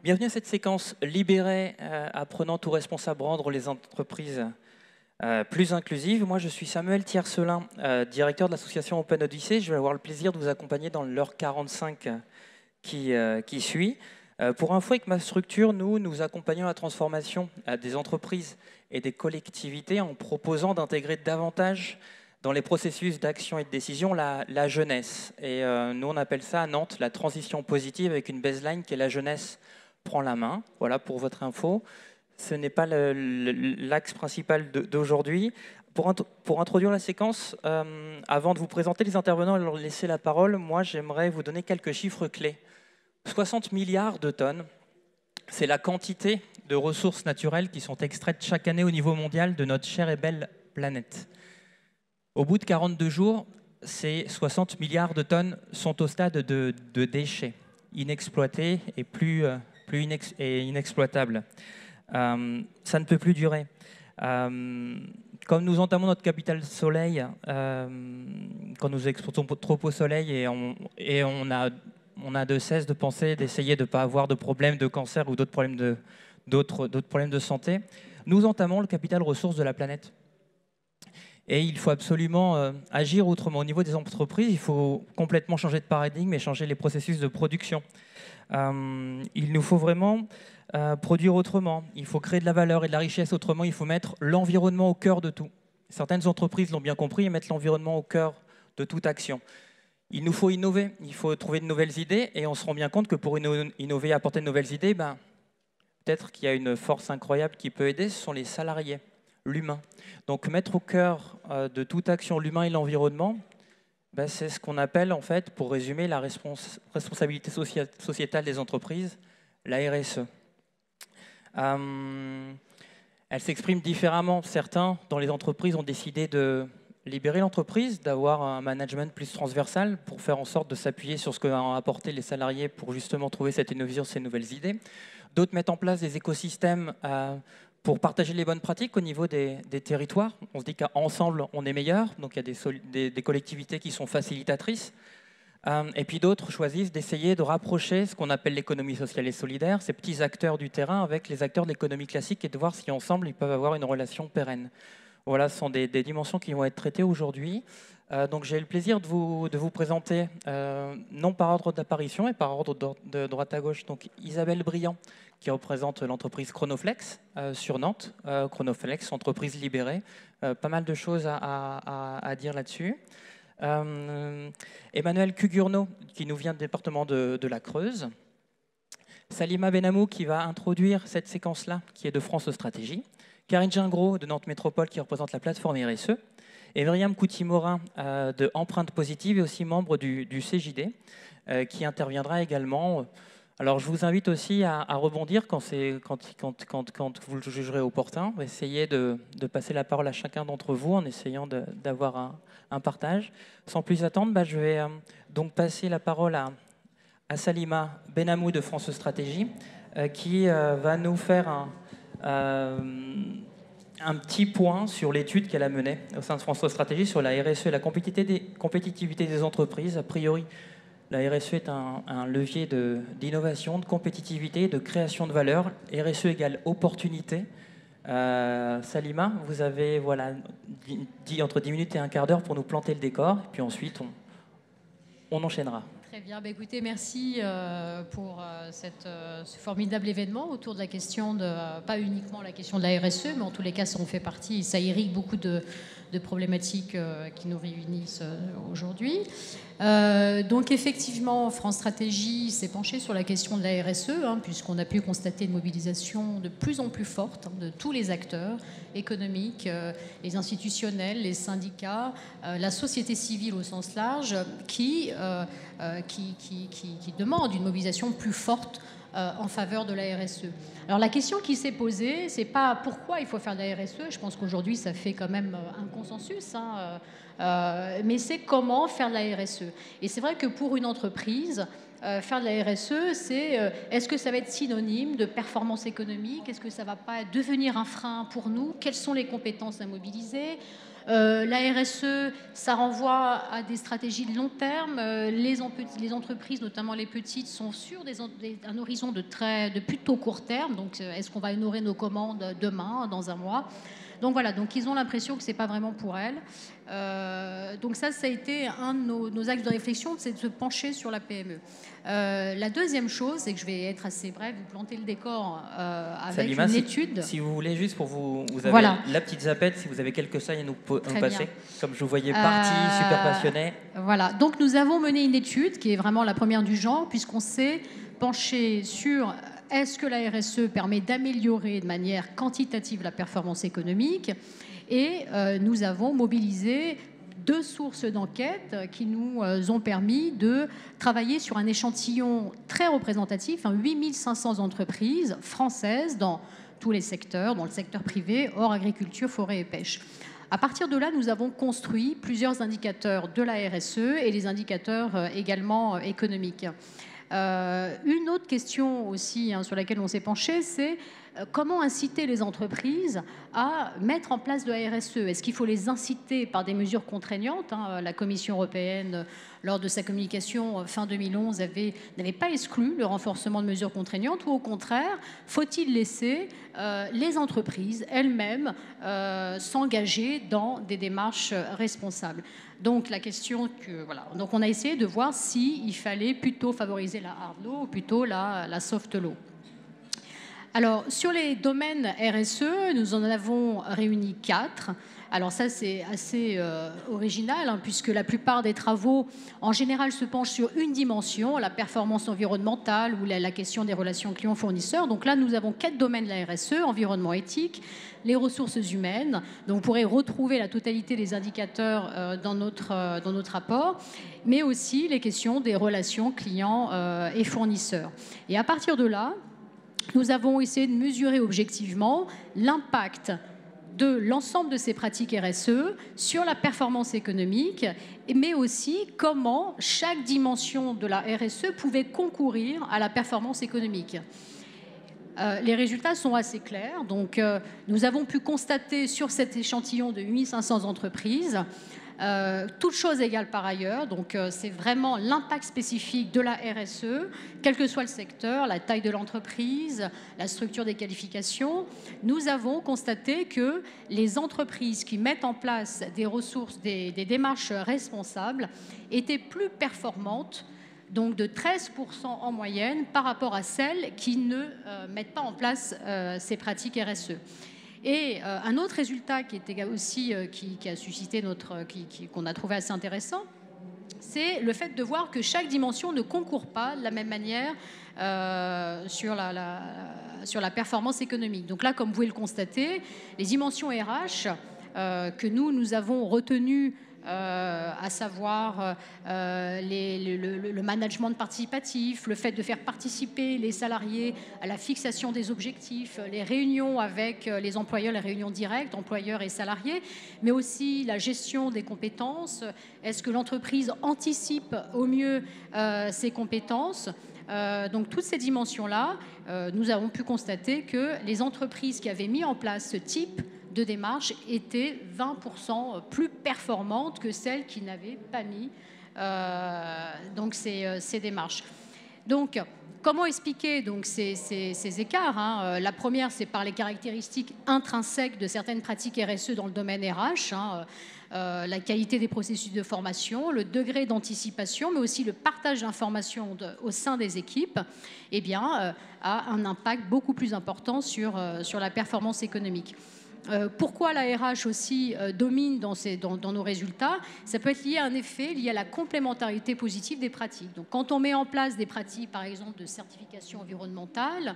Bienvenue à cette séquence libérée, apprenant tout responsable rendre les entreprises plus inclusives. Moi, je suis Samuel Tiercelin, directeur de l'association Open Odyssey. Je vais avoir le plaisir de vous accompagner dans l'heure 45 qui suit. Pour info, avec ma structure, nous accompagnons la transformation des entreprises et des collectivités en proposant d'intégrer davantage dans les processus d'action et de décision la jeunesse. Et nous, on appelle ça à Nantes la transition positive avec une baseline qui est la jeunesse prend la main. Voilà pour votre info. Ce n'est pas l'axe principal d'aujourd'hui. Pour introduire la séquence, avant de vous présenter les intervenants et leur laisser la parole, moi j'aimerais vous donner quelques chiffres clés. 60 milliards de tonnes, c'est la quantité de ressources naturelles qui sont extraites chaque année au niveau mondial de notre chère et belle planète. Au bout de 42 jours, ces 60 milliards de tonnes sont au stade de déchets, inexploités et inexploitables. Ça ne peut plus durer. Comme nous entamons notre capital soleil, quand nous exportons trop au soleil et on a de cesse de penser, d'essayer de ne pas avoir de problèmes de cancer ou d'autres problèmes de santé, nous entamons le capital ressources de la planète. Et il faut absolument agir autrement. Au niveau des entreprises, il faut complètement changer de paradigme et changer les processus de production. Il nous faut vraiment produire autrement. Il faut créer de la valeur et de la richesse autrement. Il faut mettre l'environnement au cœur de tout. Certaines entreprises l'ont bien compris et mettent l'environnement au cœur de toute action. Il nous faut innover. Il faut trouver de nouvelles idées. Et on se rend bien compte que pour innover et apporter de nouvelles idées, peut-être qu'il y a une force incroyable qui peut aider, ce sont les salariés, l'humain. Donc mettre au cœur de toute action l'humain et l'environnement, c'est ce qu'on appelle, en fait, pour résumer, la responsabilité sociétale des entreprises, la RSE. Elle s'exprime différemment. Certains, dans les entreprises, ont décidé de libérer l'entreprise, d'avoir un management plus transversal pour faire en sorte de s'appuyer sur ce qu'ont apporté les salariés pour justement trouver cette innovation, ces nouvelles idées. D'autres mettent en place des écosystèmes pour partager les bonnes pratiques au niveau des territoires. On se dit qu'ensemble, on est meilleur. Donc, il y a des collectivités qui sont facilitatrices. Et puis d'autres choisissent d'essayer de rapprocher ce qu'on appelle l'économie sociale et solidaire, ces petits acteurs du terrain, avec les acteurs de l'économie classique et de voir si ensemble, ils peuvent avoir une relation pérenne. Voilà, ce sont des dimensions qui vont être traitées aujourd'hui. Donc j'ai le plaisir de vous présenter, non par ordre d'apparition, mais par ordre de droite à gauche. Donc Isabelle Briand, qui représente l'entreprise Chronoflex sur Nantes. Chronoflex, entreprise libérée. Pas mal de choses à dire là-dessus. Emmanuel Cugurno, qui nous vient du département de la Creuse. Salima Benamou, qui va introduire cette séquence-là, qui est de France Stratégie. Karine Gingros, de Nantes Métropole, qui représente la plateforme RSE. Et Myriam Couty-Morin, de Empreinte Positive, et aussi membre du CJD, qui interviendra également. Alors, je vous invite aussi à rebondir quand vous le jugerez opportun. Essayez de passer la parole à chacun d'entre vous en essayant d'avoir un partage. Sans plus attendre, je vais donc passer la parole à Salima Benamou de France Stratégie, qui va nous faire un petit point sur l'étude qu'elle a menée au sein de France Stratégie sur la RSE et la compétitivité des entreprises. A priori, la RSE est un levier d'innovation, de compétitivité, de création de valeur. RSE égale opportunité. Salima, vous avez entre 10 minutes et un quart d'heure pour nous planter le décor. Et puis ensuite, on enchaînera. Très bien. Écoutez, merci pour ce formidable événement autour de la question pas uniquement la question de la RSE, mais en tous les cas, ça en fait partie. Ça irrigue beaucoup de problématiques qui nous réunissent aujourd'hui. Donc effectivement, France Stratégie s'est penchée sur la question de la RSE, puisqu'on a pu constater une mobilisation de plus en plus forte de tous les acteurs économiques, les institutionnels, les syndicats, la société civile au sens large, qui demandent une mobilisation plus forte en faveur de la RSE. Alors la question qui s'est posée, c'est pas pourquoi il faut faire de la RSE, je pense qu'aujourd'hui ça fait quand même un consensus, mais c'est comment faire de la RSE. Et c'est vrai que pour une entreprise, faire de la RSE, c'est est-ce que ça va être synonyme de performance économique? Est-ce que ça va pas devenir un frein pour nous? Quelles sont les compétences à mobiliser? La RSE, ça renvoie à des stratégies de long terme. Les entreprises, notamment les petites, sont sur un horizon de plutôt court terme. Donc, est-ce qu'on va honorer nos commandes demain, dans un mois? Donc voilà, donc ils ont l'impression que ce n'est pas vraiment pour elles. Donc ça a été un de nos axes de réflexion, c'est de se pencher sur la PME. La deuxième chose, c'est que je vais être assez brève, vous planter le décor avec Salima, une étude. Si vous voulez, juste pour vous avez voilà. La petite zapette, si vous avez quelques slides à nous passer, bien. Comme je vous voyais parti, super passionné. Voilà, donc nous avons mené une étude qui est vraiment la première du genre, puisqu'on s'est penché sur est-ce que la RSE permet d'améliorer de manière quantitative la performance économique, et nous avons mobilisé 2 sources d'enquête qui nous ont permis de travailler sur un échantillon très représentatif, 8500 entreprises françaises dans tous les secteurs, dans le secteur privé, hors agriculture, forêt et pêche. À partir de là, nous avons construit plusieurs indicateurs de la RSE et les indicateurs également économiques. Une autre question aussi sur laquelle on s'est penché, c'est comment inciter les entreprises à mettre en place de la RSE? Est-ce qu'il faut les inciter par des mesures contraignantes? La Commission européenne, lors de sa communication fin 2011, n'avait pas exclu le renforcement de mesures contraignantes, ou au contraire, faut-il laisser les entreprises elles-mêmes s'engager dans des démarches responsables? Donc la question donc on a essayé de voir s'il fallait plutôt favoriser la hard law ou plutôt la soft law. Alors, sur les domaines RSE, nous en avons réuni 4. Alors ça, c'est assez original, puisque la plupart des travaux, en général, se penchent sur une dimension, la performance environnementale ou la question des relations clients-fournisseurs. Donc là, nous avons 4 domaines de la RSE, environnement éthique, les ressources humaines. Donc vous pourrez retrouver la totalité des indicateurs dans notre rapport, mais aussi les questions des relations clients et fournisseurs. Et à partir de là, nous avons essayé de mesurer objectivement l'impact de l'ensemble de ces pratiques RSE sur la performance économique, mais aussi comment chaque dimension de la RSE pouvait concourir à la performance économique. Les résultats sont assez clairs. Donc, nous avons pu constater sur cet échantillon de 8500 entreprises, toutes choses égales par ailleurs, donc c'est vraiment l'impact spécifique de la RSE, quel que soit le secteur, la taille de l'entreprise, la structure des qualifications. Nous avons constaté que les entreprises qui mettent en place des ressources, des démarches responsables, étaient plus performantes, donc de 13% en moyenne, par rapport à celles qui ne mettent pas en place ces pratiques RSE. Et un autre résultat qui était aussi qui a suscité qu'on a trouvé assez intéressant, c'est le fait de voir que chaque dimension ne concourt pas de la même manière sur la performance économique. Donc là, comme vous pouvez le constater, les dimensions RH que nous avons retenues, à savoir le management participatif, le fait de faire participer les salariés à la fixation des objectifs, les réunions avec les employeurs, les réunions directes, employeurs et salariés, mais aussi la gestion des compétences. Est-ce que l'entreprise anticipe au mieux ses compétences? Donc toutes ces dimensions-là, nous avons pu constater que les entreprises qui avaient mis en place ce type de démarches étaient 20% plus performantes que celles qui n'avaient pas mis donc ces démarches. Donc, comment expliquer donc ces écarts? La première, c'est par les caractéristiques intrinsèques de certaines pratiques RSE dans le domaine RH, la qualité des processus de formation, le degré d'anticipation, mais aussi le partage d'informations au sein des équipes, a un impact beaucoup plus important sur la performance économique. Pourquoi la RH aussi domine dans nos résultats? Ça peut être lié à un effet lié à la complémentarité positive des pratiques. Donc, quand on met en place des pratiques, par exemple, de certification environnementale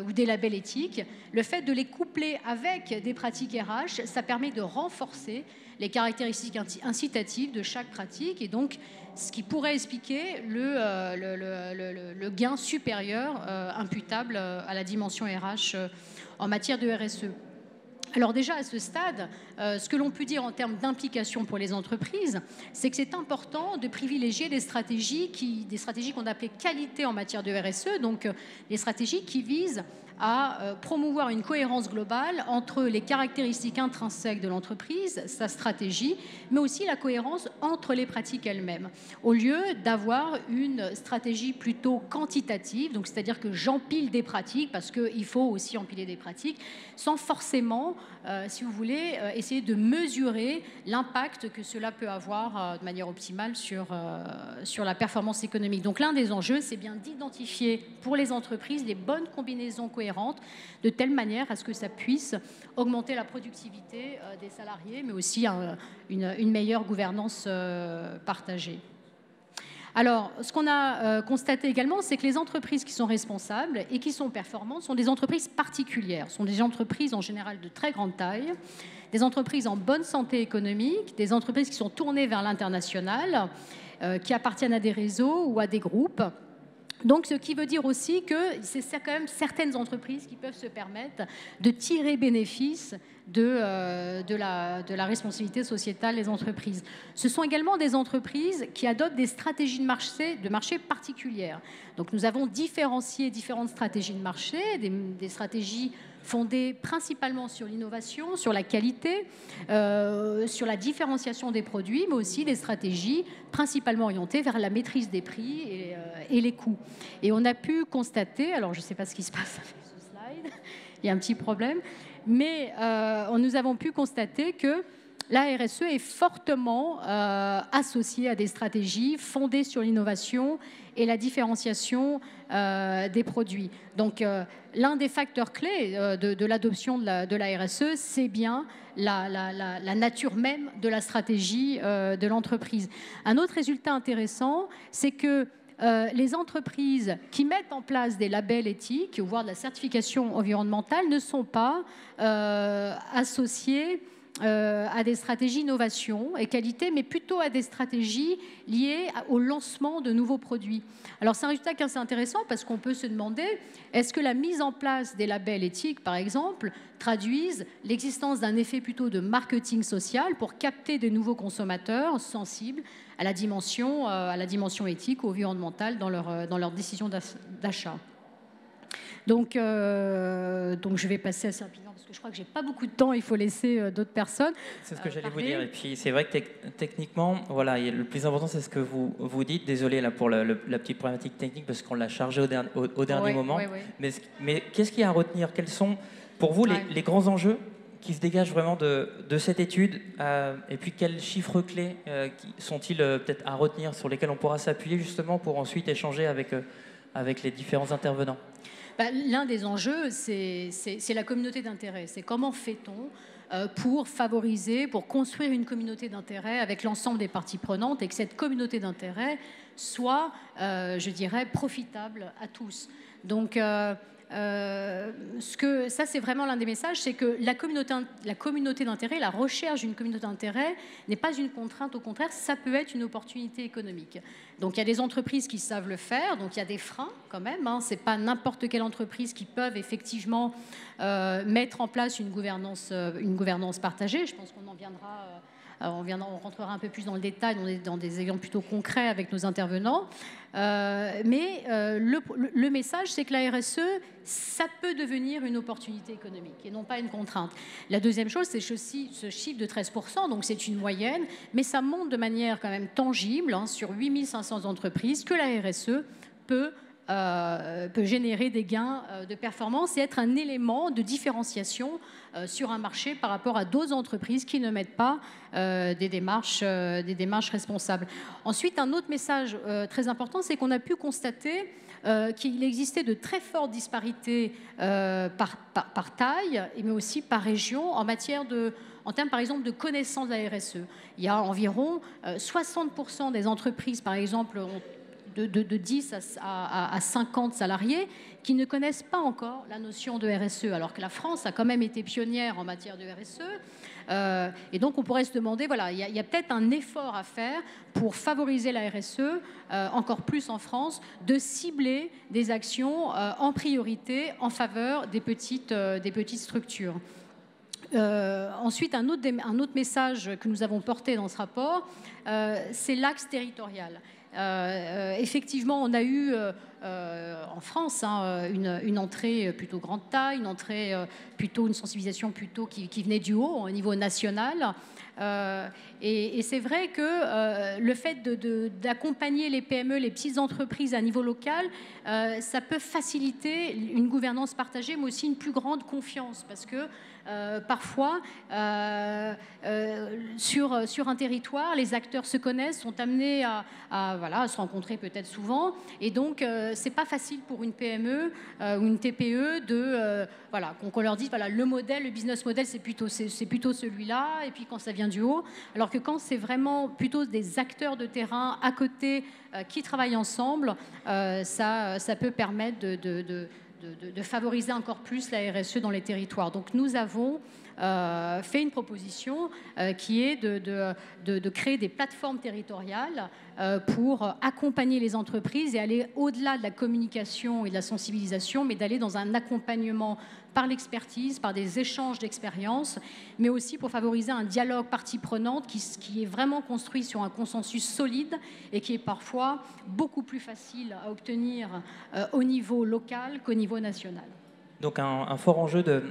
ou des labels éthiques, le fait de les coupler avec des pratiques RH, ça permet de renforcer les caractéristiques incitatives de chaque pratique, et donc ce qui pourrait expliquer le gain supérieur imputable à la dimension RH en matière de RSE. Alors déjà, à ce stade, ce que l'on peut dire en termes d'implication pour les entreprises, c'est que c'est important de privilégier des stratégies qu'on appelait qualité en matière de RSE, donc des stratégies qui visent à promouvoir une cohérence globale entre les caractéristiques intrinsèques de l'entreprise, sa stratégie, mais aussi la cohérence entre les pratiques elles-mêmes, au lieu d'avoir une stratégie plutôt quantitative, donc c'est-à-dire que j'empile des pratiques, parce qu'il faut aussi empiler des pratiques, sans forcément, si vous voulez, essayer de mesurer l'impact que cela peut avoir de manière optimale sur la performance économique. Donc l'un des enjeux, c'est bien d'identifier pour les entreprises les bonnes combinaisons cohérentes, de telle manière à ce que ça puisse augmenter la productivité des salariés, mais aussi une meilleure gouvernance partagée. Alors, ce qu'on a constaté également, c'est que les entreprises qui sont responsables et qui sont performantes sont des entreprises particulières, sont des entreprises en général de très grande taille, des entreprises en bonne santé économique, des entreprises qui sont tournées vers l'international, qui appartiennent à des réseaux ou à des groupes. Donc, ce qui veut dire aussi que c'est quand même certaines entreprises qui peuvent se permettre de tirer bénéfice de la responsabilité sociétale des entreprises. Ce sont également des entreprises qui adoptent des stratégies de marché particulières. Donc, nous avons différencié différentes stratégies de marché, des stratégies fondées principalement sur l'innovation, sur la qualité, sur la différenciation des produits, mais aussi des stratégies principalement orientées vers la maîtrise des prix et les coûts. Et on a pu constater, alors je ne sais pas ce qui se passe avec ce slide, il y a un petit problème, mais nous avons pu constater que la RSE est fortement associée à des stratégies fondées sur l'innovation et la différenciation des produits. Donc, l'un des facteurs clés de l'adoption de la RSE, c'est bien la nature même de la stratégie de l'entreprise. Un autre résultat intéressant, c'est que les entreprises qui mettent en place des labels éthiques, voire de la certification environnementale, ne sont pas associées à des stratégies innovation et qualité, mais plutôt à des stratégies liées au lancement de nouveaux produits. Alors c'est un résultat qui est assez intéressant parce qu'on peut se demander, est-ce que la mise en place des labels éthiques, par exemple, traduise l'existence d'un effet plutôt de marketing social pour capter de nouveaux consommateurs sensibles à la dimension éthique ou environnementale dans leur décision d'achat. Donc je vais passer assez rapidement parce que je crois que j'ai pas beaucoup de temps, il faut laisser d'autres personnes. C'est ce que j'allais vous dire. Et puis c'est vrai que techniquement, voilà, le plus important c'est ce que vous dites. Désolé là pour la petite problématique technique parce qu'on l'a chargé au dernier moment. Ouais. Mais qu'est-ce qu'il y a à retenir? Quels sont pour vous les grands enjeux qui se dégagent vraiment de cette étude et puis quels chiffres clés sont-ils peut-être à retenir sur lesquels on pourra s'appuyer justement pour ensuite échanger avec les différents intervenants? L'un des enjeux, c'est la communauté d'intérêt. C'est comment fait-on pour favoriser, pour construire une communauté d'intérêt avec l'ensemble des parties prenantes et que cette communauté d'intérêt soit, je dirais, profitable à tous. Donc, ça, c'est vraiment l'un des messages, c'est que la communauté d'intérêt, la recherche d'une communauté d'intérêt n'est pas une contrainte, au contraire, ça peut être une opportunité économique. Donc, il y a des entreprises qui savent le faire, donc il y a des freins quand même, hein, c'est pas n'importe quelle entreprise qui peuvent effectivement mettre en place une gouvernance partagée. Je pense qu'on en viendra... on rentrera un peu plus dans le détail, dans des exemples plutôt concrets avec nos intervenants. Mais le message, c'est que la RSE, ça peut devenir une opportunité économique et non pas une contrainte. La deuxième chose, c'est ce chiffre de 13%, donc c'est une moyenne, mais ça montre de manière quand même tangible, hein, sur 8500 entreprises, que la RSE peut générer des gains de performance et être un élément de différenciation sur un marché par rapport à d'autres entreprises qui ne mettent pas des démarches responsables. Ensuite, un autre message très important, c'est qu'on a pu constater qu'il existait de très fortes disparités par taille, mais aussi par région, en termes, par exemple, de connaissance de la RSE. Il y a environ 60% des entreprises, par exemple, de 10 à 50 salariés qui ne connaissent pas encore la notion de RSE, alors que la France a quand même été pionnière en matière de RSE. Et donc, on pourrait se demander, voilà, il y a peut-être un effort à faire pour favoriser la RSE, encore plus en France, de cibler des actions en priorité en faveur des petites structures. Ensuite, un autre message que nous avons porté dans ce rapport, c'est l'axe territorial. Effectivement, on a eu en France une entrée plutôt grande taille, une entrée plutôt une sensibilisation plutôt qui venait du haut, au niveau national. Et c'est vrai que le fait d'accompagner les PME, les petites entreprises à niveau local, ça peut faciliter une gouvernance partagée, mais aussi une plus grande confiance, parce que parfois, sur un territoire, les acteurs se connaissent, sont amenés à se rencontrer peut-être souvent, et donc c'est pas facile pour une PME ou une TPE qu'on leur dise voilà, le modèle, le business model, c'est plutôt celui-là, et puis quand ça vient du haut, alors que quand c'est vraiment plutôt des acteurs de terrain à côté qui travaillent ensemble, ça peut permettre de favoriser encore plus la RSE dans les territoires. Donc nous avons fait une proposition qui est de créer des plateformes territoriales pour accompagner les entreprises et aller au-delà de la communication et de la sensibilisation, mais d'aller dans un accompagnement par l'expertise, par des échanges d'expériences, mais aussi pour favoriser un dialogue partie prenante qui est vraiment construit sur un consensus solide et qui est parfois beaucoup plus facile à obtenir au niveau local qu'au niveau national. Donc un fort enjeu de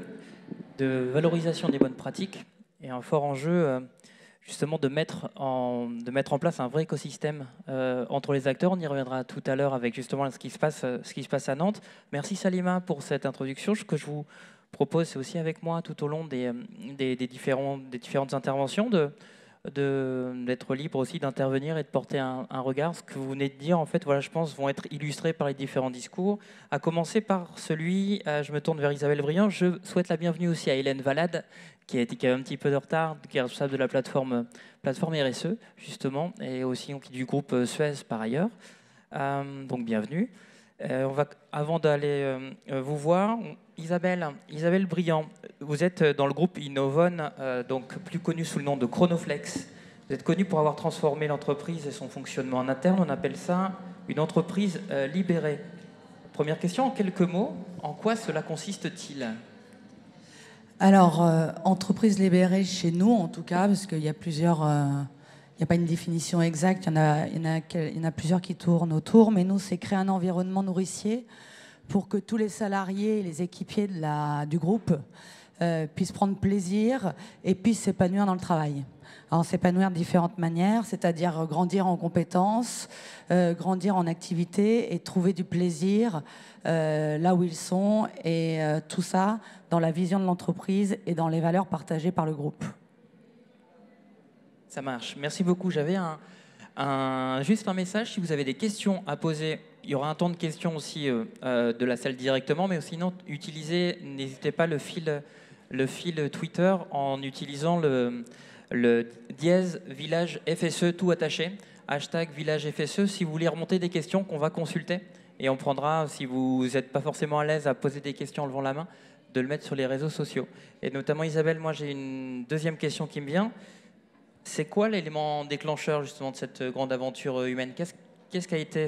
valorisation des bonnes pratiques et un fort enjeu justement de mettre en place un vrai écosystème entre les acteurs. On y reviendra tout à l'heure avec justement ce qui se passe à Nantes. Merci Salima pour cette introduction. Ce que je vous propose, c'est aussi avec moi tout au long des différentes interventions d'être libre aussi d'intervenir et de porter un regard. Ce que vous venez de dire, en fait, voilà, je pense, vont être illustrés par les différents discours. À commencer par celui, je me tourne vers Isabelle Briand, je souhaite la bienvenue aussi à Hélène Valade, qui a un petit peu de retard, qui est responsable de la plateforme RSE, justement, et aussi du groupe Suez par ailleurs. Donc bienvenue. Avant d'aller vous voir, Isabelle Briand, vous êtes dans le groupe Innovon, donc plus connu sous le nom de Chronoflex. Vous êtes connu pour avoir transformé l'entreprise et son fonctionnement en interne. On appelle ça une entreprise libérée. Première question, en quelques mots, en quoi cela consiste-t-il ? Alors, entreprise libérée chez nous, en tout cas, parce qu'il y a plusieurs... Il n'y a pas une définition exacte, il y en a plusieurs qui tournent autour, mais nous, c'est créer un environnement nourricier pour que tous les salariés et les équipiers du groupe puissent prendre plaisir et puissent s'épanouir dans le travail. Alors, s'épanouir de différentes manières, c'est-à-dire grandir en compétences, grandir en activité et trouver du plaisir là où ils sont, et tout ça dans la vision de l'entreprise et dans les valeurs partagées par le groupe. Ça marche. Merci beaucoup. J'avais juste un message. Si vous avez des questions à poser, il y aura un temps de questions aussi de la salle directement, mais sinon, n'hésitez pas le fil Twitter en utilisant le dièse village FSE tout attaché, hashtag village FSE, si vous voulez remonter des questions qu'on va consulter. Et on prendra, si vous n'êtes pas forcément à l'aise à poser des questions en levant la main, de le mettre sur les réseaux sociaux. Et notamment, Isabelle, moi j'ai une deuxième question qui me vient. C'est quoi l'élément déclencheur justement de cette grande aventure humaine ? Qu'est-ce qui a été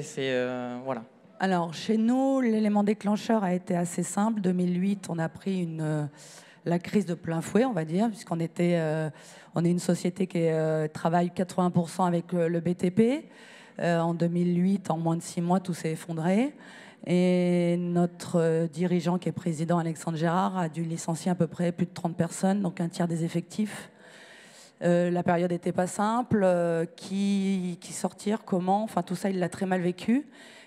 voilà. Alors, chez nous, l'élément déclencheur a été assez simple. 2008, on a pris la crise de plein fouet, on va dire, puisqu'on on est une société qui travaille 80% avec le BTP. En 2008, en moins de 6 mois, tout s'est effondré. Et notre dirigeant, qui est président, Alexandre Gérard, a dû licencier à peu près plus de 30 personnes, donc un tiers des effectifs. La période n'était pas simple. Qui sortir, comment, enfin tout ça, il l'a très mal vécu.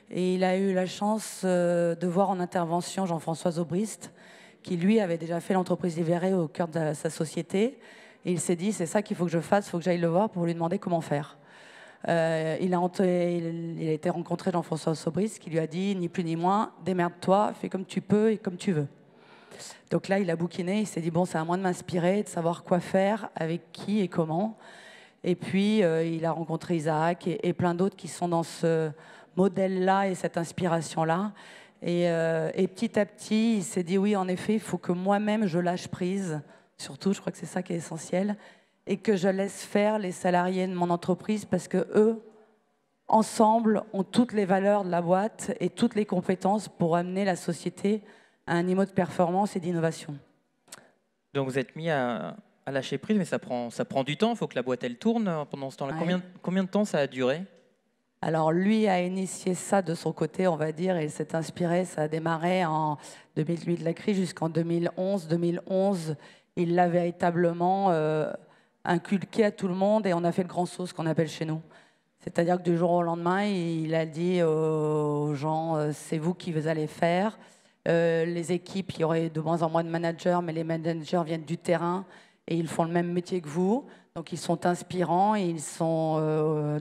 Et il a eu la chance de voir en intervention Jean-François Zobrist, qui lui avait déjà fait l'entreprise libérée au cœur de sa société. Et il s'est dit, c'est ça qu'il faut que je fasse, il faut que j'aille le voir pour lui demander comment faire. Il a été rencontré Jean-François Zobrist, qui lui a dit, ni plus ni moins, démerde-toi, fais comme tu peux et comme tu veux. Donc là, il a bouquiné, il s'est dit, bon, c'est à moi de m'inspirer, de savoir quoi faire, avec qui et comment. Et puis, il a rencontré Isaac et plein d'autres qui sont dans ce modèle-là et cette inspiration-là. Et petit à petit, il s'est dit, oui, en effet, il faut que moi-même, je lâche prise. Surtout, je crois que c'est ça qui est essentiel. Et que je laisse faire les salariés de mon entreprise, parce que eux, ensemble, ont toutes les valeurs de la boîte et toutes les compétences pour amener la société à un niveau de performance et d'innovation. Donc vous êtes mis à lâcher prise, mais ça prend du temps. Il faut que la boîte elle tourne pendant ce temps-là. Ouais. Combien de temps ça a duré ? Alors lui a initié ça de son côté, on va dire, et s'est inspiré. Ça a démarré en 2008 la crise jusqu'en 2011. 2011, il l'a véritablement inculqué à tout le monde et on a fait le grand saut, ce qu'on appelle chez nous. C'est-à-dire que du jour au lendemain, il a dit aux gens, c'est vous qui vous allez faire. Les équipes, il y aurait de moins en moins de managers, mais les managers viennent du terrain et ils font le même métier que vous. Donc ils sont inspirants, et ils sont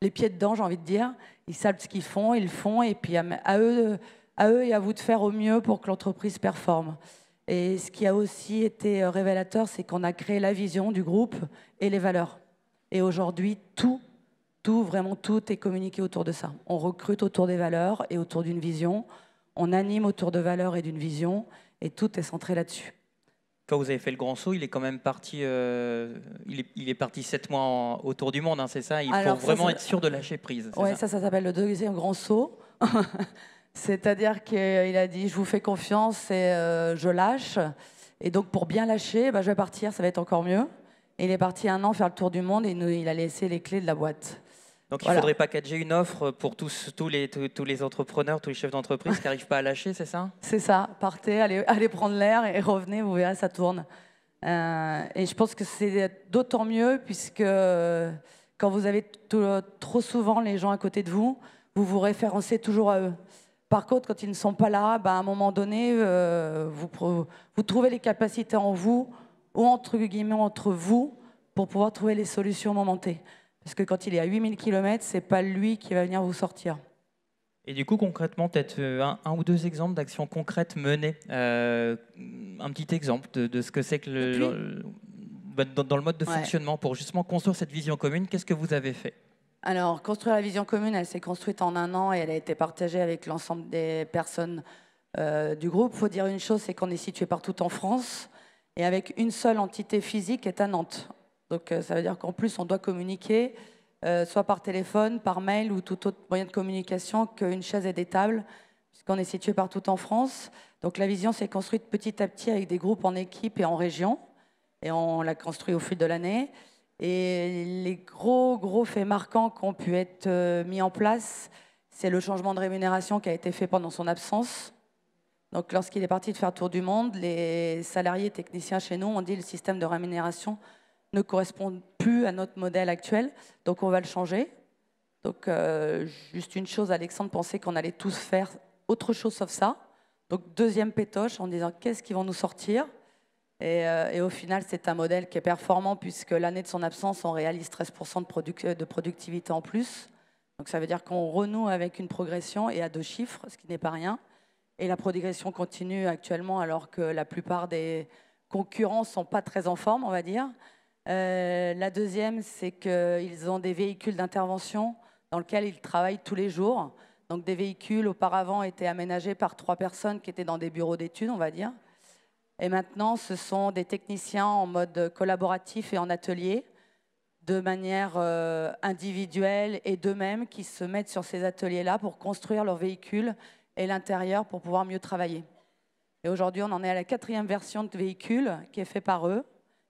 les pieds dedans, j'ai envie de dire. Ils savent ce qu'ils font, ils le font, et puis à eux et à vous de faire au mieux pour que l'entreprise performe. Et ce qui a aussi été révélateur, c'est qu'on a créé la vision du groupe et les valeurs. Et aujourd'hui, vraiment tout est communiqué autour de ça. On recrute autour des valeurs et autour d'une vision. On anime autour de valeurs et d'une vision, et tout est centré là-dessus. Quand vous avez fait le grand saut, il est quand même parti, il est parti 7 mois autour du monde, hein, c'est ça? Il faut vraiment être sûr de lâcher prise. Oui, ça s'appelle le deuxième grand saut. C'est-à-dire qu'il a dit, je vous fais confiance et je lâche. Et donc, pour bien lâcher, je vais partir, ça va être encore mieux. Et il est parti 1 an faire le tour du monde et il a laissé les clés de la boîte. Donc il ne faudrait packager une offre pour tous les entrepreneurs, tous les chefs d'entreprise qui n'arrivent pas à lâcher, c'est ça? C'est ça, partez, allez prendre l'air et revenez, vous verrez, ça tourne. Et je pense que c'est d'autant mieux puisque quand vous avez trop souvent les gens à côté de vous, vous vous référencez toujours à eux. Par contre, quand ils ne sont pas là, à un moment donné, vous trouvez les capacités en vous ou entre guillemets entre vous pour pouvoir trouver les solutions momentées. Parce que quand il est à 8000 km, ce n'est pas lui qui va venir vous sortir. Et du coup, concrètement, peut-être un ou deux exemples d'actions concrètes menées. Un petit exemple de ce que c'est que dans le mode de fonctionnement pour justement construire cette vision commune. Qu'est-ce que vous avez fait? Alors, construire la vision commune, elle s'est construite en 1 an et elle a été partagée avec l'ensemble des personnes du groupe. Il faut dire une chose, c'est qu'on est situé partout en France et avec une seule entité physique qui est à Nantes. Donc ça veut dire qu'en plus, on doit communiquer, soit par téléphone, par mail ou tout autre moyen de communication qu'une chaise et des tables, puisqu'on est situé partout en France. Donc la vision s'est construite petit à petit avec des groupes en équipe et en région. Et on l'a construit au fil de l'année. Et les gros faits marquants qui ont pu être mis en place, c'est le changement de rémunération qui a été fait pendant son absence. Donc lorsqu'il est parti de faire tour du monde, les salariés techniciens chez nous ont dit que le système de rémunération ne correspond plus à notre modèle actuel, donc on va le changer. Donc juste une chose, Alexandre pensait qu'on allait tous faire autre chose sauf ça. Donc deuxième pétoche en disant qu'est-ce qu'ils vont nous sortir. Et au final, c'est un modèle qui est performant puisque l'année de son absence, on réalise 13% de productivité en plus. Donc ça veut dire qu'on renoue avec une progression et à 2 chiffres, ce qui n'est pas rien. Et la progression continue actuellement alors que la plupart des concurrents ne sont pas très en forme, on va dire. La deuxième, c'est qu'ils ont des véhicules d'intervention dans lesquels ils travaillent tous les jours. Donc des véhicules auparavant étaient aménagés par 3 personnes qui étaient dans des bureaux d'études, on va dire. Et maintenant, ce sont des techniciens en mode collaboratif et en atelier, de manière individuelle et d'eux-mêmes qui se mettent sur ces ateliers-là pour construire leur véhicule et l'intérieur pour pouvoir mieux travailler. Et aujourd'hui, on en est à la 4e version de véhicule qui est fait par eux,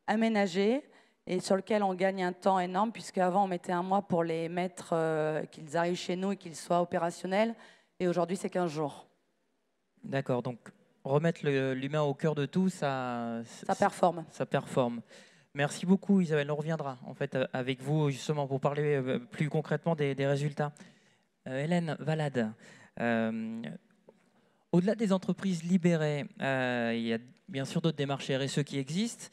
aménagé, et sur lequel on gagne un temps énorme, puisqu'avant, on mettait 1 mois pour les mettre, qu'ils arrivent chez nous et qu'ils soient opérationnels. Et aujourd'hui, c'est 15 jours. D'accord, donc remettre l'humain au cœur de tout, ça performe. Ça performe. Merci beaucoup, Isabelle. On reviendra en fait avec vous justement pour parler plus concrètement des résultats. Hélène Valade, au-delà des entreprises libérées, il y a bien sûr d'autres démarches RSE qui existent.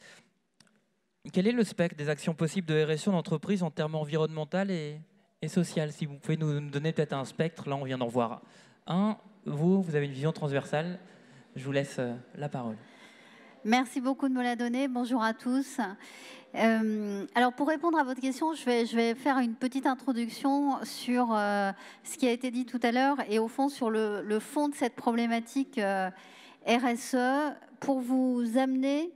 Quel est le spectre des actions possibles de RSE en entreprise en termes environnemental et social? Si vous pouvez nous donner peut-être un spectre, là on vient d'en voir un. Vous avez une vision transversale. Je vous laisse la parole. Merci beaucoup de me la donner. Bonjour à tous. Alors pour répondre à votre question, je vais faire une petite introduction sur ce qui a été dit tout à l'heure et au fond sur le fond de cette problématique RSE pour vous amener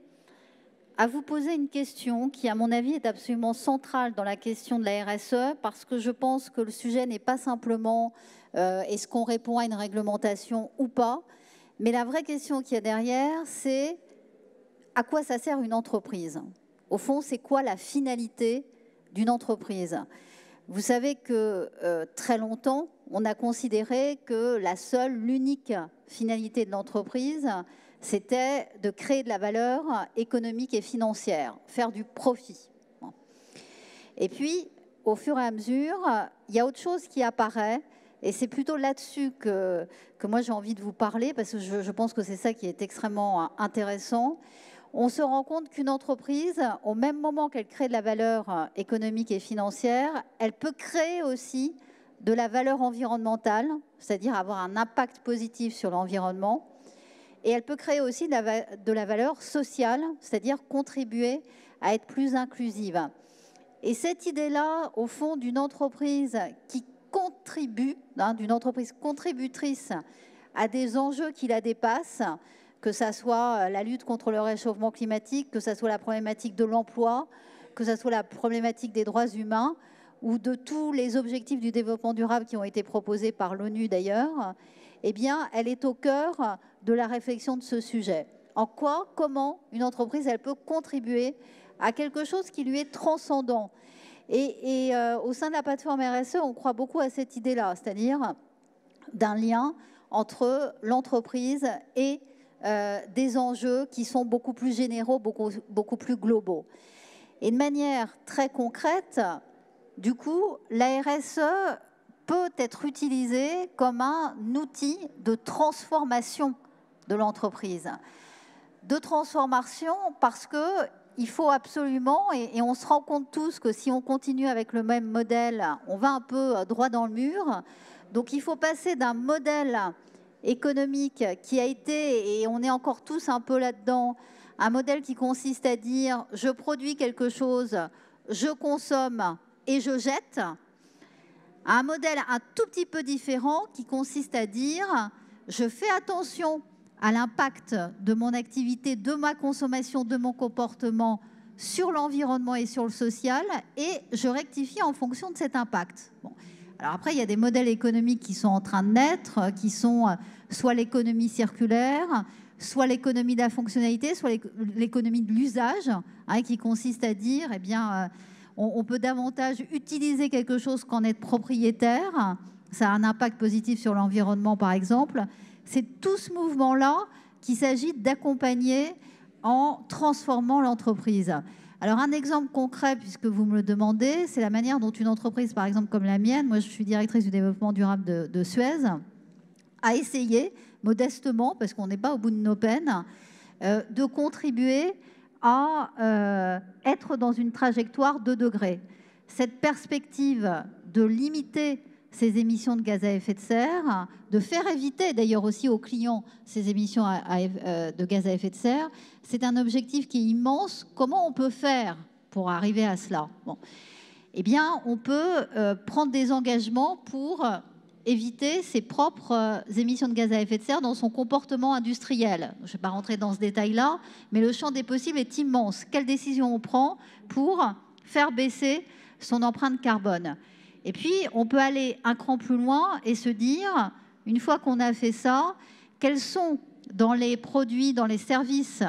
à vous poser une question qui, à mon avis, est absolument centrale dans la question de la RSE parce que je pense que le sujet n'est pas simplement est-ce qu'on répond à une réglementation ou pas, mais la vraie question qu'il y a derrière, c'est à quoi ça sert une entreprise? Au fond, c'est quoi la finalité d'une entreprise? Vous savez que très longtemps, on a considéré que l'unique finalité de l'entreprise, c'était de créer de la valeur économique et financière, faire du profit. Et puis, au fur et à mesure, il y a autre chose qui apparaît, et c'est plutôt là-dessus que moi j'ai envie de vous parler, parce que je pense que c'est ça qui est extrêmement intéressant. On se rend compte qu'une entreprise, au même moment qu'elle crée de la valeur économique et financière, elle peut créer aussi de la valeur environnementale, c'est-à-dire avoir un impact positif sur l'environnement, et elle peut créer aussi de la valeur sociale, c'est-à-dire contribuer à être plus inclusive. Et cette idée-là, au fond, d'une entreprise qui contribue, d'une entreprise contributrice à des enjeux qui la dépassent, que ça soit la lutte contre le réchauffement climatique, que ça soit la problématique de l'emploi, que ça soit la problématique des droits humains ou de tous les objectifs du développement durable qui ont été proposés par l'ONU d'ailleurs, eh bien, elle est au cœur de la réflexion de ce sujet. En quoi, comment une entreprise, elle peut contribuer à quelque chose qui lui est transcendant. Et au sein de la plateforme RSE, on croit beaucoup à cette idée-là, c'est-à-dire d'un lien entre l'entreprise et des enjeux qui sont beaucoup plus généraux, beaucoup plus globaux. Et de manière très concrète, du coup, la RSE peut être utilisée comme un outil de transformation de l'entreprise. De transformation parce qu'il faut absolument, et on se rend compte tous que si on continue avec le même modèle, on va un peu droit dans le mur. Donc il faut passer d'un modèle économique qui a été, et on est encore tous un peu là-dedans, un modèle qui consiste à dire je produis quelque chose, je consomme et je jette, à un modèle un tout petit peu différent qui consiste à dire je fais attention à l'impact de mon activité, de ma consommation, de mon comportement sur l'environnement et sur le social, et je rectifie en fonction de cet impact. Bon. Alors après, il y a des modèles économiques qui sont en train de naître, qui sont soit l'économie circulaire, soit l'économie de la fonctionnalité, soit l'économie de l'usage, qui consiste à dire, eh bien, on peut davantage utiliser quelque chose qu'en être propriétaire. Ça a un impact positif sur l'environnement, par exemple. C'est tout ce mouvement-là qu'il s'agit d'accompagner en transformant l'entreprise. Alors, un exemple concret, puisque vous me le demandez, c'est la manière dont une entreprise, par exemple comme la mienne, moi je suis directrice du développement durable de Suez, a essayé, modestement, parce qu'on n'est pas au bout de nos peines, de contribuer à être dans une trajectoire 2 degrés. Cette perspective de limiter ces émissions de gaz à effet de serre, de faire éviter d'ailleurs aussi aux clients ces émissions de gaz à effet de serre, c'est un objectif qui est immense. Comment on peut faire pour arriver à cela? Bon. Eh bien, on peut prendre des engagements pour éviter ses propres émissions de gaz à effet de serre dans son comportement industriel. Je ne vais pas rentrer dans ce détail-là, mais le champ des possibles est immense. Quelles décisions on prend pour faire baisser son empreinte carbone? Et puis, on peut aller un cran plus loin et se dire, une fois qu'on a fait ça, quels sont dans les produits, dans les services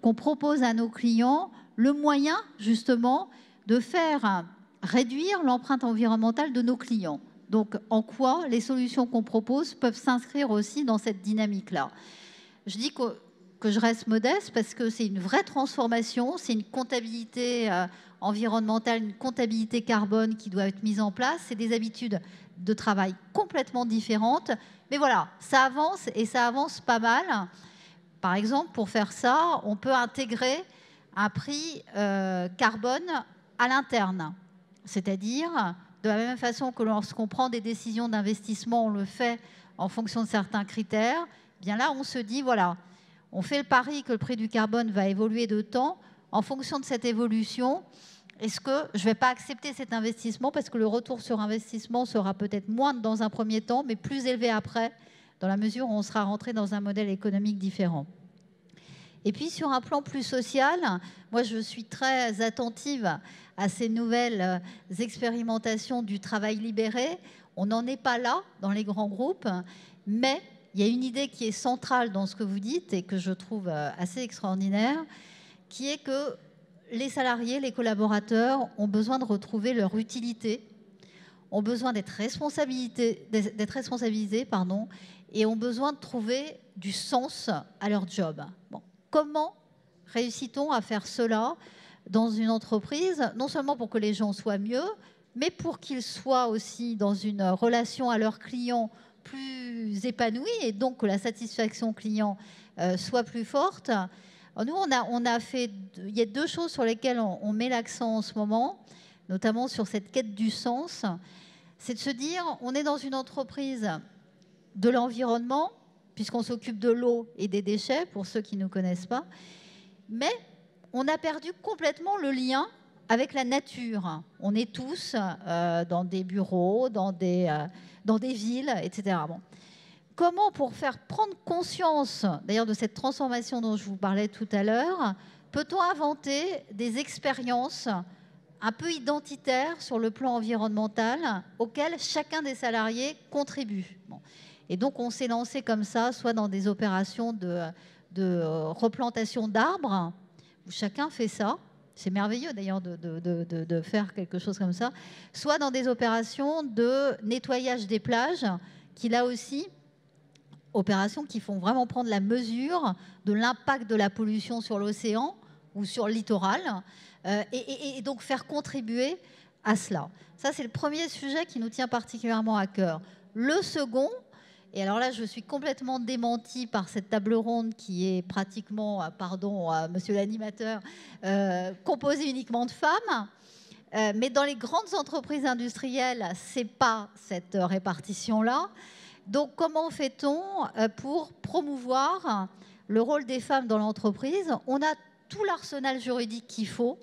qu'on propose à nos clients, le moyen justement de faire réduire l'empreinte environnementale de nos clients. Donc, en quoi les solutions qu'on propose peuvent s'inscrire aussi dans cette dynamique-là. Je dis que je reste modeste parce que c'est une vraie transformation, c'est une comptabilité environnementale, une comptabilité carbone qui doit être mise en place. C'est des habitudes de travail complètement différentes. Mais voilà, ça avance et ça avance pas mal. Par exemple, pour faire ça, on peut intégrer un prix carbone à l'interne. C'est-à-dire, de la même façon que lorsqu'on prend des décisions d'investissement, on le fait en fonction de certains critères, bien là, on se dit, voilà, on fait le pari que le prix du carbone va évoluer de temps. En fonction de cette évolution, est-ce que je ne vais pas accepter cet investissement parce que le retour sur investissement sera peut-être moindre dans un premier temps, mais plus élevé après, dans la mesure où on sera rentré dans un modèle économique différent. Et puis, sur un plan plus social, moi, je suis très attentive à ces nouvelles expérimentations du travail libéré. On n'en est pas là dans les grands groupes, mais il y a une idée qui est centrale dans ce que vous dites et que je trouve assez extraordinaire, qui est que les salariés, les collaborateurs ont besoin de retrouver leur utilité, ont besoin d'être responsabilisés, et ont besoin de trouver du sens à leur job. Bon. Comment réussit-on à faire cela dans une entreprise, non seulement pour que les gens soient mieux, mais pour qu'ils soient aussi dans une relation à leurs clients plus épanouie et donc que la satisfaction client soit plus forte. Alors nous, il y a deux choses sur lesquelles on met l'accent en ce moment, notamment sur cette quête du sens. C'est de se dire, on est dans une entreprise de l'environnement, puisqu'on s'occupe de l'eau et des déchets, pour ceux qui ne nous connaissent pas, mais on a perdu complètement le lien avec la nature. On est tous dans des bureaux, dans des villes, etc. Bon. Comment, pour faire prendre conscience, d'ailleurs, de cette transformation dont je vous parlais tout à l'heure, peut-on inventer des expériences un peu identitaires sur le plan environnemental auxquelles chacun des salariés contribue? Bon. Et donc, on s'est lancé comme ça, soit dans des opérations de replantation d'arbres, où chacun fait ça. C'est merveilleux d'ailleurs de faire quelque chose comme ça. Soit dans des opérations de nettoyage des plages, qui là aussi, opérations qui font vraiment prendre la mesure de l'impact de la pollution sur l'océan ou sur le littoral, et donc faire contribuer à cela. Ça, c'est le premier sujet qui nous tient particulièrement à cœur. Le second, et alors là, je suis complètement démentie par cette table ronde qui est pratiquement, pardon, monsieur l'animateur, composée uniquement de femmes. Mais dans les grandes entreprises industrielles, ce n'est pas cette répartition-là. Donc, comment fait-on pour promouvoir le rôle des femmes dans l'entreprise? On a tout l'arsenal juridique qu'il faut,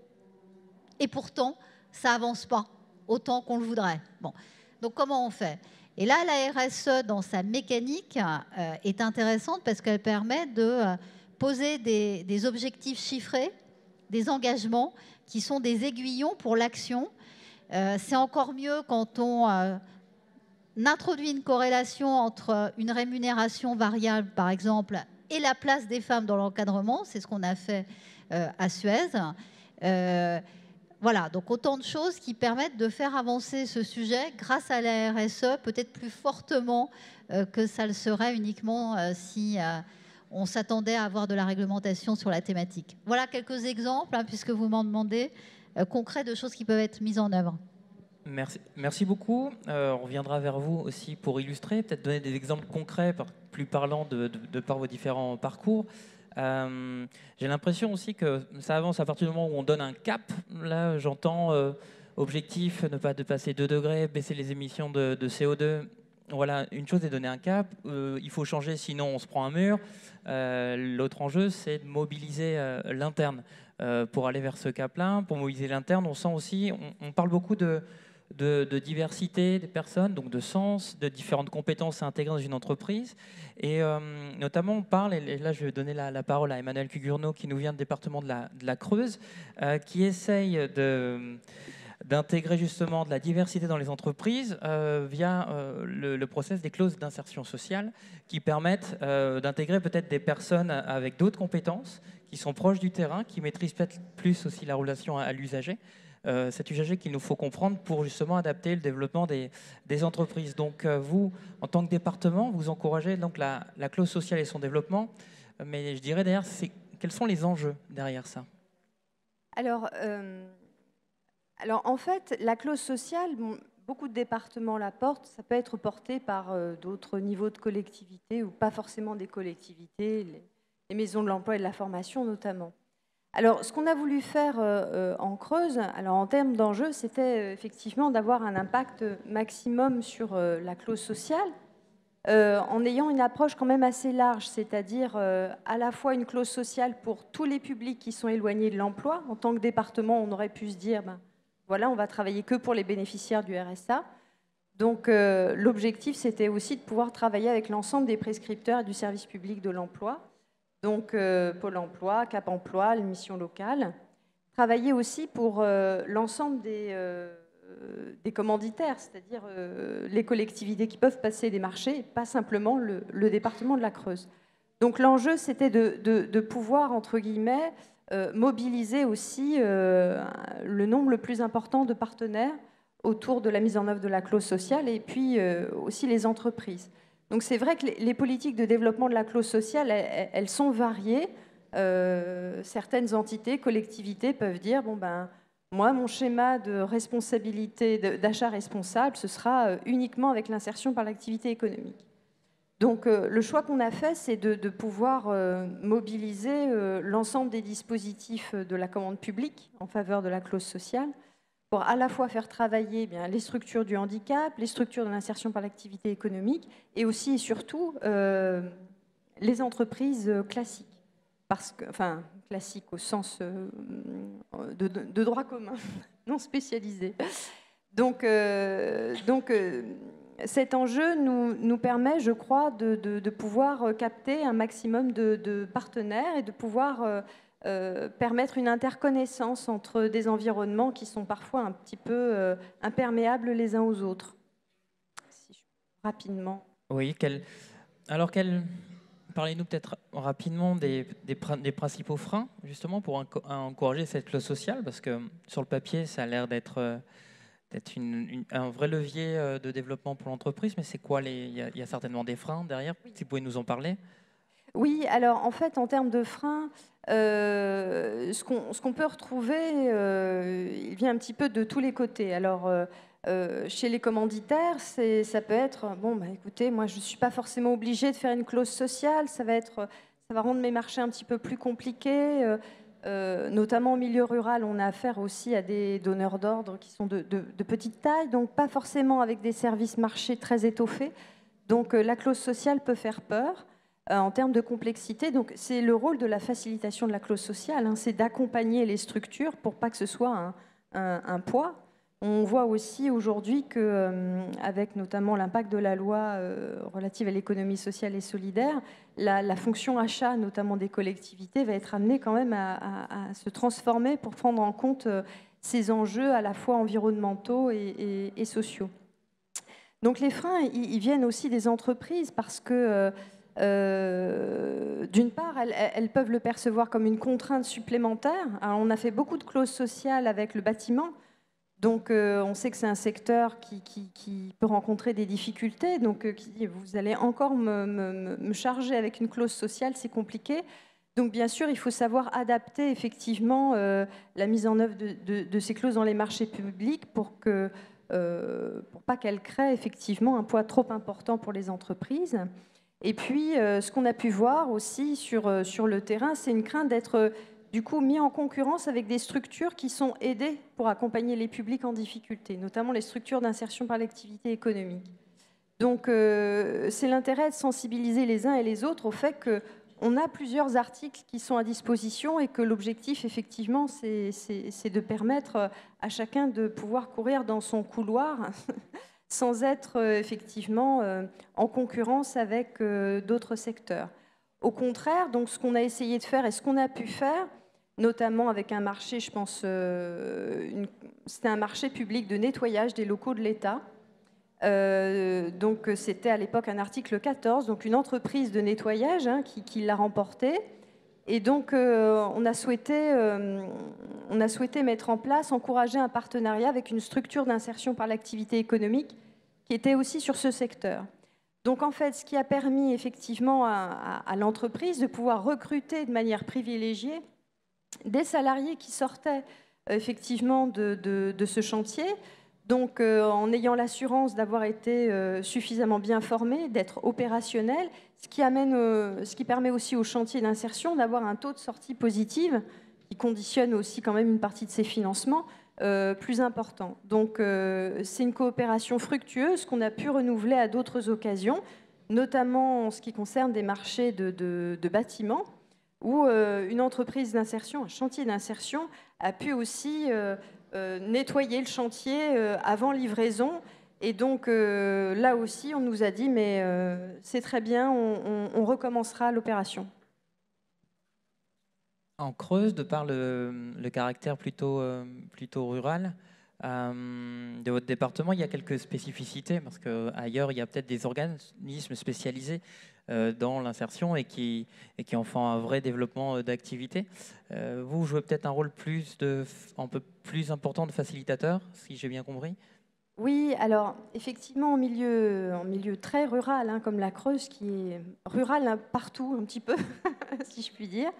et pourtant, ça n'avance pas autant qu'on le voudrait. Bon. Donc, comment on fait? Et là, la RSE, dans sa mécanique, est intéressante parce qu'elle permet de poser des objectifs chiffrés, des engagements qui sont des aiguillons pour l'action. C'est encore mieux quand on introduit une corrélation entre une rémunération variable, par exemple, et la place des femmes dans l'encadrement. C'est ce qu'on a fait à Suez. Voilà, donc autant de choses qui permettent de faire avancer ce sujet grâce à la RSE, peut-être plus fortement que ça le serait uniquement si on s'attendait à avoir de la réglementation sur la thématique. Voilà quelques exemples, puisque vous m'en demandez, concrets de choses qui peuvent être mises en œuvre. Merci beaucoup. On reviendra vers vous aussi pour illustrer, peut-être donner des exemples concrets, plus parlants de par vos différents parcours. J'ai l'impression aussi que ça avance à partir du moment où on donne un cap. Là, j'entends objectif, ne pas dépasser 2 degrés, baisser les émissions de CO2. Voilà, une chose est donner un cap. Il faut changer, sinon on se prend un mur. L'autre enjeu, c'est de mobiliser l'interne pour aller vers ce cap-là. Pour mobiliser l'interne, on sent aussi, on parle beaucoup de diversité des personnes, donc de sens, de différentes compétences à intégrer dans une entreprise. Et notamment, on parle, et là je vais donner la parole à Emmanuel Cugurno, qui nous vient du département de la Creuse, qui essaye d'intégrer justement de la diversité dans les entreprises via le process des clauses d'insertion sociale qui permettent d'intégrer peut-être des personnes avec d'autres compétences, qui sont proches du terrain, qui maîtrisent peut-être plus aussi la relation à l'usager. Cet usager qu'il nous faut comprendre pour justement adapter le développement des entreprises. Donc vous, en tant que département, vous encouragez donc la clause sociale et son développement, mais je dirais derrière, quels sont les enjeux derrière ça? Alors en fait, la clause sociale, beaucoup de départements la portent, ça peut être porté par d'autres niveaux de collectivités ou pas forcément des collectivités, les maisons de l'emploi et de la formation notamment. Alors, ce qu'on a voulu faire en Creuse, alors en termes d'enjeux, c'était effectivement d'avoir un impact maximum sur la clause sociale, en ayant une approche quand même assez large, c'est-à-dire à la fois une clause sociale pour tous les publics qui sont éloignés de l'emploi. En tant que département, on aurait pu se dire, voilà, on va travailler que pour les bénéficiaires du RSA. Donc, l'objectif, c'était aussi de pouvoir travailler avec l'ensemble des prescripteurs et du service public de l'emploi. Donc, Pôle emploi, Cap emploi, les missions locales. Travailler aussi pour l'ensemble des commanditaires, c'est-à-dire les collectivités qui peuvent passer des marchés, et pas simplement le département de la Creuse. Donc, l'enjeu, c'était de pouvoir, entre guillemets, mobiliser aussi le nombre le plus important de partenaires autour de la mise en œuvre de la clause sociale et puis aussi les entreprises. Donc c'est vrai que les politiques de développement de la clause sociale, elles sont variées. Certaines entités, collectivités peuvent dire, bon ben, moi, mon schéma de responsabilité, d'achat responsable, ce sera uniquement avec l'insertion par l'activité économique. Donc le choix qu'on a fait, c'est de pouvoir mobiliser l'ensemble des dispositifs de la commande publique en faveur de la clause sociale, pour à la fois faire travailler les structures du handicap, les structures de l'insertion par l'activité économique, et aussi et surtout les entreprises classiques. Enfin, classiques au sens de droit commun, non spécialisé. Donc cet enjeu nous permet, je crois, de pouvoir capter un maximum de partenaires et de pouvoir permettre une interconnaissance entre des environnements qui sont parfois un petit peu imperméables les uns aux autres. Rapidement. Oui, parlez-nous peut-être rapidement des principaux freins, justement, pour encourager cette clause sociale, parce que sur le papier, ça a l'air d'être un vrai levier de développement pour l'entreprise, mais c'est quoi il y a certainement des freins derrière, si vous pouvez nous en parler. Oui, alors en fait, en termes de freins, ce qu'on peut retrouver, il vient un petit peu de tous les côtés. Alors, chez les commanditaires, ça peut être, bon, bah, écoutez, moi, je ne suis pas forcément obligée de faire une clause sociale, ça va rendre mes marchés un petit peu plus compliqués. Notamment au milieu rural, on a affaire aussi à des donneurs d'ordre qui sont de petite taille, donc pas forcément avec des services marchés très étoffés. Donc la clause sociale peut faire peur en termes de complexité. Donc c'est le rôle de la facilitation de la clause sociale, hein, c'est d'accompagner les structures pour pas que ce soit un poids. On voit aussi aujourd'hui qu'avec notamment l'impact de la loi relative à l'économie sociale et solidaire, la fonction achat, notamment des collectivités, va être amenée quand même à se transformer pour prendre en compte ces enjeux à la fois environnementaux et sociaux. Donc les freins, ils viennent aussi des entreprises parce que, d'une part, elles peuvent le percevoir comme une contrainte supplémentaire. Alors, on a fait beaucoup de clauses sociales avec le bâtiment. Donc, on sait que c'est un secteur qui peut rencontrer des difficultés. Donc, vous allez encore me charger avec une clause sociale, c'est compliqué. Donc, bien sûr, il faut savoir adapter effectivement la mise en œuvre de ces clauses dans les marchés publics pour pas qu'elles créent effectivement un poids trop important pour les entreprises. Et puis, ce qu'on a pu voir aussi sur le terrain, c'est une crainte d'être du coup mis en concurrence avec des structures qui sont aidées pour accompagner les publics en difficulté, notamment les structures d'insertion par l'activité économique. Donc c'est l'intérêt de sensibiliser les uns et les autres au fait qu'on a plusieurs articles qui sont à disposition et que l'objectif effectivement c'est de permettre à chacun de pouvoir courir dans son couloir sans être effectivement en concurrence avec d'autres secteurs. Au contraire, donc ce qu'on a essayé de faire et ce qu'on a pu faire, notamment avec un marché, je pense, c'était un marché public de nettoyage des locaux de l'État. Donc c'était à l'époque un article 14, donc une entreprise de nettoyage qui l'a remporté. Et donc on a souhaité mettre en place, encourager un partenariat avec une structure d'insertion par l'activité économique qui était aussi sur ce secteur. Donc en fait, ce qui a permis effectivement à l'entreprise de pouvoir recruter de manière privilégiée des salariés qui sortaient effectivement de ce chantier, donc en ayant l'assurance d'avoir été suffisamment bien formés, d'être opérationnels, ce qui permet aussi au chantier d'insertion d'avoir un taux de sortie positive qui conditionne aussi quand même une partie de ses financements plus important. Donc c'est une coopération fructueuse qu'on a pu renouveler à d'autres occasions, notamment en ce qui concerne des marchés de bâtiments, où une entreprise d'insertion, un chantier d'insertion, a pu aussi nettoyer le chantier avant livraison. Et donc là aussi, on nous a dit, mais c'est très bien, on recommencera l'opération. En Creuse, de par le caractère plutôt rural de votre département, il y a quelques spécificités, parce qu'ailleurs, il y a peut-être des organismes spécialisés dans l'insertion et qui en font un vrai développement d'activité. Vous jouez peut-être un rôle un peu plus important de facilitateur, si j'ai bien compris. Oui, alors effectivement, en milieu très rural, hein, comme la Creuse, qui est rural hein, partout un petit peu, si je puis dire,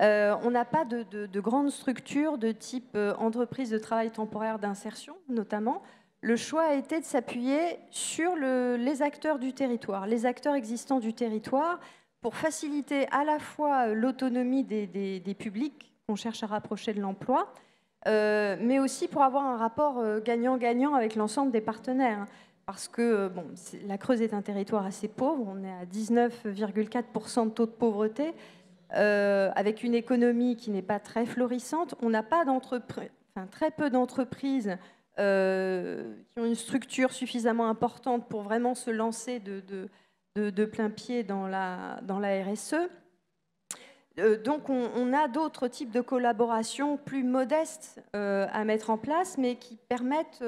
on n'a pas de grandes structures de type entreprise de travail temporaire d'insertion, notamment. Le choix a été de s'appuyer sur les acteurs du territoire, les acteurs existants du territoire, pour faciliter à la fois l'autonomie des publics qu'on cherche à rapprocher de l'emploi, mais aussi pour avoir un rapport gagnant-gagnant avec l'ensemble des partenaires. Parce que bon, la Creuse est un territoire assez pauvre, on est à 19,4% de taux de pauvreté, avec une économie qui n'est pas très florissante. On n'a pas très peu d'entreprises qui ont une structure suffisamment importante pour vraiment se lancer de plein pied dans la RSE. Donc on a d'autres types de collaborations plus modestes à mettre en place, mais qui permettent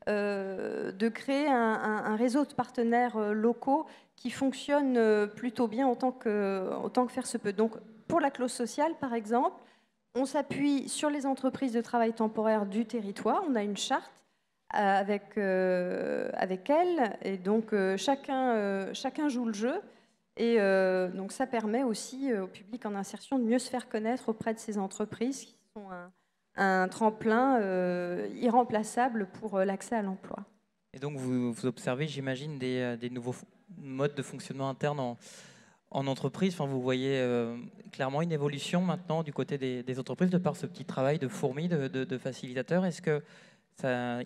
de créer un réseau de partenaires locaux qui fonctionne plutôt bien autant que faire se peut. Donc pour la clause sociale, par exemple, on s'appuie sur les entreprises de travail temporaire du territoire. On a une charte avec elles, et donc chacun joue le jeu. Et donc ça permet aussi au public en insertion de mieux se faire connaître auprès de ces entreprises qui sont un tremplin irremplaçable pour l'accès à l'emploi. Et donc vous observez, j'imagine, des nouveaux modes de fonctionnement interne en entreprise. Enfin, vous voyez clairement une évolution maintenant du côté des entreprises de par ce petit travail de fourmi, de facilitateur. Est-ce que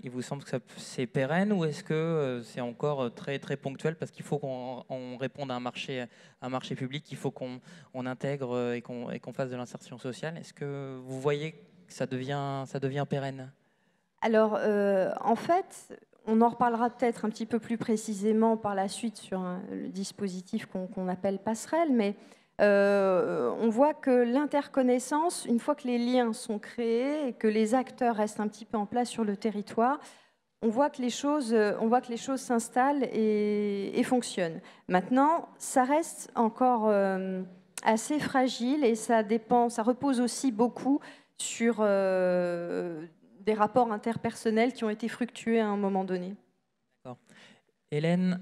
il vous semble que c'est pérenne ou est-ce que c'est encore très, très ponctuel parce qu'il faut qu'on réponde à un marché public, il faut qu'on intègre et qu'on fasse de l'insertion sociale? Est-ce que vous voyez que ça devient pérenne? Alors, en fait, on en reparlera peut-être un petit peu plus précisément par la suite sur le dispositif qu'on appelle passerelle, mais on voit que l'interconnaissance, une fois que les liens sont créés et que les acteurs restent un petit peu en place sur le territoire, on voit que les choses s'installent et fonctionnent. Maintenant, ça reste encore assez fragile et ça repose aussi beaucoup sur des rapports interpersonnels qui ont été fructueux à un moment donné. D'accord. Hélène,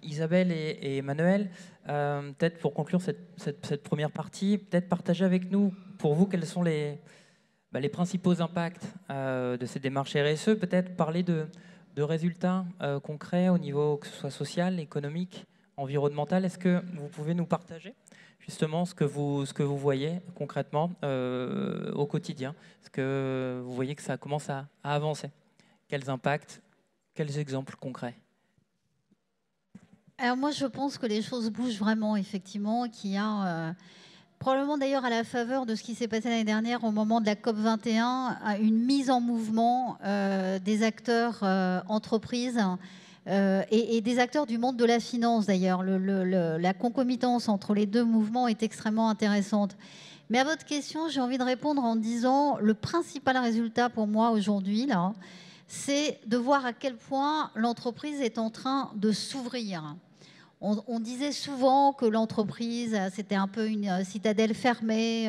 Isabelle et Emmanuel, peut-être pour conclure cette première partie, peut-être partager avec nous, pour vous, quels sont les principaux impacts de ces démarches RSE, peut-être parler de résultats concrets au niveau que ce soit social, économique, environnemental. Est-ce que vous pouvez nous partager justement ce que vous voyez concrètement au quotidien? Est-ce que vous voyez que ça commence à avancer? Quels impacts? Quels exemples concrets? Alors moi, je pense que les choses bougent vraiment, effectivement, qu'il y a probablement d'ailleurs à la faveur de ce qui s'est passé l'année dernière au moment de la COP21, une mise en mouvement des acteurs entreprises et des acteurs du monde de la finance d'ailleurs. La concomitance entre les deux mouvements est extrêmement intéressante. Mais à votre question, j'ai envie de répondre en disant le principal résultat pour moi aujourd'hui, là, c'est de voir à quel point l'entreprise est en train de s'ouvrir. On disait souvent que l'entreprise, c'était un peu une citadelle fermée,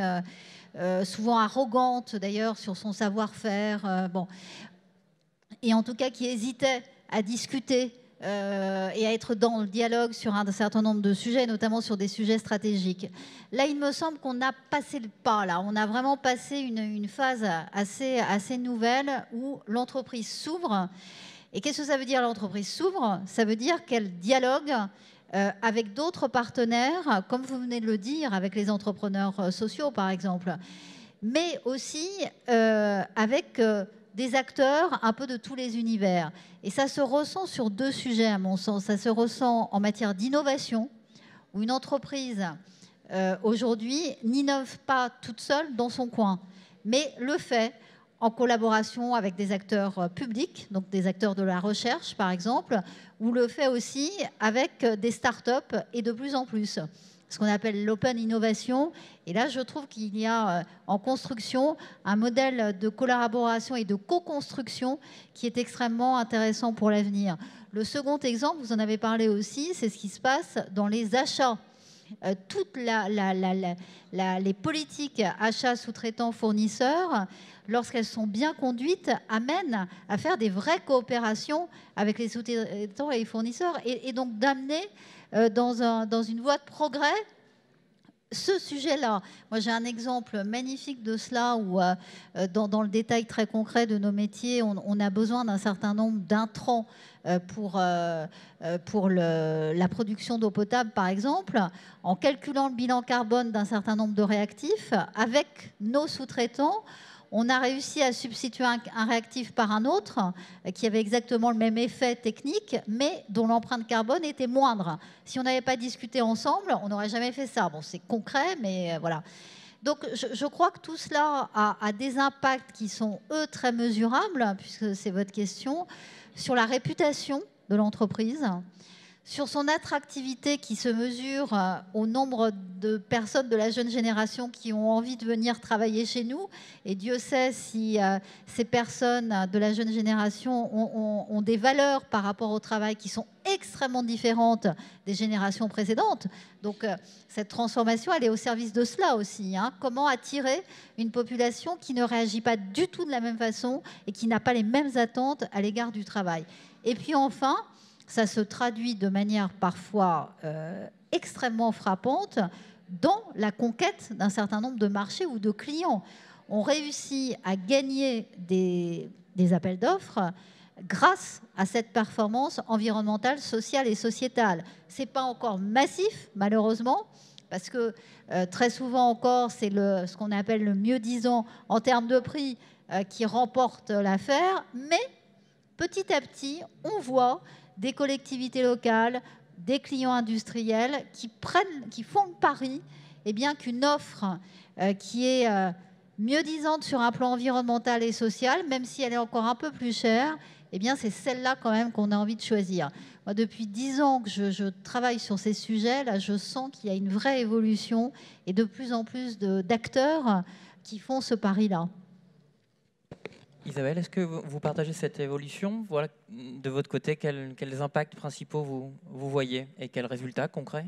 souvent arrogante d'ailleurs sur son savoir-faire, et en tout cas qui hésitait à discuter et à être dans le dialogue sur un certain nombre de sujets, notamment sur des sujets stratégiques. Là, il me semble qu'on a passé le pas, là. On a vraiment passé une phase assez nouvelle où l'entreprise s'ouvre. Et qu'est-ce que ça veut dire, l'entreprise s'ouvre? Ça veut dire qu'elle dialogue avec d'autres partenaires, comme vous venez de le dire, avec les entrepreneurs sociaux, par exemple, mais aussi avec des acteurs un peu de tous les univers. Et ça se ressent sur deux sujets, à mon sens. Ça se ressent en matière d'innovation, où une entreprise, aujourd'hui, n'innove pas toute seule dans son coin, mais le fait en collaboration avec des acteurs publics, donc des acteurs de la recherche, par exemple, ou le fait aussi avec des startups et de plus en plus. Ce qu'on appelle l'open innovation. Et là, je trouve qu'il y a en construction un modèle de collaboration et de co-construction qui est extrêmement intéressant pour l'avenir. Le second exemple, vous en avez parlé aussi, c'est ce qui se passe dans les achats. toutes les politiques achats, sous-traitants, fournisseurs, lorsqu'elles sont bien conduites, amènent à faire des vraies coopérations avec les sous-traitants et les fournisseurs, et donc d'amener dans une voie de progrès ce sujet-là. Moi, j'ai un exemple magnifique de cela où, dans le détail très concret de nos métiers, on a besoin d'un certain nombre d'intrants pour la production d'eau potable, par exemple. En calculant le bilan carbone d'un certain nombre de réactifs, avec nos sous-traitants, on a réussi à substituer un réactif par un autre qui avait exactement le même effet technique, mais dont l'empreinte carbone était moindre. Si on n'avait pas discuté ensemble, on n'aurait jamais fait ça. Bon, c'est concret, mais voilà. Donc, je crois que tout cela a des impacts qui sont, eux, très mesurables, puisque c'est votre question, sur la réputation de l'entreprise, sur son attractivité qui se mesure au nombre de personnes de la jeune génération qui ont envie de venir travailler chez nous. Et Dieu sait si ces personnes de la jeune génération ont des valeurs par rapport au travail qui sont extrêmement différentes des générations précédentes. Donc cette transformation, elle est au service de cela aussi. Hein. Comment attirer une population qui ne réagit pas du tout de la même façon et qui n'a pas les mêmes attentes à l'égard du travail. Et puis enfin, ça se traduit de manière parfois extrêmement frappante dans la conquête d'un certain nombre de marchés ou de clients. On réussit à gagner des appels d'offres grâce à cette performance environnementale, sociale et sociétale. Ce n'est pas encore massif, malheureusement, parce que très souvent encore, c'est ce qu'on appelle le mieux-disant en termes de prix qui remporte l'affaire. Mais petit à petit, on voit des collectivités locales, des clients industriels qui font le pari qu'une offre qui est mieux-disante sur un plan environnemental et social, même si elle est encore un peu plus chère, c'est celle-là quand même qu'on a envie de choisir. Moi, depuis 10 ans que je travaille sur ces sujets, là, je sens qu'il y a une vraie évolution et de plus en plus d'acteurs qui font ce pari-là. Isabelle, est-ce que vous partagez cette évolution? Voilà, de votre côté, quels impacts principaux vous voyez et quels résultats concrets?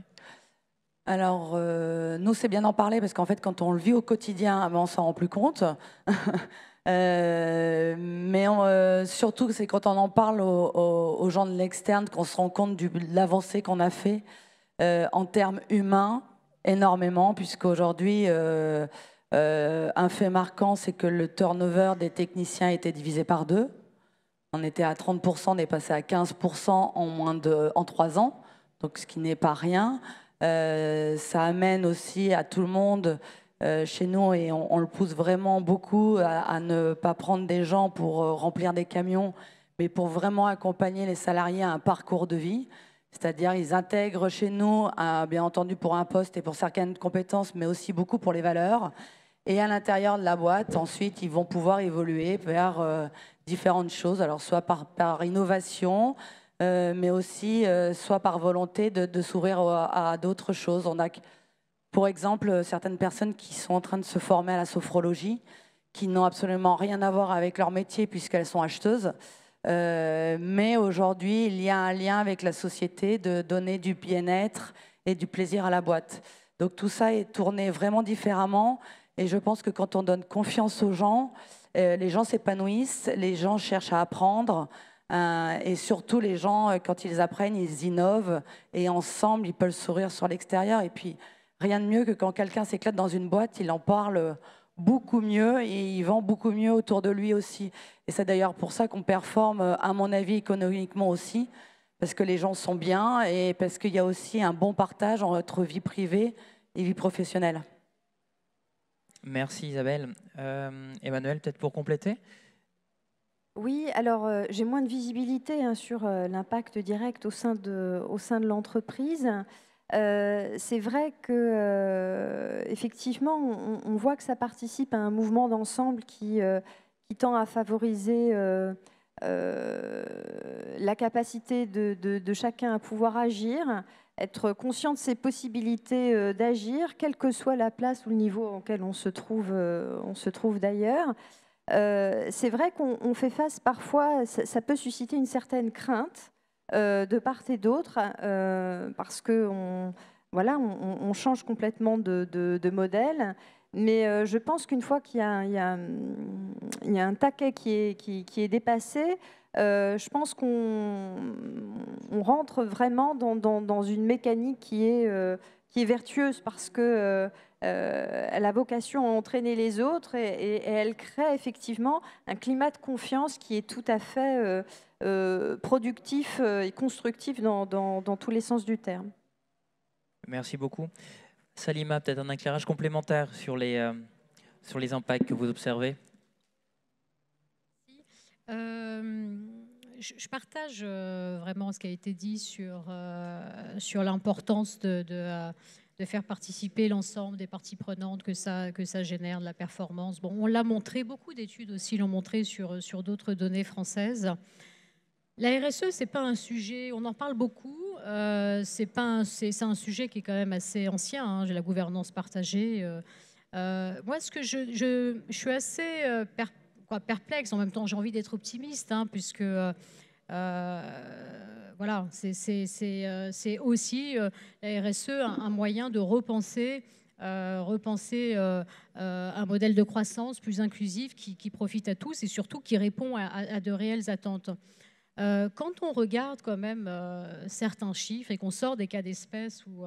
Alors, nous, c'est bien d'en parler parce qu'en fait, quand on le vit au quotidien, on ne s'en rend plus compte. Mais surtout, c'est quand on en parle aux gens de l'externe qu'on se rend compte de l'avancée qu'on a fait en termes humains, énormément, puisqu'aujourd'hui, un fait marquant, c'est que le turnover des techniciens était divisé par 2. On était à 30%, on est passé à 15% en 3 ans, donc ce qui n'est pas rien. Ça amène aussi à tout le monde chez nous, et on le pousse vraiment beaucoup à ne pas prendre des gens pour remplir des camions, mais pour vraiment accompagner les salariés à un parcours de vie. C'est-à-dire ils intègrent chez nous, bien entendu pour un poste et pour certaines compétences, mais aussi beaucoup pour les valeurs. Et à l'intérieur de la boîte, ensuite, ils vont pouvoir évoluer vers différentes choses, alors soit par innovation, mais aussi soit par volonté de s'ouvrir à d'autres choses. On a, pour exemple, certaines personnes qui sont en train de se former à la sophrologie, qui n'ont absolument rien à voir avec leur métier puisqu'elles sont acheteuses. Mais aujourd'hui, il y a un lien avec la société de donner du bien-être et du plaisir à la boîte. Donc tout ça est tourné vraiment différemment. Et je pense que quand on donne confiance aux gens, les gens s'épanouissent, les gens cherchent à apprendre. Et surtout, les gens, quand ils apprennent, ils innovent. Et ensemble, ils peuvent sourire sur l'extérieur. Et puis, rien de mieux que quand quelqu'un s'éclate dans une boîte, il en parle beaucoup mieux et il vend beaucoup mieux autour de lui aussi. Et c'est d'ailleurs pour ça qu'on performe, à mon avis, économiquement aussi. Parce que les gens sont bien et parce qu'il y a aussi un bon partage entre vie privée et vie professionnelle. Merci Isabelle. Emmanuel, peut-être pour compléter? Oui, alors j'ai moins de visibilité sur l'impact direct au sein de l'entreprise. C'est vrai que effectivement, on voit que ça participe à un mouvement d'ensemble qui tend à favoriser la capacité de chacun à pouvoir agir, être conscient de ses possibilités d'agir, quelle que soit la place ou le niveau auquel on se trouve d'ailleurs. C'est vrai qu'on fait face parfois, ça peut susciter une certaine crainte de part et d'autre, parce que voilà, on change complètement de modèle. Mais je pense qu'une fois qu'il y a un taquet qui est dépassé, je pense qu'on rentre vraiment dans une mécanique qui est vertueuse parce que elle a vocation à entraîner les autres et elle crée effectivement un climat de confiance qui est tout à fait productif et constructif dans tous les sens du terme. Merci beaucoup. Salima, peut-être un éclairage complémentaire sur les impacts que vous observez. Je partage vraiment ce qui a été dit sur l'importance de faire participer l'ensemble des parties prenantes, que ça génère de la performance. Bon, on l'a montré, beaucoup d'études aussi l'ont montré sur d'autres données françaises. La RSE, c'est pas un sujet, on en parle beaucoup, c'est un sujet qui est quand même assez ancien, hein, la gouvernance partagée. Moi, ce que je suis assez perplexe, en même temps j'ai envie d'être optimiste, hein, puisque voilà, c'est aussi la RSE un moyen de repenser un modèle de croissance plus inclusif qui profite à tous et surtout qui répond à de réelles attentes. Quand on regarde quand même certains chiffres et qu'on sort des cas d'espèce ou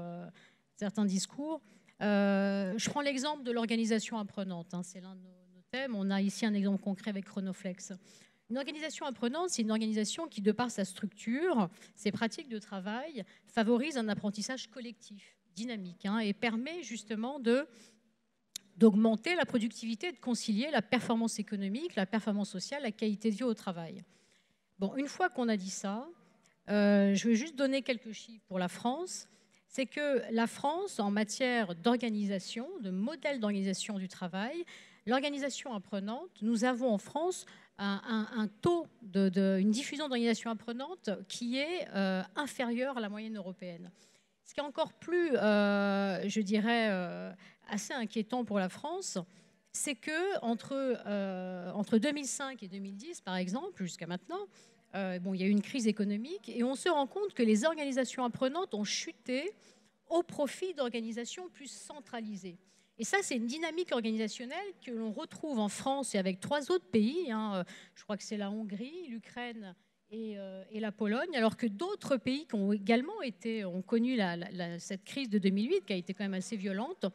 certains discours, je prends l'exemple de l'organisation apprenante, hein, c'est l'un de nos thèmes. On a ici un exemple concret avec Chronoflex. Une organisation apprenante, c'est une organisation qui, de par sa structure, ses pratiques de travail, favorise un apprentissage collectif, dynamique, hein, et permet justement d'augmenter la productivité et de concilier la performance économique, la performance sociale, la qualité de vie au travail. Bon, une fois qu'on a dit ça, je vais juste donner quelques chiffres pour la France. C'est que la France, en matière d'organisation, de modèle d'organisation du travail, l'organisation apprenante, nous avons en France un taux une diffusion d'organisation apprenante qui est inférieur à la moyenne européenne. Ce qui est encore plus, je dirais, assez inquiétant pour la France, c'est que entre 2005 et 2010, par exemple, jusqu'à maintenant, bon, il y a eu une crise économique et on se rend compte que les organisations apprenantes ont chuté au profit d'organisations plus centralisées. Et ça, c'est une dynamique organisationnelle que l'on retrouve en France et avec 3 autres pays. Hein, je crois que c'est la Hongrie, l'Ukraine et la Pologne, alors que d'autres pays qui ont également ont connu cette crise de 2008, qui a été quand même assez violente,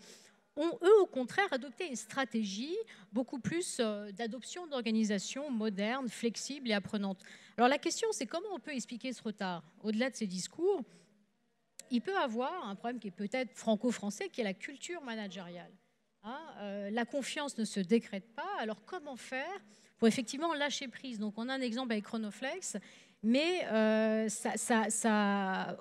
ont, eux, au contraire, adopté une stratégie beaucoup plus d'adoption d'organisations modernes, flexibles et apprenantes. Alors la question, c'est comment on peut expliquer ce retard? Au-delà de ces discours, il peut avoir un problème qui est peut-être franco-français, qui est la culture managériale. Hein, la confiance ne se décrète pas, alors comment faire pour effectivement lâcher prise? Donc on a un exemple avec Chronoflex, mais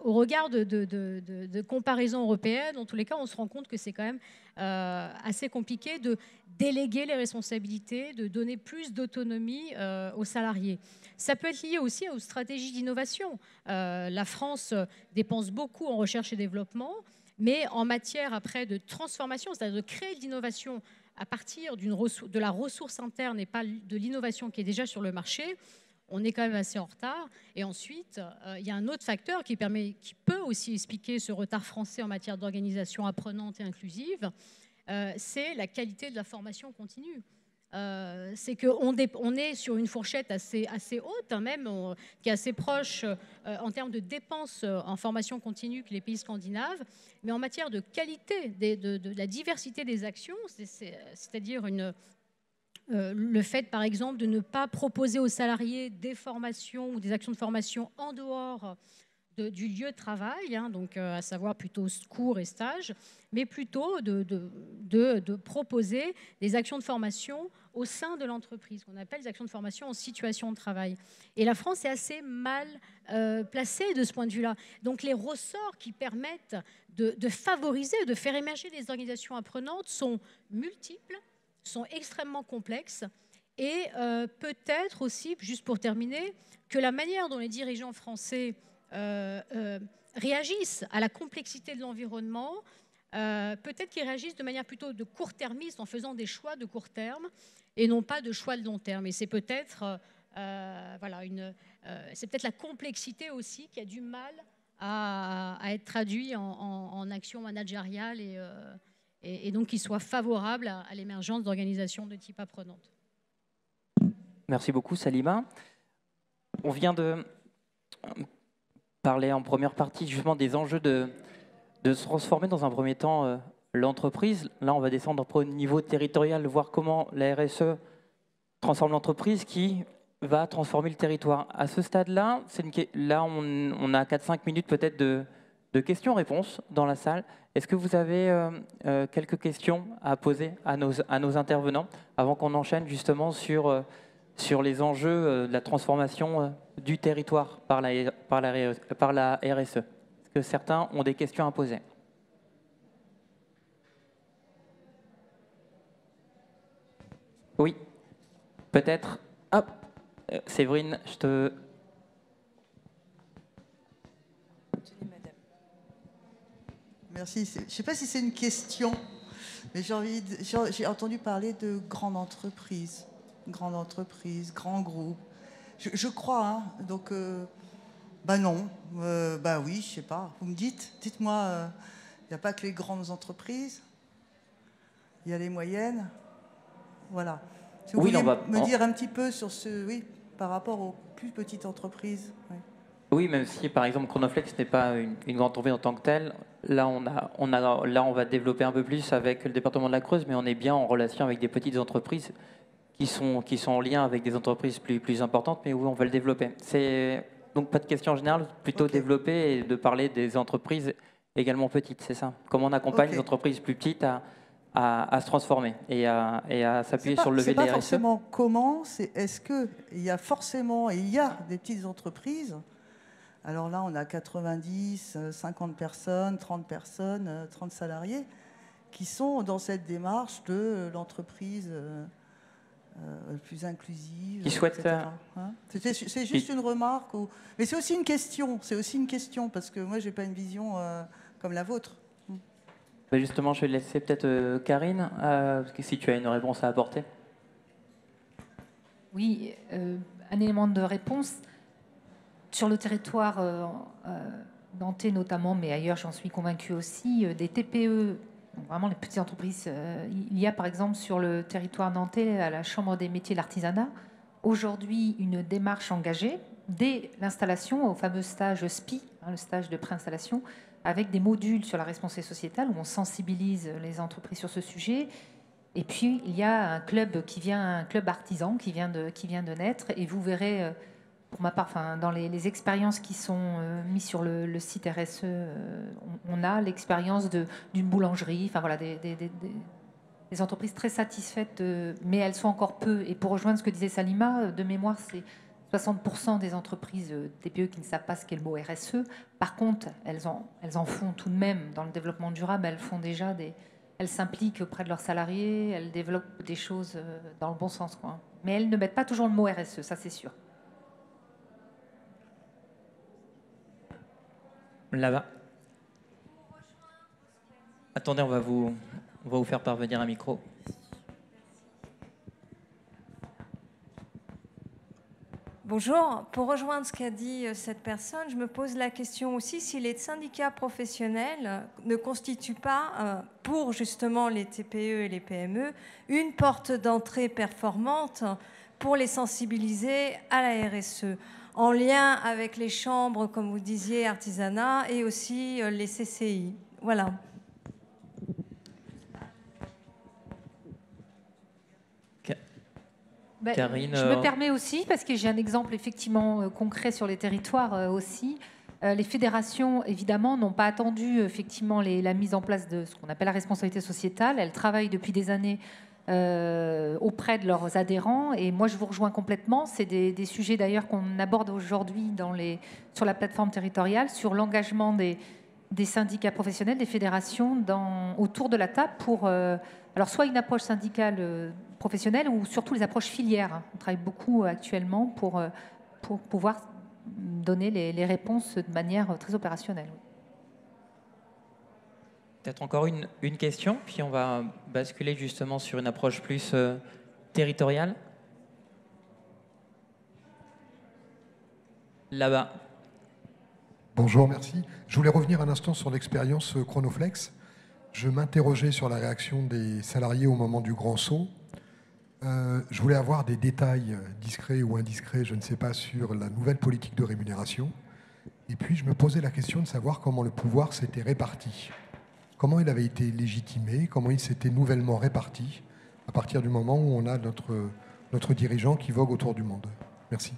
au regard de comparaisons européennes, en tous les cas, on se rend compte que c'est quand même assez compliqué de déléguer les responsabilités, de donner plus d'autonomie aux salariés. Ça peut être lié aussi aux stratégies d'innovation. La France dépense beaucoup en recherche et développement, mais en matière après de transformation, c'est-à-dire de créer de l'innovation à partir de la ressource interne et pas de l'innovation qui est déjà sur le marché, on est quand même assez en retard. Et ensuite, il y a un autre facteur qui peut aussi expliquer ce retard français en matière d'organisation apprenante et inclusive, c'est la qualité de la formation continue. C'est qu'on est sur une fourchette assez haute, hein, même, qui est assez proche en termes de dépenses en formation continue que les pays scandinaves, mais en matière de qualité, de la diversité des actions, c'est-à-dire le fait, par exemple, de ne pas proposer aux salariés des formations ou des actions de formation en dehors du lieu de travail, hein, donc à savoir plutôt cours et stages, mais plutôt de proposer des actions de formation au sein de l'entreprise, qu'on appelle des actions de formation en situation de travail. Et la France est assez mal placée de ce point de vue-là. Donc les ressorts qui permettent de favoriser, de faire émerger des organisations apprenantes sont multiples, sont extrêmement complexes, et peut-être aussi, juste pour terminer, que la manière dont les dirigeants français réagissent à la complexité de l'environnement, peut-être qu'ils réagissent de manière plutôt de court-termiste en faisant des choix de court terme et non pas de choix de long terme. Et c'est peut-être c'est peut-être la complexité aussi qui a du mal à être traduit en action managériale et donc qui soit favorable à l'émergence d'organisations de type apprenante. Merci beaucoup, Salima. On vient de parler en première partie justement des enjeux de se transformer dans un premier temps l'entreprise. Là, on va descendre au niveau territorial, voir comment la RSE transforme l'entreprise qui va transformer le territoire. À ce stade-là, on a 4-5 minutes peut-être de questions-réponses dans la salle. Est-ce que vous avez quelques questions à poser à nos intervenants avant qu'on enchaîne justement sur les enjeux de la transformation du territoire par la RSE? Est-ce que certains ont des questions à poser? Oui, peut-être. Hop, Séverine, je te... Merci. Je ne sais pas si c'est une question, mais j'ai entendu parler de grande entreprise, grand groupe. Je crois, hein, donc, non, oui, je sais pas. Vous me dites-moi, il n'y a pas que les grandes entreprises, il y a les moyennes, voilà. Si vous voulez me dire un petit peu sur par rapport aux plus petites entreprises. Oui. Oui, même si par exemple Chronoflex n'est pas une grande entreprise en tant que telle, là on va développer un peu plus avec le département de la Creuse, mais on est bien en relation avec des petites entreprises qui sont en lien avec des entreprises plus importantes, mais où on va le développer. C'est donc pas de question en général, plutôt développer et de parler des entreprises également petites, c'est ça. Comment on accompagne les entreprises plus petites à se transformer et à s'appuyer sur le levier de la RSE. C'est pas forcément comment, c'est est-ce qu'il y a forcément, et il y a des petites entreprises. Alors là, on a 90, 50 personnes, 30 personnes, 30 salariés qui sont dans cette démarche de l'entreprise plus inclusive, qui souhaitent etc. Hein, c'est juste une remarque. Mais c'est aussi une question. C'est aussi une question parce que moi, j'ai pas une vision comme la vôtre. Justement, je vais laisser peut-être Karine, parce que si tu as une réponse à apporter. Oui, un élément de réponse. Sur le territoire nantais notamment, mais ailleurs, j'en suis convaincue aussi, des TPE, donc vraiment les petites entreprises. Il y a par exemple sur le territoire nantais, à la Chambre des métiers de l'artisanat, aujourd'hui une démarche engagée dès l'installation au fameux stage SPI, le stage de préinstallation, avec des modules sur la responsabilité sociétale où on sensibilise les entreprises sur ce sujet. Et puis, il y a un club un club artisan qui vient de naître, et vous verrez... Pour ma part, dans les expériences qui sont mises sur le site RSE, on a l'expérience d'une boulangerie, des entreprises très satisfaites, mais elles sont encore peu. Et pour rejoindre ce que disait Salima, de mémoire, c'est 60% des entreprises TPE qui ne savent pas ce qu'est le mot RSE. Par contre, elles en font tout de même dans le développement durable. Elles font déjà elles s'impliquent auprès de leurs salariés, elles développent des choses dans le bon sens, quoi. Mais elles ne mettent pas toujours le mot RSE, ça c'est sûr. Là-bas. Attendez, on va vous faire parvenir un micro. Bonjour. Pour rejoindre ce qu'a dit cette personne, je me pose la question aussi si les syndicats professionnels ne constituent pas, pour justement les TPE et les PME, une porte d'entrée performante pour les sensibiliser à la RSE, en lien avec les chambres, comme vous disiez, artisanat, et aussi les CCI. Voilà. Karine, je me permets aussi, parce que j'ai un exemple effectivement concret sur les territoires aussi. Les fédérations, évidemment, n'ont pas attendu effectivement la mise en place de ce qu'on appelle la responsabilité sociétale. Elles travaillent depuis des années auprès de leurs adhérents. Et moi, je vous rejoins complètement. C'est des sujets d'ailleurs qu'on aborde aujourd'hui sur la plateforme territoriale, sur l'engagement des syndicats professionnels, des fédérations autour de la table pour alors soit une approche syndicale professionnelle ou surtout les approches filières. On travaille beaucoup actuellement pour pouvoir donner les réponses de manière très opérationnelle. Peut-être encore une question, puis on va basculer justement sur une approche plus territoriale. Là-bas. Bonjour, merci. Je voulais revenir un instant sur l'expérience Chronoflex. Je m'interrogeais sur la réaction des salariés au moment du grand saut. Je voulais avoir des détails discrets ou indiscrets, je ne sais pas, sur la nouvelle politique de rémunération. Et puis je me posais la question de savoir comment le pouvoir s'était réparti. Comment il avait été légitimé, comment il s'était nouvellement réparti à partir du moment où on a notre dirigeant qui vogue autour du monde. Merci.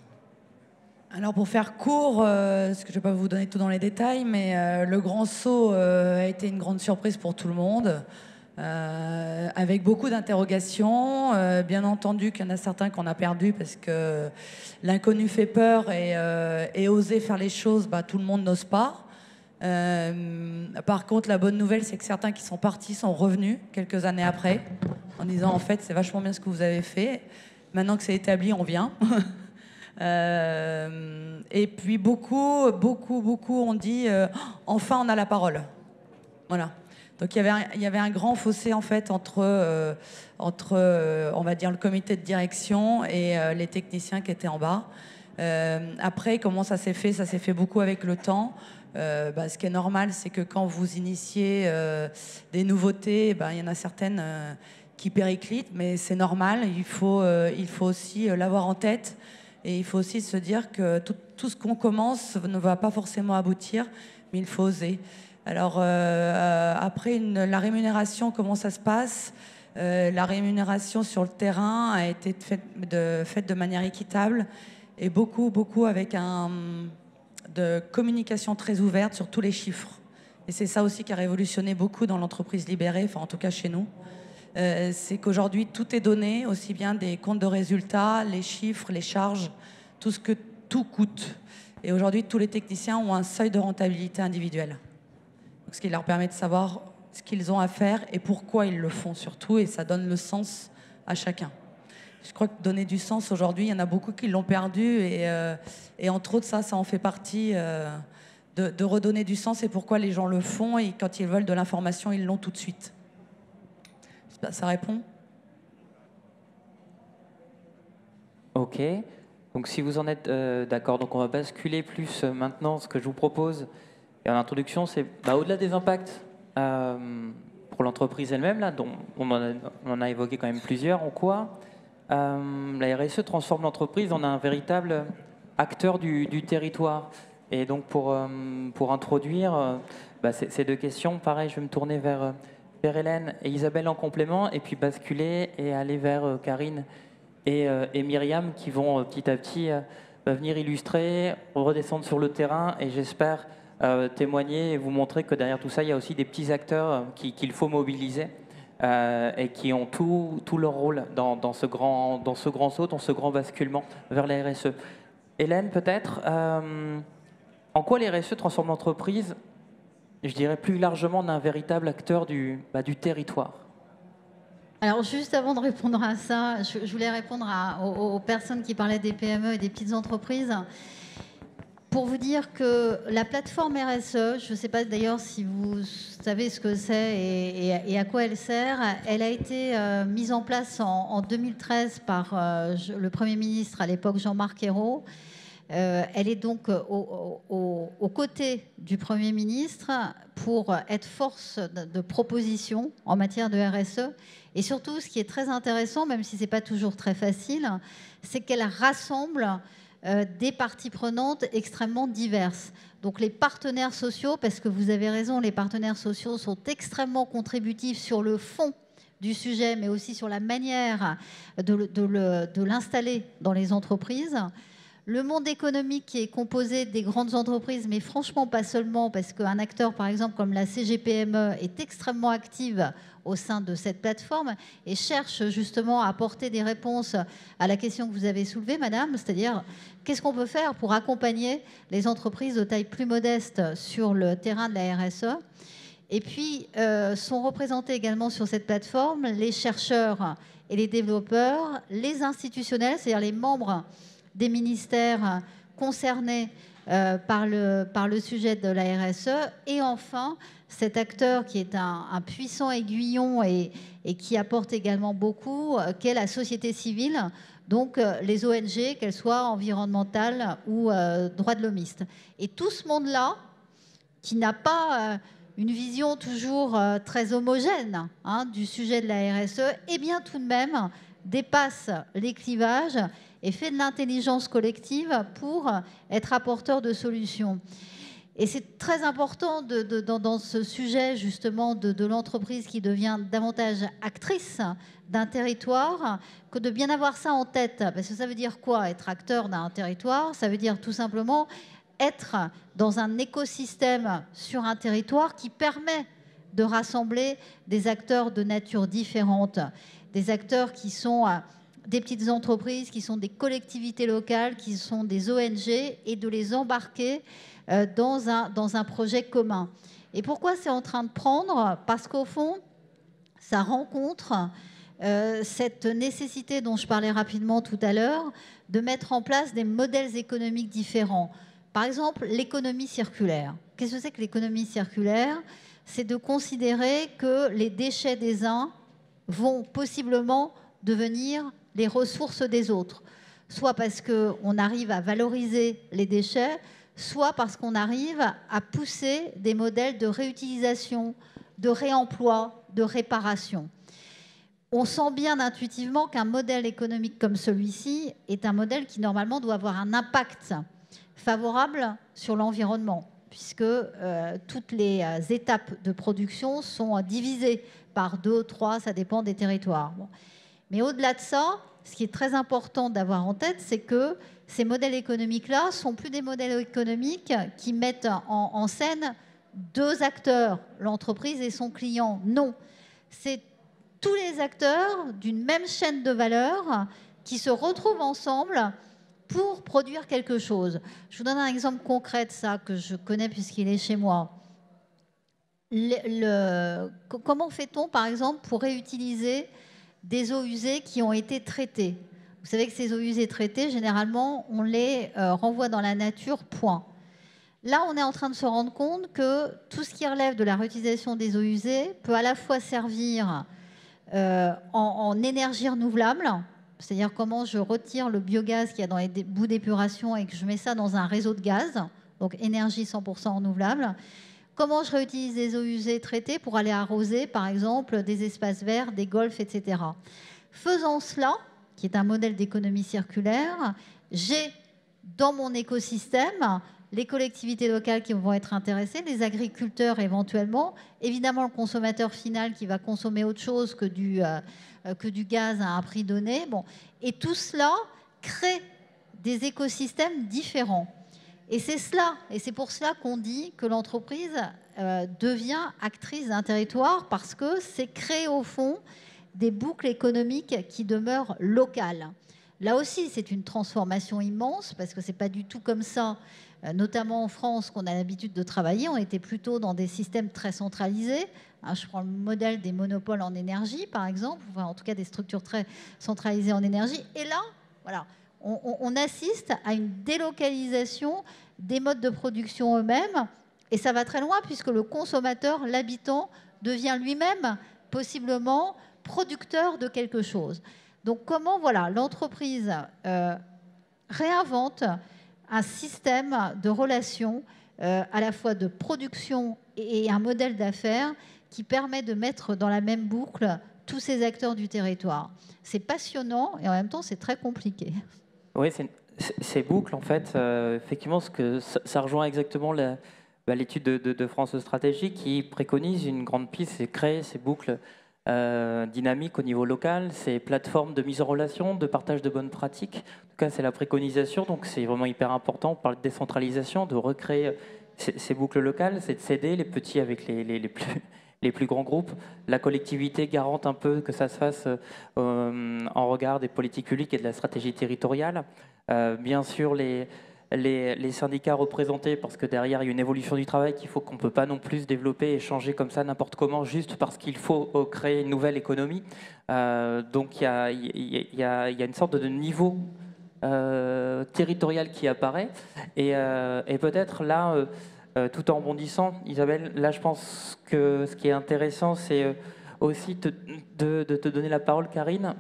Alors pour faire court, parce que je ne vais pas vous donner tout dans les détails, mais le grand saut a été une grande surprise pour tout le monde, avec beaucoup d'interrogations. Bien entendu qu'il y en a certains qu'on a perdus parce que l'inconnu fait peur et oser faire les choses, tout le monde n'ose pas. Par contre, la bonne nouvelle, c'est que certains qui sont partis sont revenus quelques années après en disant en fait c'est vachement bien ce que vous avez fait. Maintenant que c'est établi, on vient. Et puis beaucoup ont dit enfin on a la parole. Voilà. Donc il y avait un grand fossé en fait entre on va dire le comité de direction et les techniciens qui étaient en bas. Après comment ça s'est fait? Ça s'est fait beaucoup avec le temps. Ce qui est normal, c'est que quand vous initiez des nouveautés, il y en a certaines qui périclitent, mais c'est normal. Il faut aussi l'avoir en tête. Et il faut aussi se dire que tout ce qu'on commence ne va pas forcément aboutir, mais il faut oser. Alors, après, la rémunération, comment ça se passe? La rémunération sur le terrain a été faite de manière équitable et beaucoup avec de communication très ouverte sur tous les chiffres. Et c'est ça aussi qui a révolutionné beaucoup dans l'entreprise libérée, enfin en tout cas chez nous. C'est qu'aujourd'hui, tout est donné, aussi bien des comptes de résultats, les chiffres, les charges, tout ce que tout coûte. Et aujourd'hui, tous les techniciens ont un seuil de rentabilité individuel. Donc, ce qui leur permet de savoir ce qu'ils ont à faire et pourquoi ils le font surtout, et ça donne le sens à chacun. Je crois que donner du sens aujourd'hui, il y en a beaucoup qui l'ont perdu, et entre autres, ça en fait partie, de redonner du sens et pourquoi les gens le font, et quand ils veulent de l'information, ils l'ont tout de suite. Ça répond? Ok. Donc si vous en êtes d'accord, donc on va basculer plus maintenant. Ce que je vous propose et en introduction, c'est au-delà des impacts pour l'entreprise elle-même, là, dont on en a évoqué quand même plusieurs, en quoi la RSE transforme l'entreprise en un véritable acteur du territoire. Et donc pour introduire ces deux questions, pareil, je vais me tourner vers Hélène et Isabelle en complément, et puis basculer et aller vers Karine et Myriam qui vont petit à petit venir illustrer, redescendre sur le terrain et j'espère témoigner et vous montrer que derrière tout ça, il y a aussi des petits acteurs qu'il faut mobiliser et qui ont tout leur rôle dans ce grand saut, dans ce grand basculement vers la RSE. Hélène, peut-être, en quoi la RSE transforme l'entreprise, je dirais plus largement, d'un véritable acteur du territoire? Alors, juste avant de répondre à ça, je voulais répondre aux personnes qui parlaient des PME et des petites entreprises. Pour vous dire que la plateforme RSE, je ne sais pas d'ailleurs si vous savez ce que c'est et à quoi elle sert, elle a été mise en place en 2013 par le Premier ministre à l'époque, Jean-Marc Ayrault. Elle est donc aux côtés du Premier ministre pour être force de proposition en matière de RSE. Et surtout, ce qui est très intéressant, même si ce n'est pas toujours très facile, c'est qu'elle rassemble des parties prenantes extrêmement diverses. Donc les partenaires sociaux, parce que vous avez raison, les partenaires sociaux sont extrêmement contributifs sur le fond du sujet, mais aussi sur la manière de l'installer dans les entreprises. Le monde économique qui est composé des grandes entreprises, mais franchement pas seulement, parce qu'un acteur, par exemple, comme la CGPME est extrêmement active au sein de cette plateforme et cherche justement à apporter des réponses à la question que vous avez soulevée, madame, c'est-à-dire qu'est-ce qu'on peut faire pour accompagner les entreprises de taille plus modeste sur le terrain de la RSE. Et puis, sont représentés également sur cette plateforme les chercheurs et les développeurs, les institutionnels, c'est-à-dire les membres des ministères concernés par le sujet de la RSE, et enfin cet acteur qui est un puissant aiguillon et qui apporte également beaucoup, qu'est la société civile, donc les ONG, qu'elles soient environnementales ou droits de l'hommiste. Et tout ce monde-là qui n'a pas une vision toujours très homogène du sujet de la RSE, eh bien tout de même dépasse les clivages et fait de l'intelligence collective pour être apporteur de solutions. Et c'est très important dans ce sujet justement de l'entreprise qui devient davantage actrice d'un territoire que de bien avoir ça en tête. Parce que ça veut dire quoi, être acteur d'un territoire? Ça veut dire tout simplement être dans un écosystème sur un territoire qui permet de rassembler des acteurs de nature différente, des acteurs qui sont des petites entreprises, qui sont des collectivités locales, qui sont des ONG, et de les embarquer dans un projet commun. Et pourquoi c'est en train de prendre? Parce qu'au fond, ça rencontre cette nécessité dont je parlais rapidement tout à l'heure, de mettre en place des modèles économiques différents. Par exemple, l'économie circulaire. Qu'est-ce que c'est que l'économie circulaire? C'est de considérer que les déchets des uns vont possiblement devenir les ressources des autres. Soit parce qu'on arrive à valoriser les déchets, soit parce qu'on arrive à pousser des modèles de réutilisation, de réemploi, de réparation. On sent bien intuitivement qu'un modèle économique comme celui-ci est un modèle qui normalement doit avoir un impact favorable sur l'environnement, puisque toutes les étapes de production sont divisées par 2, 3, ça dépend des territoires. Bon. Mais au-delà de ça, ce qui est très important d'avoir en tête, c'est que ces modèles économiques-là ne sont plus des modèles économiques qui mettent en scène deux acteurs, l'entreprise et son client. Non, c'est tous les acteurs d'une même chaîne de valeur qui se retrouvent ensemble pour produire quelque chose. Je vous donne un exemple concret de ça que je connais puisqu'il est chez moi. Comment fait-on, par exemple, pour réutiliser des eaux usées qui ont été traitées? Vous savez que ces eaux usées traitées, généralement, on les renvoie dans la nature, point. Là, on est en train de se rendre compte que tout ce qui relève de la réutilisation des eaux usées peut à la fois servir en énergie renouvelable, c'est-à-dire comment je retire le biogaz qu'il y a dans les boues d'épuration et que je mets ça dans un réseau de gaz, donc énergie 100% renouvelable. Comment je réutilise les eaux usées traitées pour aller arroser, par exemple, des espaces verts, des golfs, etc. Faisant cela, qui est un modèle d'économie circulaire, j'ai dans mon écosystème les collectivités locales qui vont être intéressées, les agriculteurs éventuellement, évidemment le consommateur final qui va consommer autre chose que du gaz à un prix donné. Bon. Et tout cela crée des écosystèmes différents. Et c'est cela, et c'est pour cela qu'on dit que l'entreprise devient actrice d'un territoire, parce que c'est créer au fond des boucles économiques qui demeurent locales. Là aussi, c'est une transformation immense, parce que ce n'est pas du tout comme ça, notamment en France, qu'on a l'habitude de travailler. On était plutôt dans des systèmes très centralisés. Je prends le modèle des monopoles en énergie, par exemple, enfin, en tout cas des structures très centralisées en énergie. Et là, voilà, on assiste à une délocalisation des modes de production eux-mêmes, et ça va très loin puisque le consommateur, l'habitant, devient lui-même possiblement producteur de quelque chose. Donc comment voilà, l'entreprise réinvente un système de relations à la fois de production et un modèle d'affaires qui permet de mettre dans la même boucle tous ces acteurs du territoire. C'est passionnant et en même temps c'est très compliqué. Oui, ces boucles, en fait, effectivement, ça rejoint exactement l'étude de France Stratégie qui préconise une grande piste, c'est créer ces boucles dynamiques au niveau local, ces plateformes de mise en relation, de partage de bonnes pratiques. En tout cas, c'est la préconisation, donc c'est vraiment hyper important. On parle de décentralisation, de recréer ces boucles locales, c'est de s'aider les petits avec les plus grands groupes. La collectivité garante un peu que ça se fasse en regard des politiques publiques et de la stratégie territoriale. Bien sûr, les syndicats représentés, parce que derrière, il y a une évolution du travail qu'il faut qu'on ne peut pas non plus développer et changer comme ça n'importe comment, juste parce qu'il faut créer une nouvelle économie. Donc, il y a une sorte de niveau territorial qui apparaît. Et peut-être là... tout en rebondissant, Isabelle, là je pense que ce qui est intéressant, c'est aussi de te donner la parole, Karine.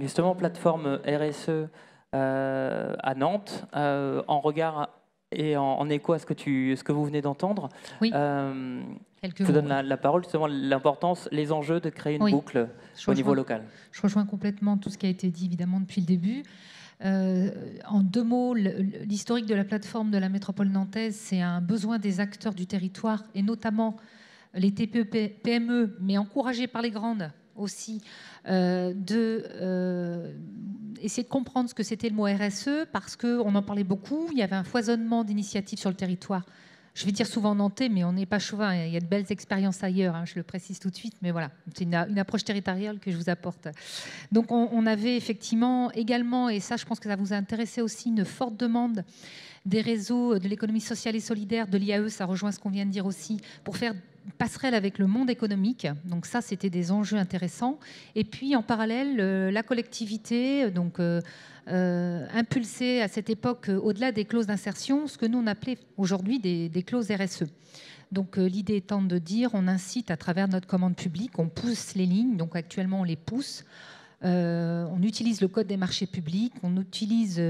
Justement, plateforme RSE à Nantes, en regard Et en écho à ce que vous venez d'entendre, Oui. je vous donne la parole, justement, l'importance, les enjeux de créer une boucle au niveau local. Je rejoins complètement tout ce qui a été dit, évidemment, depuis le début. En 2 mots, l'historique de la plateforme de la métropole nantaise, c'est un besoin des acteurs du territoire, et notamment les TPE, PME, mais encouragés par les grandes aussi, essayer de comprendre ce que c'était le mot RSE, parce qu'on en parlait beaucoup, il y avait un foisonnement d'initiatives sur le territoire. Je vais dire souvent nantais, mais on n'est pas chauvin, il y a de belles expériences ailleurs, hein, je le précise tout de suite, mais voilà, c'est une approche territoriale que je vous apporte. Donc on avait effectivement également, et ça je pense que ça vous a intéressé aussi, une forte demande des réseaux de l'économie sociale et solidaire, de l'IAE, ça rejoint ce qu'on vient de dire aussi, pour faire passerelle avec le monde économique. Donc ça, c'était des enjeux intéressants. Et puis, en parallèle, la collectivité, donc impulsée à cette époque, au-delà des clauses d'insertion, ce que nous, on appelait aujourd'hui des clauses RSE. Donc l'idée étant de dire, on incite à travers notre commande publique, on pousse les lignes, donc actuellement on les pousse, on utilise le code des marchés publics, on utilise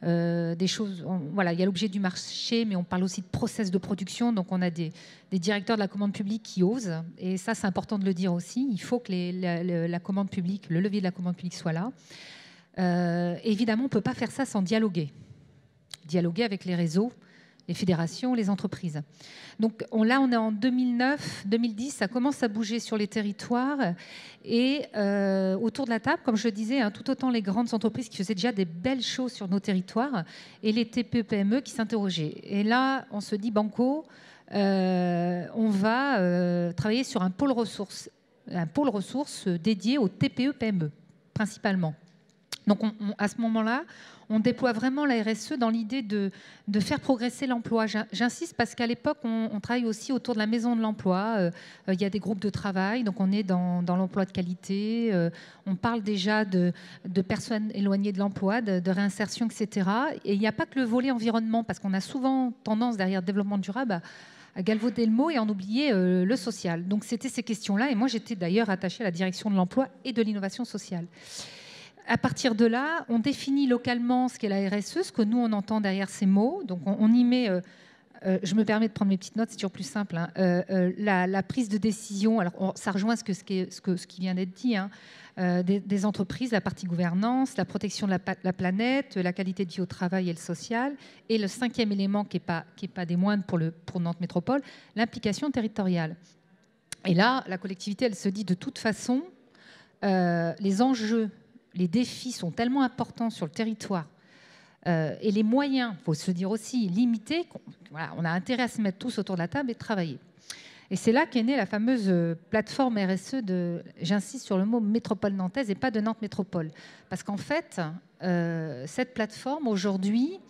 des choses, voilà, il y a l'objet du marché, mais on parle aussi de process de production, donc on a des directeurs de la commande publique qui osent, et ça c'est important de le dire aussi, il faut que la commande publique, le levier de la commande publique soit là. Évidemment, on ne peut pas faire ça sans dialoguer avec les réseaux, les fédérations, les entreprises. Donc là, on est en 2009, 2010, ça commence à bouger sur les territoires. Et autour de la table, comme je le disais, hein, tout autant les grandes entreprises qui faisaient déjà des belles choses sur nos territoires et les TPE-PME qui s'interrogeaient. Et là, on se dit, banco, on va travailler sur un pôle ressources dédié aux TPE-PME, principalement. Donc à ce moment-là, on déploie vraiment la RSE dans l'idée de faire progresser l'emploi. J'insiste parce qu'à l'époque, on travaille aussi autour de la maison de l'emploi. Il y a des groupes de travail, donc on est dans l'emploi de qualité. On parle déjà de personnes éloignées de l'emploi, de réinsertion, etc. Et il n'y a pas que le volet environnement, parce qu'on a souvent tendance, derrière le développement durable, à galvauder le mot et en oublier le social. Donc c'était ces questions-là. Et moi, j'étais d'ailleurs attachée à la direction de l'emploi et de l'innovation sociale. À partir de là, on définit localement ce qu'est la RSE, ce que nous, on entend derrière ces mots. Donc, on y met, je me permets de prendre mes petites notes, c'est toujours plus simple, hein, la prise de décision. Alors, ça rejoint ce qui vient d'être dit, hein, des entreprises, la partie gouvernance, la protection de la planète, la qualité de vie au travail et le social. Et le 5e élément, qui n'est pas des moindres pour Nantes Métropole, l'implication territoriale. Et là, la collectivité, elle se dit de toute façon, les enjeux, les défis sont tellement importants sur le territoire et les moyens, il faut se dire aussi, limités, voilà, on a intérêt à se mettre tous autour de la table et de travailler. Et c'est là qu'est née la fameuse plateforme RSE j'insiste sur le mot métropole nantaise et pas de Nantes Métropole. Parce qu'en fait, cette plateforme, aujourd'hui,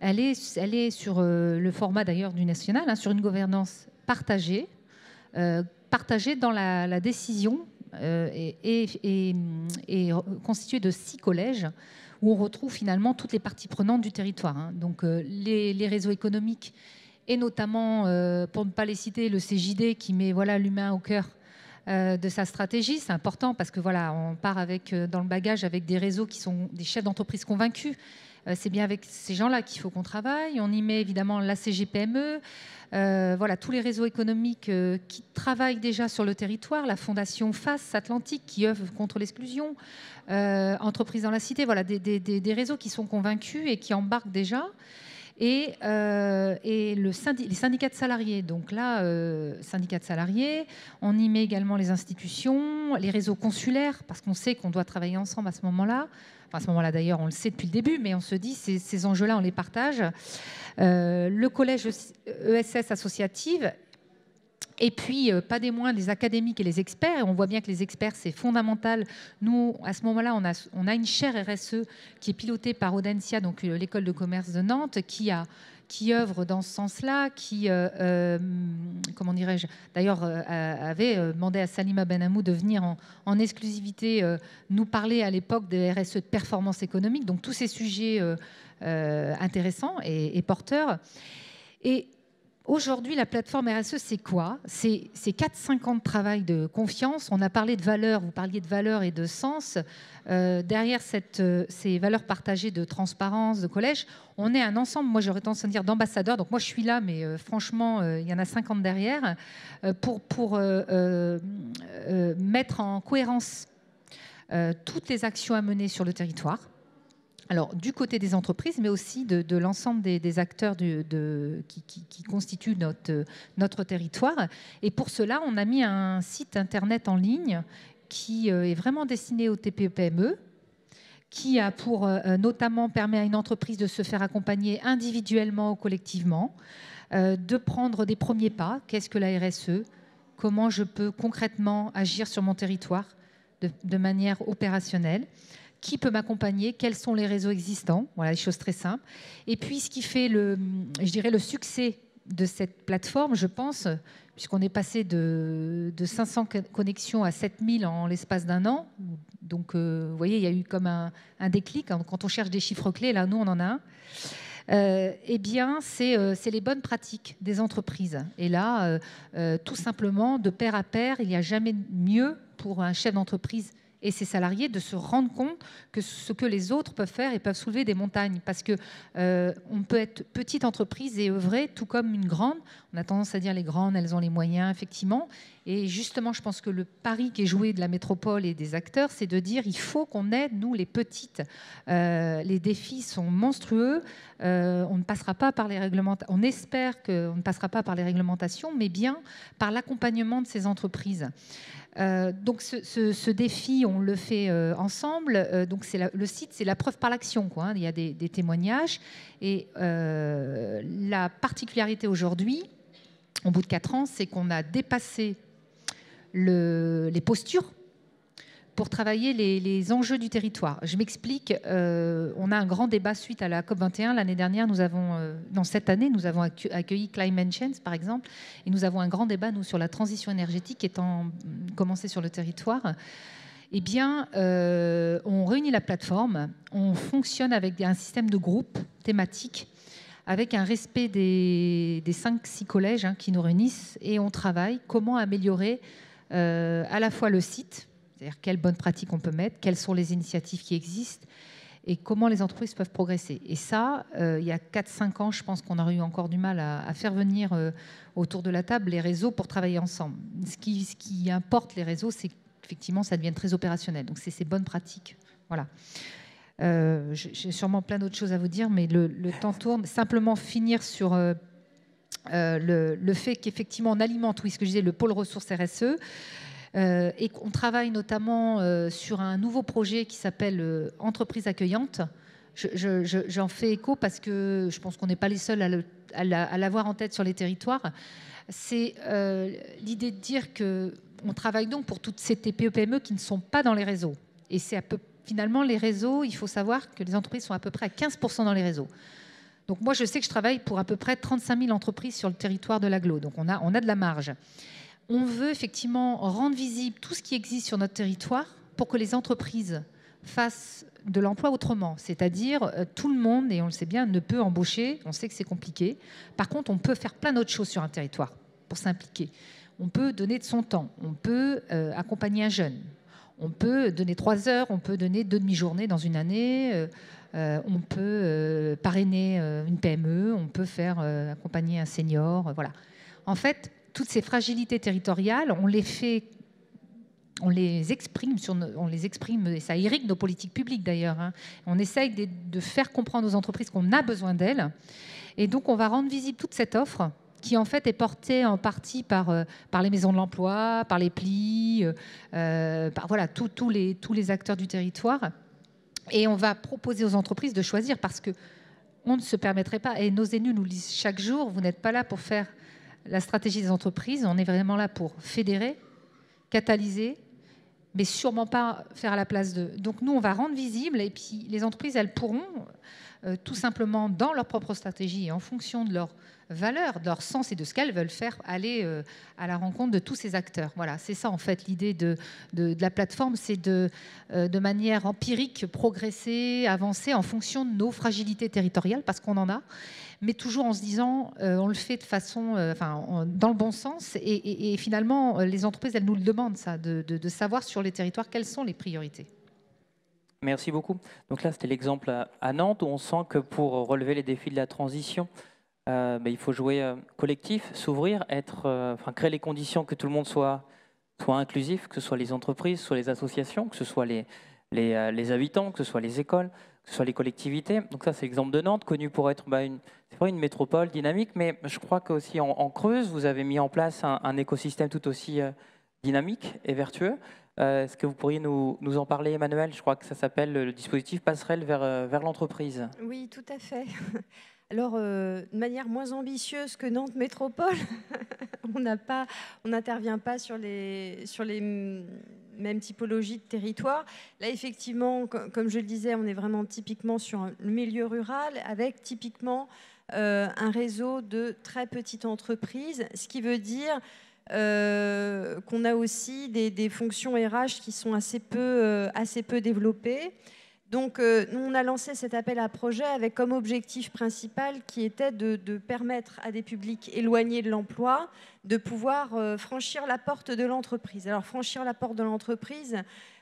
elle est sur le format d'ailleurs du national, hein, sur une gouvernance partagée dans la décision, et constitué de 6 collèges où on retrouve finalement toutes les parties prenantes du territoire. Hein. Donc les réseaux économiques et notamment, pour ne pas les citer, le CJD qui met l'humain au cœur de sa stratégie. C'est important parce que on part dans le bagage avec des réseaux qui sont des chefs d'entreprise convaincus. C'est bien avec ces gens-là qu'il faut qu'on travaille. On y met évidemment la CGPME, tous les réseaux économiques qui travaillent déjà sur le territoire, la fondation FAS Atlantique qui œuvre contre l'exclusion, Entreprises dans la Cité, des réseaux qui sont convaincus et qui embarquent déjà. Et les syndicats de salariés. Donc là, syndicats de salariés, on y met également les institutions, les réseaux consulaires, parce qu'on sait qu'on doit travailler ensemble à ce moment-là. Enfin, à ce moment-là, d'ailleurs, on le sait depuis le début, mais on se dit, ces enjeux-là, on les partage. Le collège ESS associative, et puis, pas des moindres, les académiques et les experts. Et on voit bien que les experts, c'est fondamental. Nous, à ce moment-là, on a une chaire RSE qui est pilotée par Audencia, donc l'école de commerce de Nantes, qui œuvre dans ce sens-là, qui, comment dirais-je, d'ailleurs, avait demandé à Salima Benhamou de venir en exclusivité nous parler à l'époque des RSE de performance économique. Donc, tous ces sujets intéressants et porteurs. Et Aujourd'hui, la plateforme RSE, c'est quoi? C'est 4-5 ans de travail de confiance. On a parlé de valeurs, vous parliez de valeurs et de sens. Derrière ces valeurs partagées de transparence, de collège, on est un ensemble, moi j'aurais tendance à dire d'ambassadeurs. Donc moi je suis là, mais franchement, il y en a 50 derrière, pour mettre en cohérence toutes les actions à mener sur le territoire. Alors, du côté des entreprises, mais aussi de l'ensemble des acteurs qui constituent notre territoire. Et pour cela, on a mis un site internet en ligne qui est vraiment destiné aux TPE-PME, qui a pour notamment permet à une entreprise de se faire accompagner individuellement ou collectivement, de prendre des premiers pas. Qu'est-ce que la RSE? Comment je peux concrètement agir sur mon territoire de manière opérationnelle? Qui peut m'accompagner? Quels sont les réseaux existants? Voilà, des choses très simples. Et puis, ce qui fait le succès de cette plateforme, je pense, puisqu'on est passé de 500 connexions à 7000 en l'espace d'un an. Donc, vous voyez, il y a eu comme un déclic. Quand on cherche des chiffres clés, là, nous, on en a un. Eh bien, c'est les bonnes pratiques des entreprises. Et là, tout simplement, de pair à pair, il n'y a jamais mieux pour un chef d'entreprise et ses salariés de se rendre compte que ce que les autres peuvent faire et peuvent soulever des montagnes. Parce que on peut être petite entreprise et œuvrer tout comme une grande. On a tendance à dire les grandes, elles ont les moyens, effectivement. Et justement, je pense que le pari qui est joué de la métropole et des acteurs, c'est de dire il faut qu'on aide, nous, les petites. Les défis sont monstrueux. On ne passera pas par les réglementations. On espère qu'on ne passera pas par les réglementations, mais bien par l'accompagnement de ces entreprises. Donc ce défi, on le fait ensemble. Donc le site, c'est la preuve par l'action, quoi, hein. Il y a des témoignages. Et la particularité aujourd'hui, au bout de 4 ans, c'est qu'on a dépassé les postures pour travailler les enjeux du territoire. Je m'explique. On a un grand débat suite à la COP21. L'année dernière, cette année, nous avons accueilli Climate Change, par exemple, et nous avons un grand débat, nous, sur la transition énergétique étant commencé sur le territoire. Eh bien, on réunit la plateforme, on fonctionne avec un système de groupes thématiques, avec un respect des 5-6 collèges qui nous réunissent, et on travaille comment améliorer à la fois le site, c'est-à-dire quelles bonnes pratiques on peut mettre, quelles sont les initiatives qui existent et comment les entreprises peuvent progresser. Et ça, il y a 4-5 ans, je pense qu'on aurait eu encore du mal à faire venir autour de la table les réseaux pour travailler ensemble. Ce qui importe les réseaux, c'est qu'effectivement, ça devienne très opérationnel. Donc, c'est ces bonnes pratiques. Voilà. J'ai sûrement plein d'autres choses à vous dire, mais le temps tourne. Simplement finir sur le fait qu'effectivement, on alimente, oui, ce que je disais, le pôle ressources RSE. Et qu'on travaille notamment sur un nouveau projet qui s'appelle Entreprise accueillante. J'en fais écho parce que je pense qu'on n'est pas les seuls à l'avoir en tête sur les territoires. C'est l'idée de dire qu'on travaille donc pour toutes ces TPE-PME qui ne sont pas dans les réseaux. Et c'est finalement les réseaux, il faut savoir que les entreprises sont à peu près à 15% dans les réseaux. Donc moi, je sais que je travaille pour à peu près 35 000 entreprises sur le territoire de l'agglo. Donc on a de la marge. On veut effectivement rendre visible tout ce qui existe sur notre territoire pour que les entreprises fassent de l'emploi autrement. C'est-à-dire, tout le monde, et on le sait bien, ne peut embaucher. On sait que c'est compliqué. Par contre, on peut faire plein d'autres choses sur un territoire pour s'impliquer. On peut donner de son temps. On peut accompagner un jeune. On peut donner 3 heures. On peut donner 2 demi-journées dans une année. On peut parrainer une PME. On peut faire accompagner un senior. Voilà. En fait, toutes ces fragilités territoriales, on les exprime, et ça irrigue nos politiques publiques d'ailleurs. Hein. On essaye de faire comprendre aux entreprises qu'on a besoin d'elles. Et donc, on va rendre visible toute cette offre qui, en fait, est portée en partie par les maisons de l'emploi, par les plis, par voilà, tous les acteurs du territoire. Et on va proposer aux entreprises de choisir parce qu'on ne se permettrait pas, et nos élus nous le disent chaque jour, vous n'êtes pas là pour faire la stratégie des entreprises, on est vraiment là pour fédérer, catalyser, mais sûrement pas faire à la place d'eux. Donc nous, on va rendre visible, et puis les entreprises, elles pourront tout simplement, dans leur propre stratégie et en fonction de leur valeurs, de leur sens et de ce qu'elles veulent faire, aller à la rencontre de tous ces acteurs. Voilà, c'est ça en fait l'idée de la plateforme, c'est de manière empirique progresser, avancer en fonction de nos fragilités territoriales, parce qu'on en a, mais toujours en se disant on le fait de façon, dans le bon sens, et finalement les entreprises, elles nous le demandent ça, de savoir sur les territoires quelles sont les priorités. Merci beaucoup. Donc là, c'était l'exemple à Nantes où on sent que pour relever les défis de la transition, il faut jouer collectif, s'ouvrir, créer les conditions que tout le monde soit inclusif, que ce soit les entreprises, que ce soit les associations, que ce soit les habitants, que ce soit les écoles, que ce soit les collectivités. Donc ça, c'est l'exemple de Nantes, connu pour être c'est vrai, une métropole dynamique, mais je crois qu'aussi en Creuse, vous avez mis en place un écosystème tout aussi dynamique et vertueux. Est-ce que vous pourriez nous en parler, Emmanuel? Je crois que ça s'appelle le dispositif Passerelle vers l'entreprise. Oui, tout à fait. Alors, de manière moins ambitieuse que Nantes Métropole, on n'intervient pas sur les mêmes typologies de territoires. Là, effectivement, comme je le disais, on est vraiment typiquement sur le milieu rural, avec typiquement un réseau de très petites entreprises, ce qui veut dire qu'on a aussi des fonctions RH qui sont assez peu développées. Donc, nous, on a lancé cet appel à projet avec comme objectif principal qui était de permettre à des publics éloignés de l'emploi de pouvoir franchir la porte de l'entreprise. Alors, franchir la porte de l'entreprise,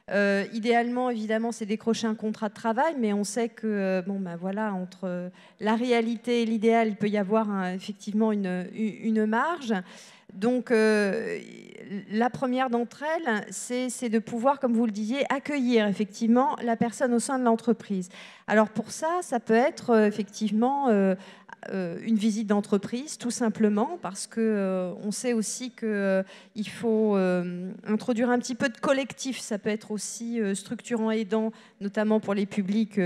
idéalement, évidemment, c'est décrocher un contrat de travail, mais on sait que, entre la réalité et l'idéal, il peut y avoir effectivement une marge. Donc, la première d'entre elles, c'est de pouvoir, comme vous le disiez, accueillir effectivement la personne au sein de l'entreprise. Alors pour ça peut être effectivement une visite d'entreprise, tout simplement, parce qu'on sait aussi qu'il faut introduire un petit peu de collectif. Ça peut être aussi structurant et aidant, notamment pour les publics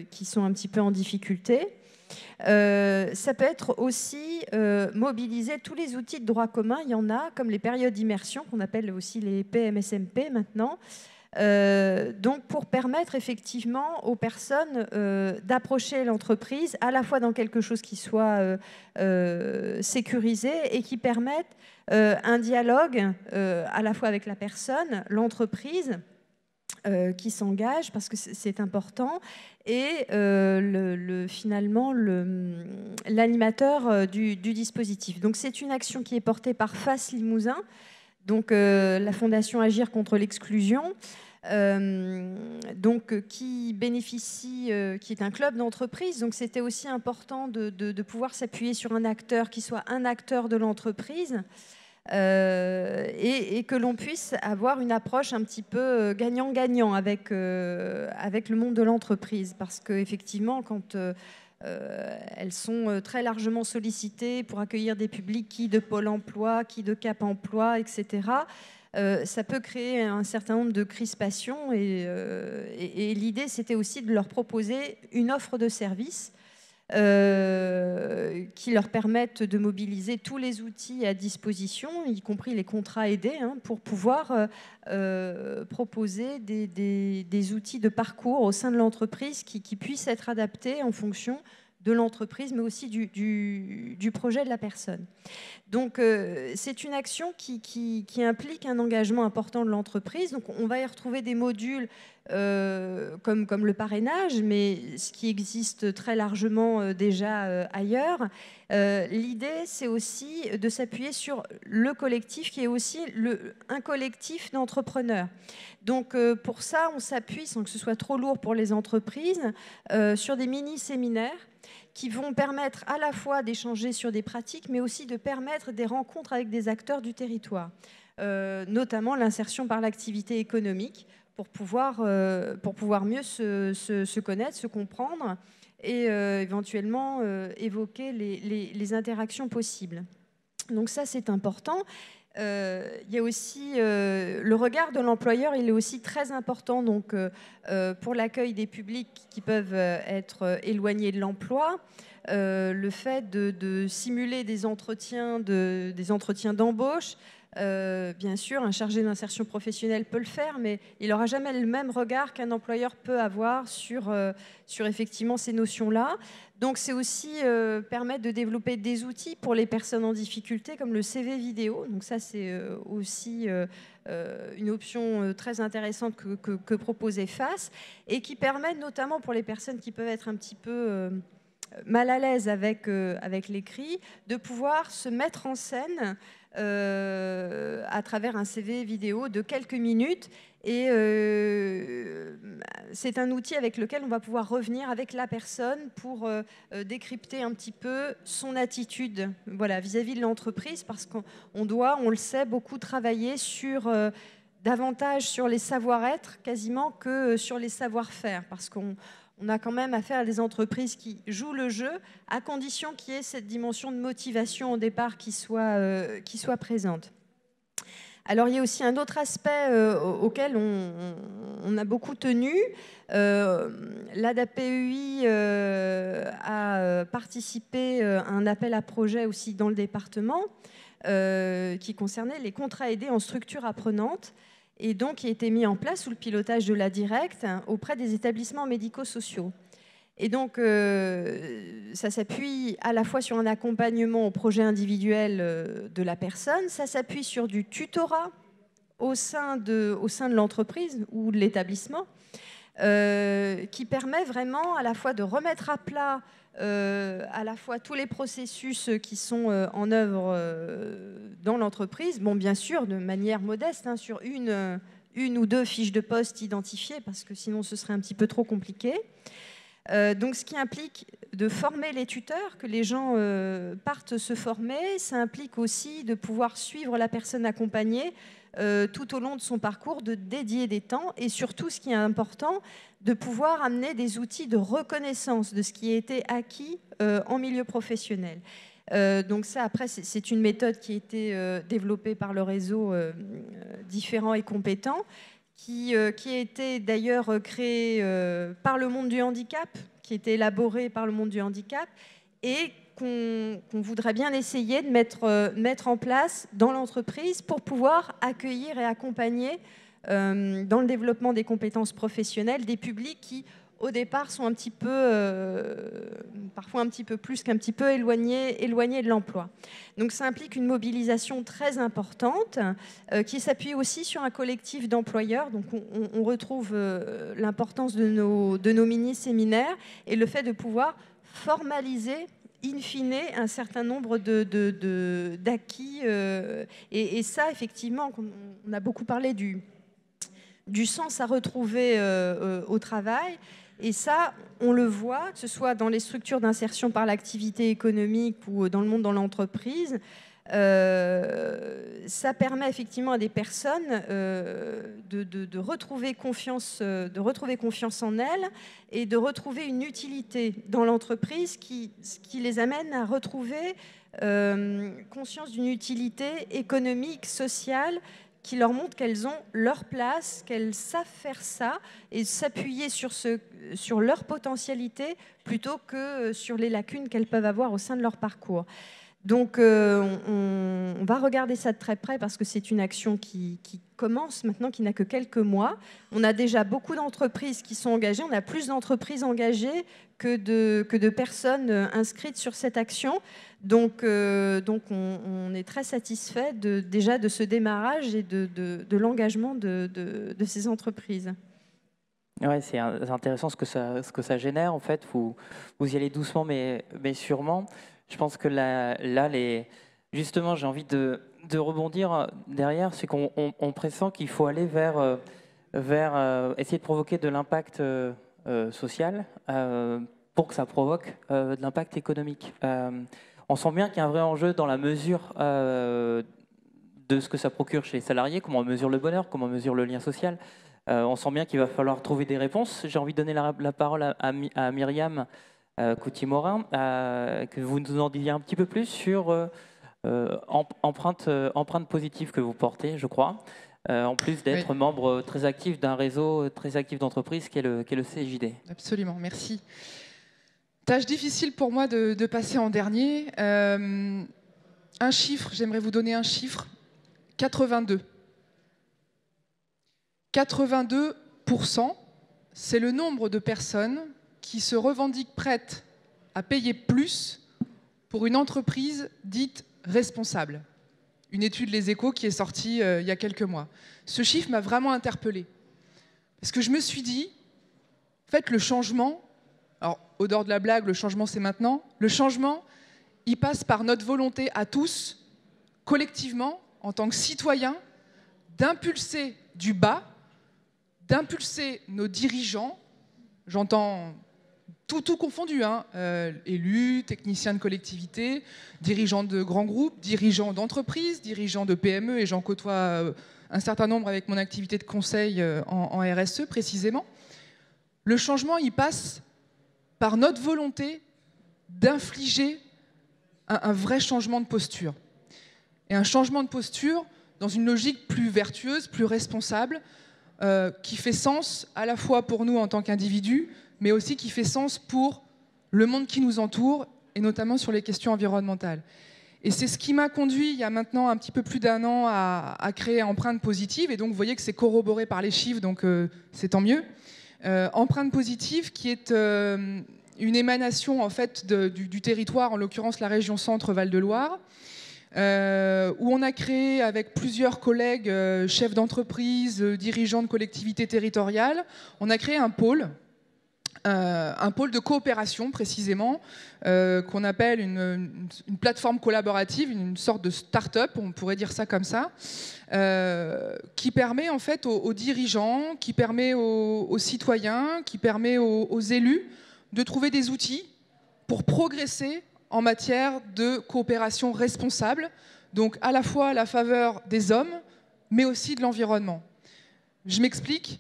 qui sont un petit peu en difficulté. Ça peut être aussi mobiliser tous les outils de droit commun. Il y en a, comme les périodes d'immersion, qu'on appelle aussi les PMSMP maintenant. Donc pour permettre effectivement aux personnes d'approcher l'entreprise à la fois dans quelque chose qui soit sécurisé et qui permette un dialogue à la fois avec la personne, l'entreprise, qui s'engage parce que c'est important, et finalement l'animateur du dispositif. Donc c'est une action qui est portée par FACE Limousin, donc la Fondation Agir contre l'exclusion, qui bénéficie, qui est un club d'entreprise. Donc c'était aussi important de pouvoir s'appuyer sur un acteur qui soit un acteur de l'entreprise. Et que l'on puisse avoir une approche un petit peu gagnant-gagnant avec le monde de l'entreprise. Parce qu'effectivement, quand elles sont très largement sollicitées pour accueillir des publics qui de Pôle emploi, qui de Cap emploi, etc., ça peut créer un certain nombre de crispations. Et l'idée, c'était aussi de leur proposer une offre de service qui leur permettent de mobiliser tous les outils à disposition, y compris les contrats aidés, pour pouvoir proposer des outils de parcours au sein de l'entreprise qui puissent être adaptés en fonction de l'entreprise, mais aussi du projet de la personne. Donc, c'est une action qui implique un engagement important de l'entreprise. Donc, on va y retrouver des modules comme le parrainage, mais ce qui existe très largement déjà ailleurs. L'idée, c'est aussi de s'appuyer sur le collectif, qui est aussi un collectif d'entrepreneurs. Donc, pour ça, on s'appuie, sans que ce soit trop lourd pour les entreprises, sur des mini-séminaires qui vont permettre à la fois d'échanger sur des pratiques, mais aussi de permettre des rencontres avec des acteurs du territoire, notamment l'insertion par l'activité économique, pour pouvoir mieux se connaître, se comprendre et éventuellement évoquer les interactions possibles. Donc ça, c'est important. Il y a aussi le regard de l'employeur, il est aussi très important donc, pour l'accueil des publics qui peuvent être éloignés de l'emploi. Le fait de simuler des entretiens d'embauche, Bien sûr, un chargé d'insertion professionnelle peut le faire, mais il n'aura jamais le même regard qu'un employeur peut avoir sur effectivement ces notions-là. Donc c'est aussi permettre de développer des outils pour les personnes en difficulté, comme le CV vidéo. Donc ça, c'est aussi une option très intéressante que propose EFAS, et qui permet notamment pour les personnes qui peuvent être un petit peu mal à l'aise avec l'écrit, de pouvoir se mettre en scène à travers un CV vidéo de quelques minutes. Et c'est un outil avec lequel on va pouvoir revenir avec la personne pour décrypter un petit peu son attitude, voilà, vis-à-vis de l'entreprise, parce qu'on doit, on le sait, beaucoup travailler davantage sur les savoir-être quasiment que sur les savoir-faire, parce qu'on a quand même affaire à des entreprises qui jouent le jeu, à condition qu'il y ait cette dimension de motivation au départ qui soit présente. Alors, il y a aussi un autre aspect auquel on a beaucoup tenu. L'ADAPEUI a participé à un appel à projet aussi dans le département qui concernait les contrats aidés en structure apprenante, et donc qui a été mis en place sous le pilotage de la Directe auprès des établissements médico-sociaux. Et donc, ça s'appuie à la fois sur un accompagnement au projet individuel de la personne, ça s'appuie sur du tutorat au sein de l'entreprise ou de l'établissement, qui permet vraiment à la fois de remettre à plat à la fois tous les processus qui sont en œuvre dans l'entreprise, bon, bien sûr de manière modeste, hein, sur une ou deux fiches de poste identifiées, parce que sinon ce serait un petit peu trop compliqué. Donc ce qui implique de former les tuteurs, que les gens partent se former. Ça implique aussi de pouvoir suivre la personne accompagnée tout au long de son parcours, de dédier des temps, et surtout, ce qui est important, de pouvoir amener des outils de reconnaissance de ce qui a été acquis en milieu professionnel. Donc ça, après, c'est une méthode qui a été développée par le réseau Différents et Compétents, qui a été d'ailleurs créé par le monde du handicap, qui a été élaboré par le monde du handicap, et qu'on voudrait bien essayer de mettre en place dans l'entreprise pour pouvoir accueillir et accompagner dans le développement des compétences professionnelles des publics qui, au départ, sont un petit peu, parfois un petit peu plus qu'un petit peu éloignés de l'emploi. Donc ça implique une mobilisation très importante qui s'appuie aussi sur un collectif d'employeurs. Donc on retrouve l'importance de nos mini-séminaires et le fait de pouvoir formaliser in fine un certain nombre d'acquis. Et ça, effectivement, on a beaucoup parlé du sens à retrouver au travail. Et ça, on le voit, que ce soit dans les structures d'insertion par l'activité économique ou dans le monde dans l'entreprise. Ça permet effectivement à des personnes de retrouver confiance en elles et de retrouver une utilité dans l'entreprise qui les amène à retrouver conscience d'une utilité économique, sociale, qui leur montre qu'elles ont leur place, qu'elles savent faire ça et s'appuyer sur leur potentialité plutôt que sur les lacunes qu'elles peuvent avoir au sein de leur parcours. Donc on va regarder ça de très près parce que c'est une action qui commence maintenant, qui n'a que quelques mois. On a déjà beaucoup d'entreprises qui sont engagées, on a plus d'entreprises engagées que de personnes inscrites sur cette action. Donc on est très satisfait déjà de ce démarrage et de l'engagement de ces entreprises. Ouais, c'est intéressant ce que ça génère. En fait, vous y allez doucement, mais sûrement. Je pense que là justement, j'ai envie de rebondir derrière, c'est qu'on pressent qu'il faut aller vers essayer de provoquer de l'impact social pour que ça provoque de l'impact économique. On sent bien qu'il y a un vrai enjeu dans la mesure de ce que ça procure chez les salariés, comment on mesure le bonheur, comment on mesure le lien social. On sent bien qu'il va falloir trouver des réponses. J'ai envie de donner la parole à Myriam Couty-Morin, que vous nous en disiez un petit peu plus sur empreinte positive que vous portez, je crois, en plus d'être membre très actif d'un réseau très actif d'entreprises qui est le CJD. Absolument, merci. Tâche difficile pour moi de passer en dernier. Un chiffre, j'aimerais vous donner un chiffre. 82. 82%, c'est le nombre de personnes qui se revendiquent prêtes à payer plus pour une entreprise dite responsable. Une étude Les Échos qui est sortie il y a quelques mois. Ce chiffre m'a vraiment interpellée. Parce que je me suis dit, en fait, le changement, alors au dehors de la blague, le changement c'est maintenant, le changement, il passe par notre volonté à tous, collectivement, en tant que citoyens, d'impulser du bas, d'impulser nos dirigeants, j'entends tout confondu, hein, élus, techniciens de collectivité, dirigeants de grands groupes, dirigeants d'entreprises, dirigeants de PME, et j'en côtoie un certain nombre avec mon activité de conseil en RSE précisément. Le changement, il passe par notre volonté d'infliger un vrai changement de posture. Et un changement de posture dans une logique plus vertueuse, plus responsable, qui fait sens à la fois pour nous en tant qu'individus, mais aussi qui fait sens pour le monde qui nous entoure, et notamment sur les questions environnementales. Et c'est ce qui m'a conduit, il y a maintenant un petit peu plus d'1 an, à créer Empreinte Positive, et donc vous voyez que c'est corroboré par les chiffres, donc c'est tant mieux. Empreinte Positive qui est une émanation en fait du territoire, en l'occurrence la région Centre-Val de Loire, où on a créé avec plusieurs collègues, chefs d'entreprise, dirigeants de collectivités territoriales, on a créé un pôle de coopération précisément, qu'on appelle une plateforme collaborative, une sorte de start-up, on pourrait dire ça comme ça, qui permet en fait aux dirigeants, qui permet aux citoyens, qui permet aux élus de trouver des outils pour progresser en matière de coopération responsable, donc à la fois à la faveur des hommes, mais aussi de l'environnement. Je m'explique.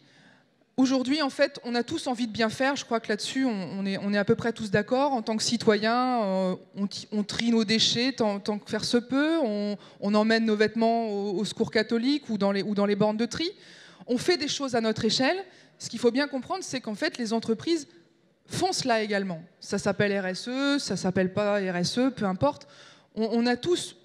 Aujourd'hui, en fait, on a tous envie de bien faire. Je crois que là-dessus, on est à peu près tous d'accord. En tant que citoyens, on trie nos déchets tant que faire se peut. On emmène nos vêtements au secours catholique ou dans les bornes de tri. On fait des choses à notre échelle. Ce qu'il faut bien comprendre, c'est qu'en fait, les entreprises font cela également. Ça s'appelle RSE, ça s'appelle pas RSE, peu importe. On a tous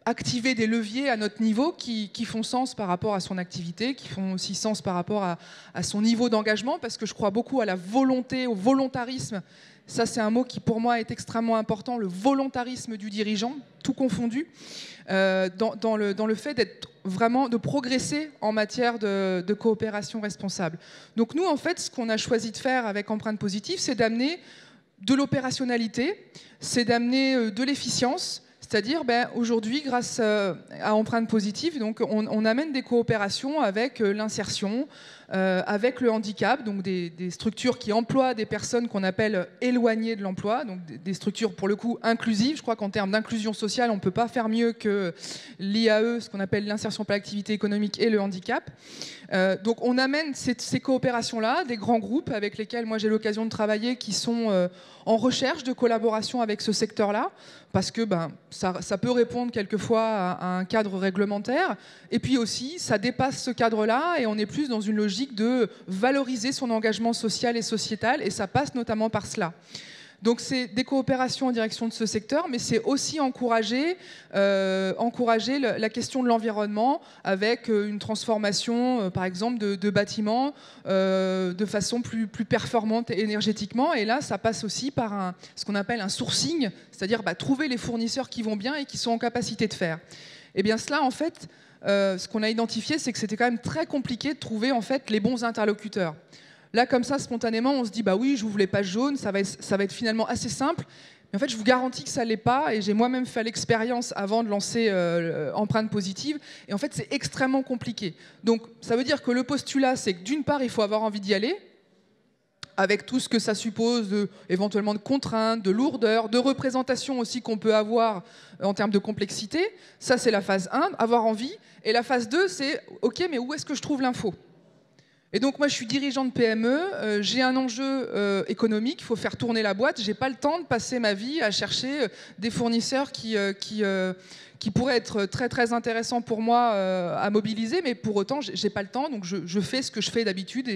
activé des leviers à notre niveau qui font sens par rapport à son activité, qui font aussi sens par rapport à son niveau d'engagement, parce que je crois beaucoup à la volonté, au volontarisme. Ça, c'est un mot qui, pour moi, est extrêmement important, le volontarisme du dirigeant, tout confondu, dans le fait d'être vraiment, de progresser en matière de coopération responsable. Donc nous, en fait, ce qu'on a choisi de faire avec Empreinte Positive, c'est d'amener de l'opérationnalité, c'est d'amener de l'efficience. C'est-à-dire, aujourd'hui, grâce à Empreinte Positive, donc, on amène des coopérations avec l'insertion, avec le handicap, donc des structures qui emploient des personnes qu'on appelle éloignées de l'emploi, donc des structures pour le coup inclusives. Je crois qu'en termes d'inclusion sociale, on ne peut pas faire mieux que l'IAE, ce qu'on appelle l'insertion par l'activité économique et le handicap. Donc on amène ces coopérations-là, des grands groupes avec lesquels moi j'ai l'occasion de travailler, qui sont en recherche de collaboration avec ce secteur-là, parce que ça peut répondre quelquefois à un cadre réglementaire, et puis aussi ça dépasse ce cadre-là et on est plus dans une logique de valoriser son engagement social et sociétal, et ça passe notamment par cela. Donc c'est des coopérations en direction de ce secteur, mais c'est aussi encourager la question de l'environnement avec une transformation, par exemple, de bâtiments de façon plus performante énergétiquement. Et là, ça passe aussi par ce qu'on appelle un sourcing, c'est-à-dire trouver les fournisseurs qui vont bien et qui sont en capacité de faire. Et bien cela, en fait, ce qu'on a identifié, c'est que c'était quand même très compliqué de trouver en fait les bons interlocuteurs. Là, comme ça, spontanément, on se dit, bah oui, j'ouvre les pages jaunes, ça va être finalement assez simple. Mais en fait, je vous garantis que ça ne l'est pas. Et j'ai moi-même fait l'expérience avant de lancer Empreinte Positive. Et en fait, c'est extrêmement compliqué. Donc, ça veut dire que le postulat, c'est que d'une part, il faut avoir envie d'y aller, avec tout ce que ça suppose, éventuellement de contraintes, de lourdeur, de représentation aussi qu'on peut avoir en termes de complexité. Ça, c'est la phase 1, avoir envie. Et la phase 2, c'est, OK, mais où est-ce que je trouve l'info ? Et donc moi je suis dirigeant de PME, j'ai un enjeu économique, il faut faire tourner la boîte, j'ai pas le temps de passer ma vie à chercher des fournisseurs qui pourraient être très très intéressants pour moi à mobiliser, mais pour autant j'ai pas le temps, donc je fais ce que je fais d'habitude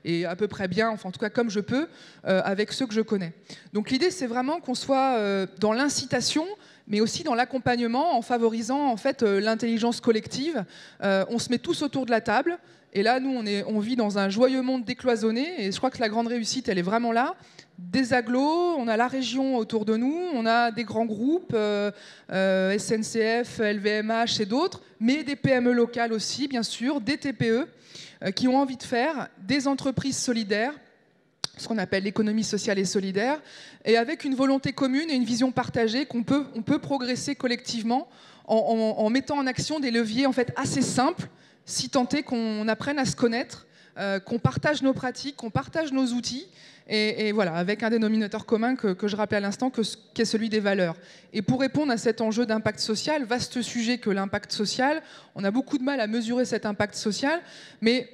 et à peu près bien, enfin en tout cas comme je peux, avec ceux que je connais. Donc l'idée c'est vraiment qu'on soit dans l'incitation, mais aussi dans l'accompagnement en favorisant en fait l'intelligence collective. On se met tous autour de la table. Et là, nous, on vit dans un joyeux monde décloisonné, et je crois que la grande réussite, elle est vraiment là. Des agglos, on a la région autour de nous, on a des grands groupes, SNCF, LVMH et d'autres, mais des PME locales aussi, bien sûr, des TPE qui ont envie de faire, des entreprises solidaires, ce qu'on appelle l'économie sociale et solidaire, et avec une volonté commune et une vision partagée on peut progresser collectivement en mettant en action des leviers en fait assez simples, si tant est qu'on apprenne à se connaître, qu'on partage nos pratiques, qu'on partage nos outils, et voilà, avec un dénominateur commun que je rappelais à l'instant, qui est celui des valeurs. Et pour répondre à cet enjeu d'impact social, vaste sujet que l'impact social, on a beaucoup de mal à mesurer cet impact social, mais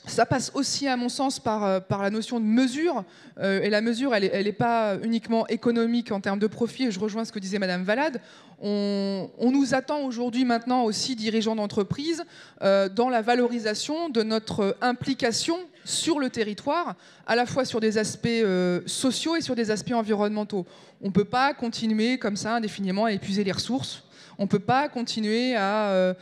ça passe aussi, à mon sens, par la notion de mesure. Et la mesure, elle n'est pas uniquement économique en termes de profit. Et je rejoins ce que disait Madame Valade. On nous attend aujourd'hui, maintenant aussi, dirigeants d'entreprise, dans la valorisation de notre implication sur le territoire, à la fois sur des aspects sociaux et sur des aspects environnementaux. On ne peut pas continuer comme ça indéfiniment à épuiser les ressources. On ne peut pas continuer à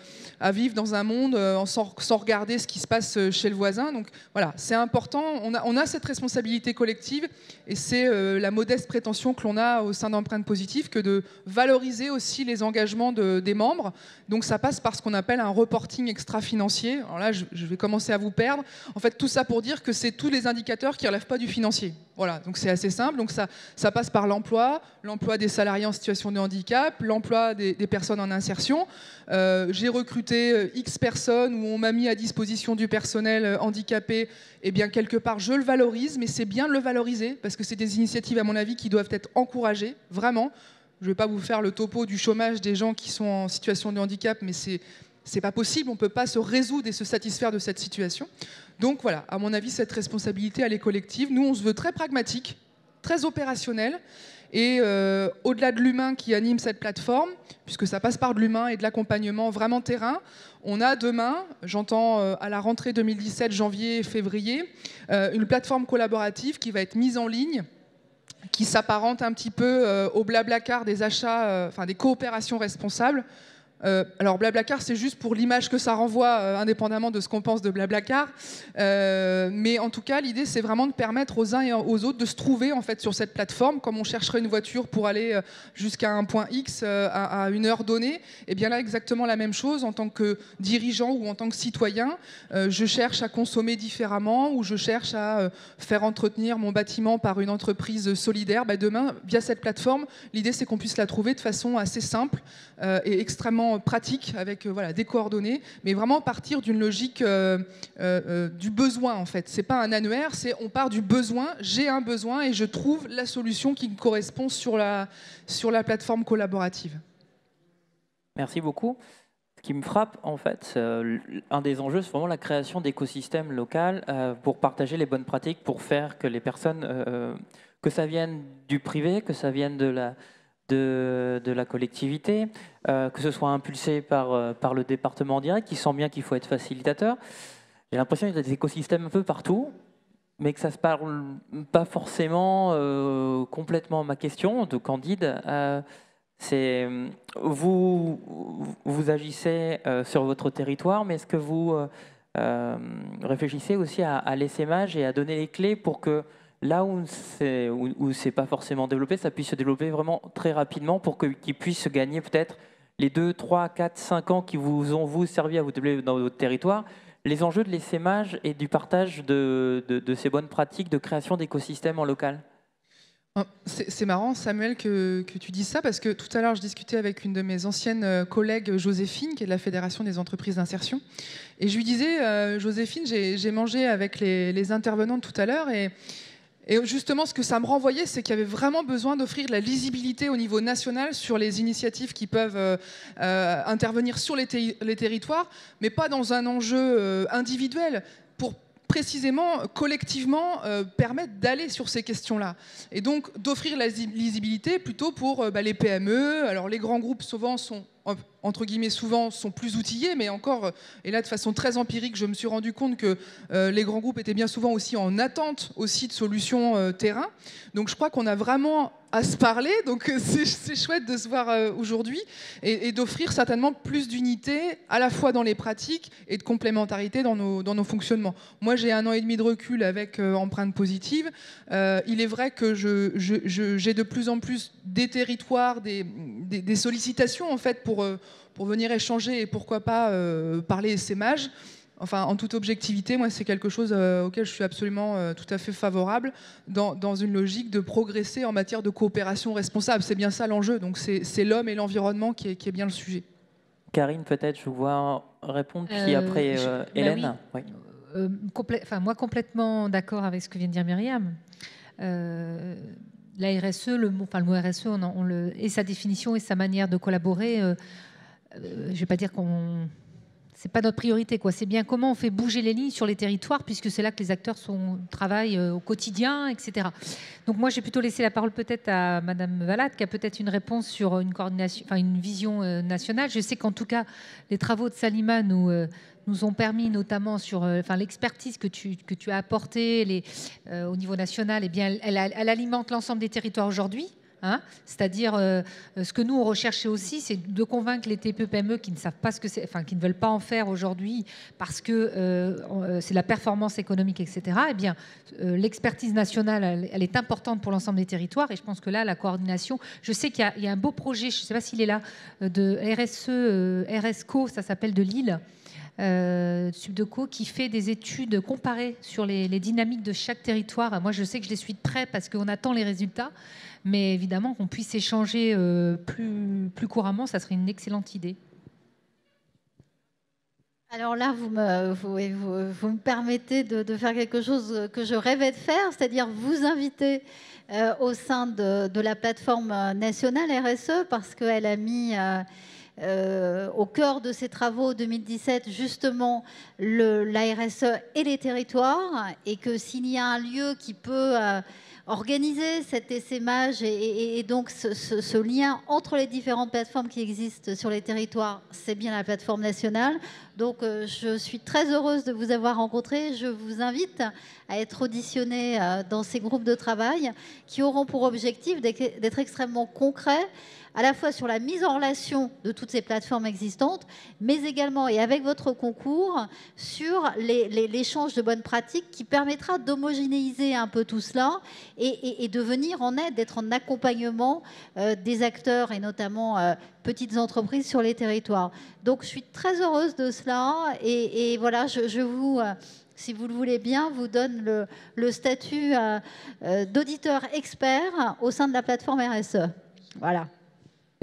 vivre dans un monde sans regarder ce qui se passe chez le voisin. Donc voilà, c'est important. On a cette responsabilité collective, et c'est la modeste prétention que l'on a au sein d'Empreinte Positive que de valoriser aussi les engagements des membres. Donc ça passe par ce qu'on appelle un reporting extra-financier. Alors là, je vais commencer à vous perdre. En fait, tout ça pour dire que c'est tous les indicateurs qui ne relèvent pas du financier. Voilà, donc c'est assez simple. Donc ça passe par l'emploi des salariés en situation de handicap, l'emploi des personnes en insertion. J'ai recruté X personnes où on m'a mis à disposition du personnel handicapé. Eh bien, quelque part, je le valorise, mais c'est bien de le valoriser parce que c'est des initiatives, à mon avis, qui doivent être encouragées, vraiment. Je ne vais pas vous faire le topo du chômage des gens qui sont en situation de handicap, mais c'est pas possible. On ne peut pas se résoudre et se satisfaire de cette situation. Donc voilà, à mon avis, cette responsabilité, elle est collective. Nous, on se veut très pragmatique, très opérationnel. Et au-delà de l'humain qui anime cette plateforme, puisque ça passe par de l'humain et de l'accompagnement vraiment terrain, on a demain, j'entends à la rentrée 2017, janvier et février, une plateforme collaborative qui va être mise en ligne, qui s'apparente un petit peu au Blablacar des achats, enfin des coopérations responsables. Alors Blablacar, c'est juste pour l'image que ça renvoie, indépendamment de ce qu'on pense de Blablacar. Mais en tout cas, l'idée, c'est vraiment de permettre aux uns et aux autres de se trouver en fait sur cette plateforme, comme on chercherait une voiture pour aller jusqu'à un point X à une heure donnée. Et bien là, exactement la même chose en tant que dirigeant ou en tant que citoyen. Je cherche à consommer différemment ou je cherche à faire entretenir mon bâtiment par une entreprise solidaire. Demain, via cette plateforme, l'idée, c'est qu'on puisse la trouver de façon assez simple et extrêmement pratique avec des coordonnées, mais vraiment partir d'une logique du besoin en fait. C'est pas un annuaire, c'est on part du besoin, j'ai un besoin et je trouve la solution qui me correspond sur la plateforme collaborative. Merci beaucoup. Ce qui me frappe en fait, un des enjeux, c'est vraiment la création d'écosystèmes locaux pour partager les bonnes pratiques, pour faire que les personnes, que ça vienne du privé, que ça vienne de la collectivité, que ce soit impulsé par le département en direct, qui sent bien qu'il faut être facilitateur. J'ai l'impression qu'il y a des écosystèmes un peu partout, mais que ça ne se parle pas forcément complètement. Ma question de Candide, c'est vous agissez sur votre territoire, mais est-ce que vous réfléchissez aussi à l'essaimage et à donner les clés pour que là où c'est pas forcément développé, ça puisse se développer vraiment très rapidement pour qu'ils puissent gagner peut-être les 2, 3, 4, 5 ans qui vous ont servi à vous développer dans votre territoire, les enjeux de l'essaimage et du partage de ces bonnes pratiques de création d'écosystèmes en local. C'est marrant, Samuel, que tu dises ça, parce que tout à l'heure, je discutais avec une de mes anciennes collègues, Joséphine, qui est de la Fédération des entreprises d'insertion. Et je lui disais, Joséphine, j'ai mangé avec les intervenants tout à l'heure, et justement, ce que ça me renvoyait, c'est qu'il y avait vraiment besoin d'offrir de la lisibilité au niveau national sur les initiatives qui peuvent intervenir sur les territoires, mais pas dans un enjeu individuel, pour précisément, collectivement, permettre d'aller sur ces questions-là. Et donc, d'offrir la lisibilité plutôt pour les PME. Alors, les grands groupes, souvent, sont entre guillemets, souvent sont plus outillés, mais encore, et là de façon très empirique, je me suis rendu compte que les grands groupes étaient bien souvent aussi en attente aussi de solutions terrain. Donc je crois qu'on a vraiment à se parler, donc c'est chouette de se voir aujourd'hui et d'offrir certainement plus d'unité à la fois dans les pratiques et de complémentarité dans nos fonctionnements. Moi j'ai 1 an et demi de recul avec Empreinte Positive. Il est vrai que j'ai de plus en plus des territoires, des sollicitations en fait pour venir échanger et pourquoi pas parler essaimage. Enfin, en toute objectivité, moi, c'est quelque chose auquel je suis absolument tout à fait favorable dans une logique de progresser en matière de coopération responsable. C'est bien ça l'enjeu. Donc, c'est l'homme et l'environnement qui est bien le sujet. Karine, peut-être, je vous vois répondre, puis après Hélène. Oui. Moi, complètement d'accord avec ce que vient de dire Myriam. La RSE, le mot RSE, et sa définition et sa manière de collaborer, je ne vais pas dire qu'on... C'est pas notre priorité, quoi. C'est bien comment on fait bouger les lignes sur les territoires, puisque c'est là que les acteurs travaillent au quotidien, etc. Donc moi, j'ai plutôt laissé la parole peut-être à Madame Valade, qui a peut-être une réponse sur une coordination, une vision nationale. Je sais qu'en tout cas, les travaux de Salima nous ont permis, notamment sur l'expertise que tu as apportée au niveau national, eh bien, elle alimente l'ensemble des territoires aujourd'hui. C'est-à-dire, ce que nous on recherchait aussi, c'est de convaincre les TPE-PME qui ne savent pas ce que c'est, qui ne veulent pas en faire aujourd'hui parce que c'est la performance économique, etc. Eh bien, l'expertise nationale, elle est importante pour l'ensemble des territoires. Et je pense que là, la coordination, je sais qu'il y a un beau projet, je ne sais pas s'il est là, de RSCO, ça s'appelle de Lille. Subdeco qui fait des études comparées sur les dynamiques de chaque territoire. Moi, je sais que je les suis de près parce qu'on attend les résultats, mais évidemment qu'on puisse échanger plus couramment, ça serait une excellente idée. Alors là, vous me permettez de faire quelque chose que je rêvais de faire, c'est-à-dire vous inviter au sein de la plateforme nationale RSE, parce qu'elle a mis... au cœur de ses travaux 2017, justement, la RSE et les territoires, et que s'il y a un lieu qui peut organiser cet essaimage et donc ce lien entre les différentes plateformes qui existent sur les territoires, c'est bien la plateforme nationale. Donc je suis très heureuse de vous avoir rencontré. Je vous invite à être auditionné dans ces groupes de travail qui auront pour objectif d'être extrêmement concrets, à la fois sur la mise en relation de toutes ces plateformes existantes, mais également, et avec votre concours, sur l'échange de bonnes pratiques qui permettra d'homogénéiser un peu tout cela et de venir en aide, d'être en accompagnement des acteurs et notamment petites entreprises sur les territoires. Donc je suis très heureuse de cela et voilà, je vous... si vous le voulez bien, vous donne le statut d'auditeur expert au sein de la plateforme RSE. Voilà.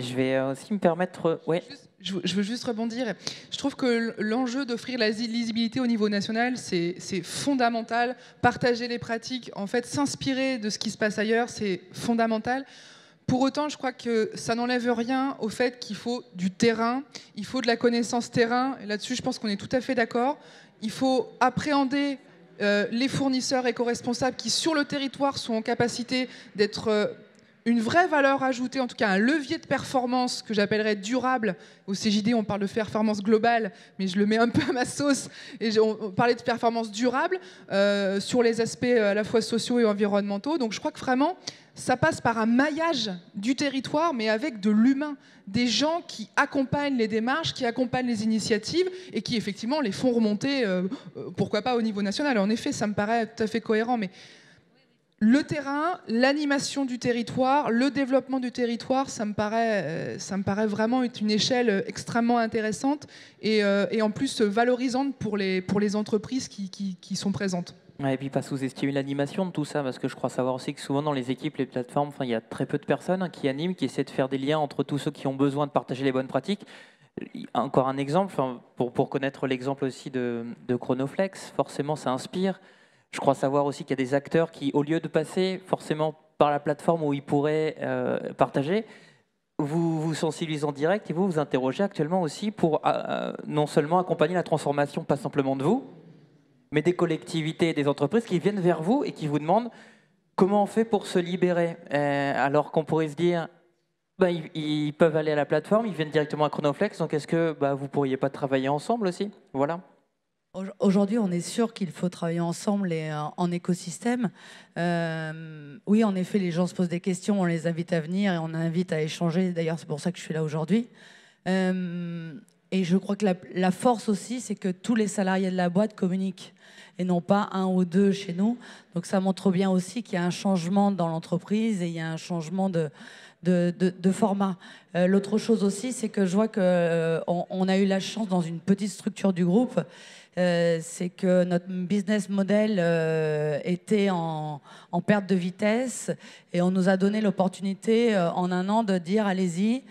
Je vais aussi me permettre... Ouais. Je veux juste rebondir. Je trouve que l'enjeu d'offrir la lisibilité au niveau national, c'est fondamental. Partager les pratiques, en fait, s'inspirer de ce qui se passe ailleurs, c'est fondamental. Pour autant, je crois que ça n'enlève rien au fait qu'il faut du terrain, il faut de la connaissance terrain. Et là-dessus, je pense qu'on est tout à fait d'accord. Il faut appréhender les fournisseurs éco-responsables qui, sur le territoire, sont en capacité d'être... une vraie valeur ajoutée, en tout cas un levier de performance que j'appellerais durable. Au CJD, on parle de performance globale, mais je le mets un peu à ma sauce. Et on parlait de performance durable sur les aspects à la fois sociaux et environnementaux. Donc je crois que vraiment, ça passe par un maillage du territoire, mais avec de l'humain. Des gens qui accompagnent les démarches, qui accompagnent les initiatives et qui, effectivement, les font remonter, pourquoi pas au niveau national. En effet, ça me paraît tout à fait cohérent, mais... le terrain, l'animation du territoire, le développement du territoire, ça me paraît vraiment être une échelle extrêmement intéressante et en plus valorisante pour les entreprises qui sont présentes. Ouais, et puis pas sous-estimer l'animation de tout ça, parce que je crois savoir aussi que souvent dans les équipes, les plateformes, il y a très peu de personnes qui animent, qui essaient de faire des liens entre tous ceux qui ont besoin de partager les bonnes pratiques. Encore un exemple, pour connaître l'exemple aussi de Chronoflex, forcément ça inspire. Je crois savoir aussi qu'il y a des acteurs qui, au lieu de passer forcément par la plateforme où ils pourraient partager, vous sensibilisez en direct et vous interrogez actuellement aussi pour non seulement accompagner la transformation, pas simplement de vous, mais des collectivités et des entreprises qui viennent vers vous et qui vous demandent comment on fait pour se libérer. Alors qu'on pourrait se dire, Ils peuvent aller à la plateforme, ils viennent directement à Chronoflex, donc est-ce que vous ne pourriez pas travailler ensemble aussi? Voilà. Aujourd'hui, on est sûr qu'il faut travailler ensemble et en écosystème. Oui, en effet, les gens se posent des questions, on les invite à venir et on invite à échanger. D'ailleurs, c'est pour ça que je suis là aujourd'hui. Et je crois que la force aussi, c'est que tous les salariés de la boîte communiquent et non pas un ou deux chez nous. Donc ça montre bien aussi qu'il y a un changement dans l'entreprise et il y a un changement de format. L'autre chose aussi, c'est que je vois qu'on a eu la chance dans une petite structure du groupe, c'est que notre business model était en perte de vitesse et on nous a donné l'opportunité en un an de dire allez-y,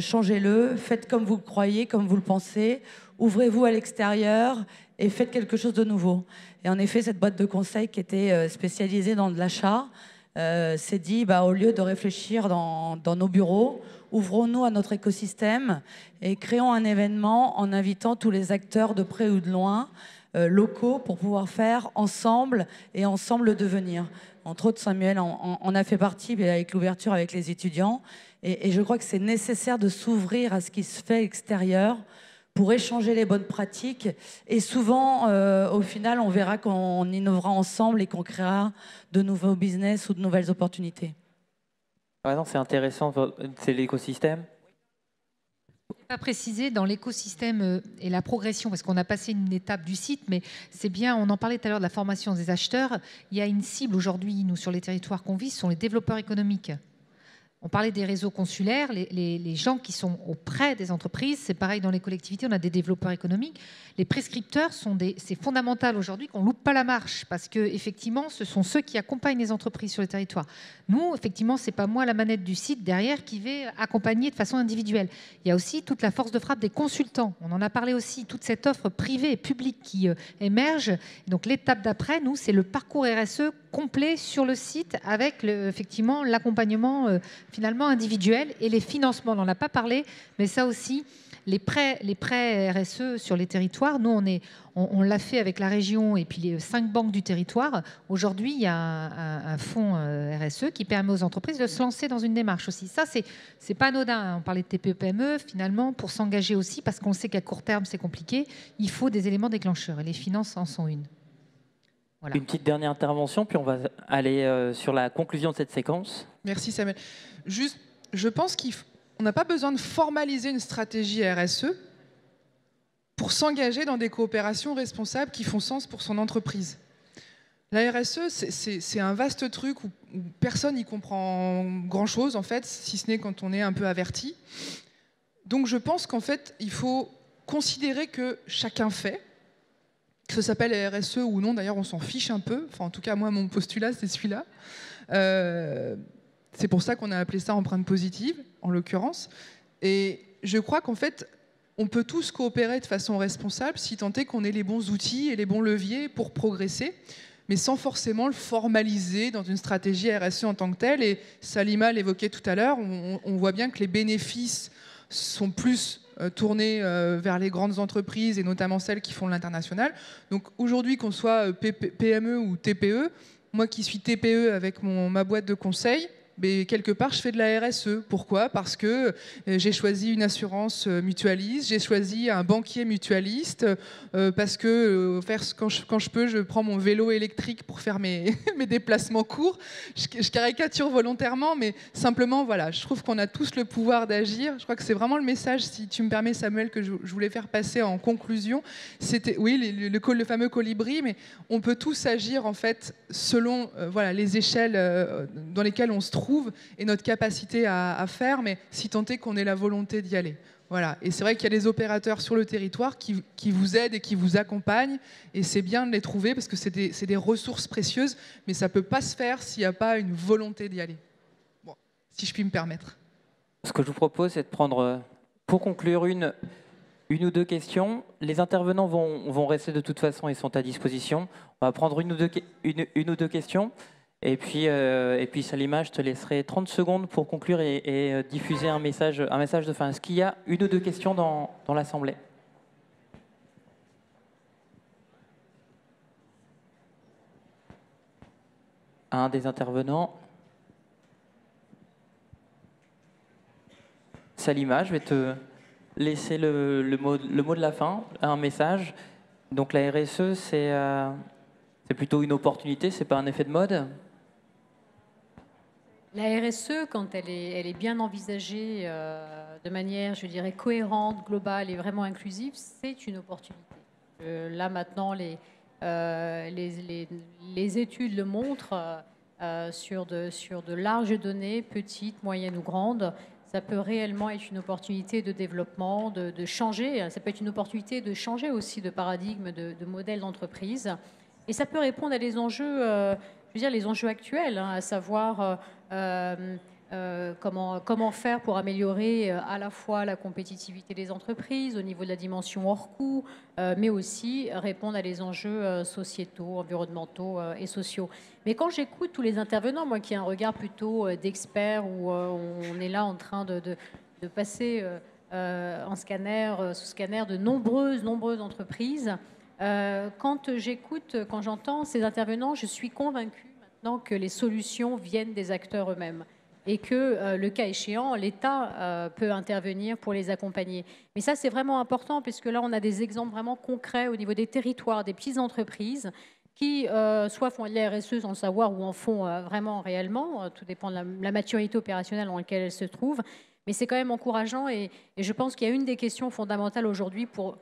changez-le, faites comme vous le croyez, comme vous le pensez, ouvrez-vous à l'extérieur et faites quelque chose de nouveau. Et en effet, cette boîte de conseil qui était spécialisée dans de l'achat s'est dit, au lieu de réfléchir dans nos bureaux, ouvrons-nous à notre écosystème et créons un événement en invitant tous les acteurs de près ou de loin, locaux, pour pouvoir faire ensemble et ensemble devenir. Entre autres, Samuel en a fait partie avec l'ouverture avec les étudiants. Et je crois que c'est nécessaire de s'ouvrir à ce qui se fait extérieur pour échanger les bonnes pratiques. Et souvent, au final, on verra qu'on innovera ensemble et qu'on créera de nouveaux business ou de nouvelles opportunités. Non, c'est intéressant, c'est l'écosystème. Pas préciser dans l'écosystème et la progression, parce qu'on a passé une étape du site, mais c'est bien, on en parlait tout à l'heure de la formation des acheteurs. Il y a une cible aujourd'hui, nous, sur les territoires qu'on vise, ce sont les développeurs économiques. On parlait des réseaux consulaires, les gens qui sont auprès des entreprises, c'est pareil dans les collectivités, on a des développeurs économiques. Les prescripteurs, c'est fondamental aujourd'hui qu'on ne loupe pas la marche, parce qu'effectivement, ce sont ceux qui accompagnent les entreprises sur les territoires. Nous, effectivement, ce n'est pas moi la manette du site derrière qui vais accompagner de façon individuelle. Il y a aussi toute la force de frappe des consultants. On en a parlé aussi, toute cette offre privée et publique qui émerge. Donc l'étape d'après, nous, c'est le parcours RSE complet sur le site avec effectivement l'accompagnement finalement individuel et les financements. On n'en a pas parlé, mais ça aussi, les prêts RSE sur les territoires, nous, on l'a fait avec la région et puis les 5 banques du territoire. Aujourd'hui, il y a un fonds RSE qui permet aux entreprises de se lancer dans une démarche aussi. Ça, c'est pas anodin. On parlait de TPE-PME, finalement, pour s'engager aussi, parce qu'on sait qu'à court terme, c'est compliqué, il faut des éléments déclencheurs et les finances en sont une. Voilà. Une petite dernière intervention, puis on va aller sur la conclusion de cette séquence. Merci Samuel. Juste, je pense qu'on n'a pas besoin de formaliser une stratégie RSE pour s'engager dans des coopérations responsables qui font sens pour son entreprise. La RSE, c'est un vaste truc où personne n'y comprend grand-chose, en fait, si ce n'est quand on est un peu averti. Donc je pense qu'en fait, il faut considérer que chacun fait, que ça s'appelle RSE ou non, d'ailleurs on s'en fiche un peu, enfin en tout cas moi mon postulat c'est celui-là. C'est pour ça qu'on a appelé ça empreinte positive, en l'occurrence. Et je crois qu'en fait, on peut tous coopérer de façon responsable si tant est qu'on ait les bons outils et les bons leviers pour progresser, mais sans forcément le formaliser dans une stratégie RSE en tant que telle. Et Salima l'évoquait tout à l'heure, on voit bien que les bénéfices sont plus tournés vers les grandes entreprises et notamment celles qui font l'international. Donc aujourd'hui, qu'on soit PME ou TPE, moi qui suis TPE avec ma boîte de conseil, mais quelque part, je fais de la RSE. Pourquoi? Parce que j'ai choisi une assurance mutualiste, j'ai choisi un banquier mutualiste, parce que quand je peux, je prends mon vélo électrique pour faire mes déplacements courts. Je caricature volontairement, mais simplement, voilà, je trouve qu'on a tous le pouvoir d'agir. Je crois que c'est vraiment le message, si tu me permets, Samuel, que je voulais faire passer en conclusion. C'était, oui, le fameux colibri, mais on peut tous agir, en fait, selon voilà, les échelles dans lesquelles on se trouve et notre capacité à faire, mais si tant est qu'on ait la volonté d'y aller. Voilà. Et c'est vrai qu'il y a des opérateurs sur le territoire qui vous aident et qui vous accompagnent, et c'est bien de les trouver parce que c'est des ressources précieuses, mais ça ne peut pas se faire s'il n'y a pas une volonté d'y aller. Bon, si je puis me permettre. Ce que je vous propose, c'est de prendre, pour conclure, une ou deux questions. Les intervenants vont rester de toute façon et sont à disposition. On va prendre une ou deux questions. Et puis Salima, je te laisserai 30 secondes pour conclure et diffuser un message de fin. Est-ce qu'il y a une ou deux questions dans l'Assemblée? Un des intervenants. Salima, je vais te laisser le mot de la fin, un message. Donc la RSE, c'est plutôt une opportunité, c'est pas un effet de mode? La RSE, quand elle est bien envisagée de manière, je dirais, cohérente, globale et vraiment inclusive, c'est une opportunité. Là maintenant, les études le montrent sur de larges données, petites, moyennes ou grandes. Ça peut réellement être une opportunité de développement, de changer. Ça peut être une opportunité de changer aussi de paradigme, de modèle d'entreprise. Et ça peut répondre à des enjeux, je veux dire, les enjeux actuels, hein, à savoir comment faire pour améliorer à la fois la compétitivité des entreprises au niveau de la dimension hors coût, mais aussi répondre à des enjeux sociétaux, environnementaux et sociaux. Mais quand j'écoute tous les intervenants, moi qui ai un regard plutôt d'expert, où on est là en train de passer en scanner, sous scanner de nombreuses entreprises, quand j'entends ces intervenants, je suis convaincue maintenant que les solutions viennent des acteurs eux-mêmes et que, le cas échéant, l'État peut intervenir pour les accompagner. Mais ça, c'est vraiment important, puisque là, on a des exemples vraiment concrets au niveau des territoires, des petites entreprises qui soit font de la RSE sans le savoir ou en font vraiment réellement, tout dépend de la maturité opérationnelle dans laquelle elles se trouvent. Mais c'est quand même encourageant et je pense qu'il y a une des questions fondamentales aujourd'hui pour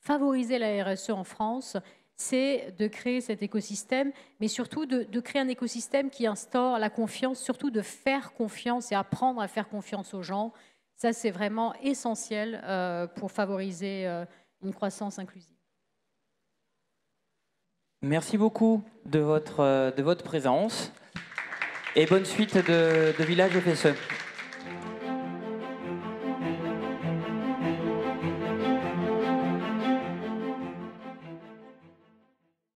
favoriser la RSE en France, c'est de créer cet écosystème, mais surtout de créer un écosystème qui instaure la confiance, surtout de faire confiance et apprendre à faire confiance aux gens. Ça, c'est vraiment essentiel pour favoriser une croissance inclusive. Merci beaucoup de votre présence et bonne suite de Village FSE.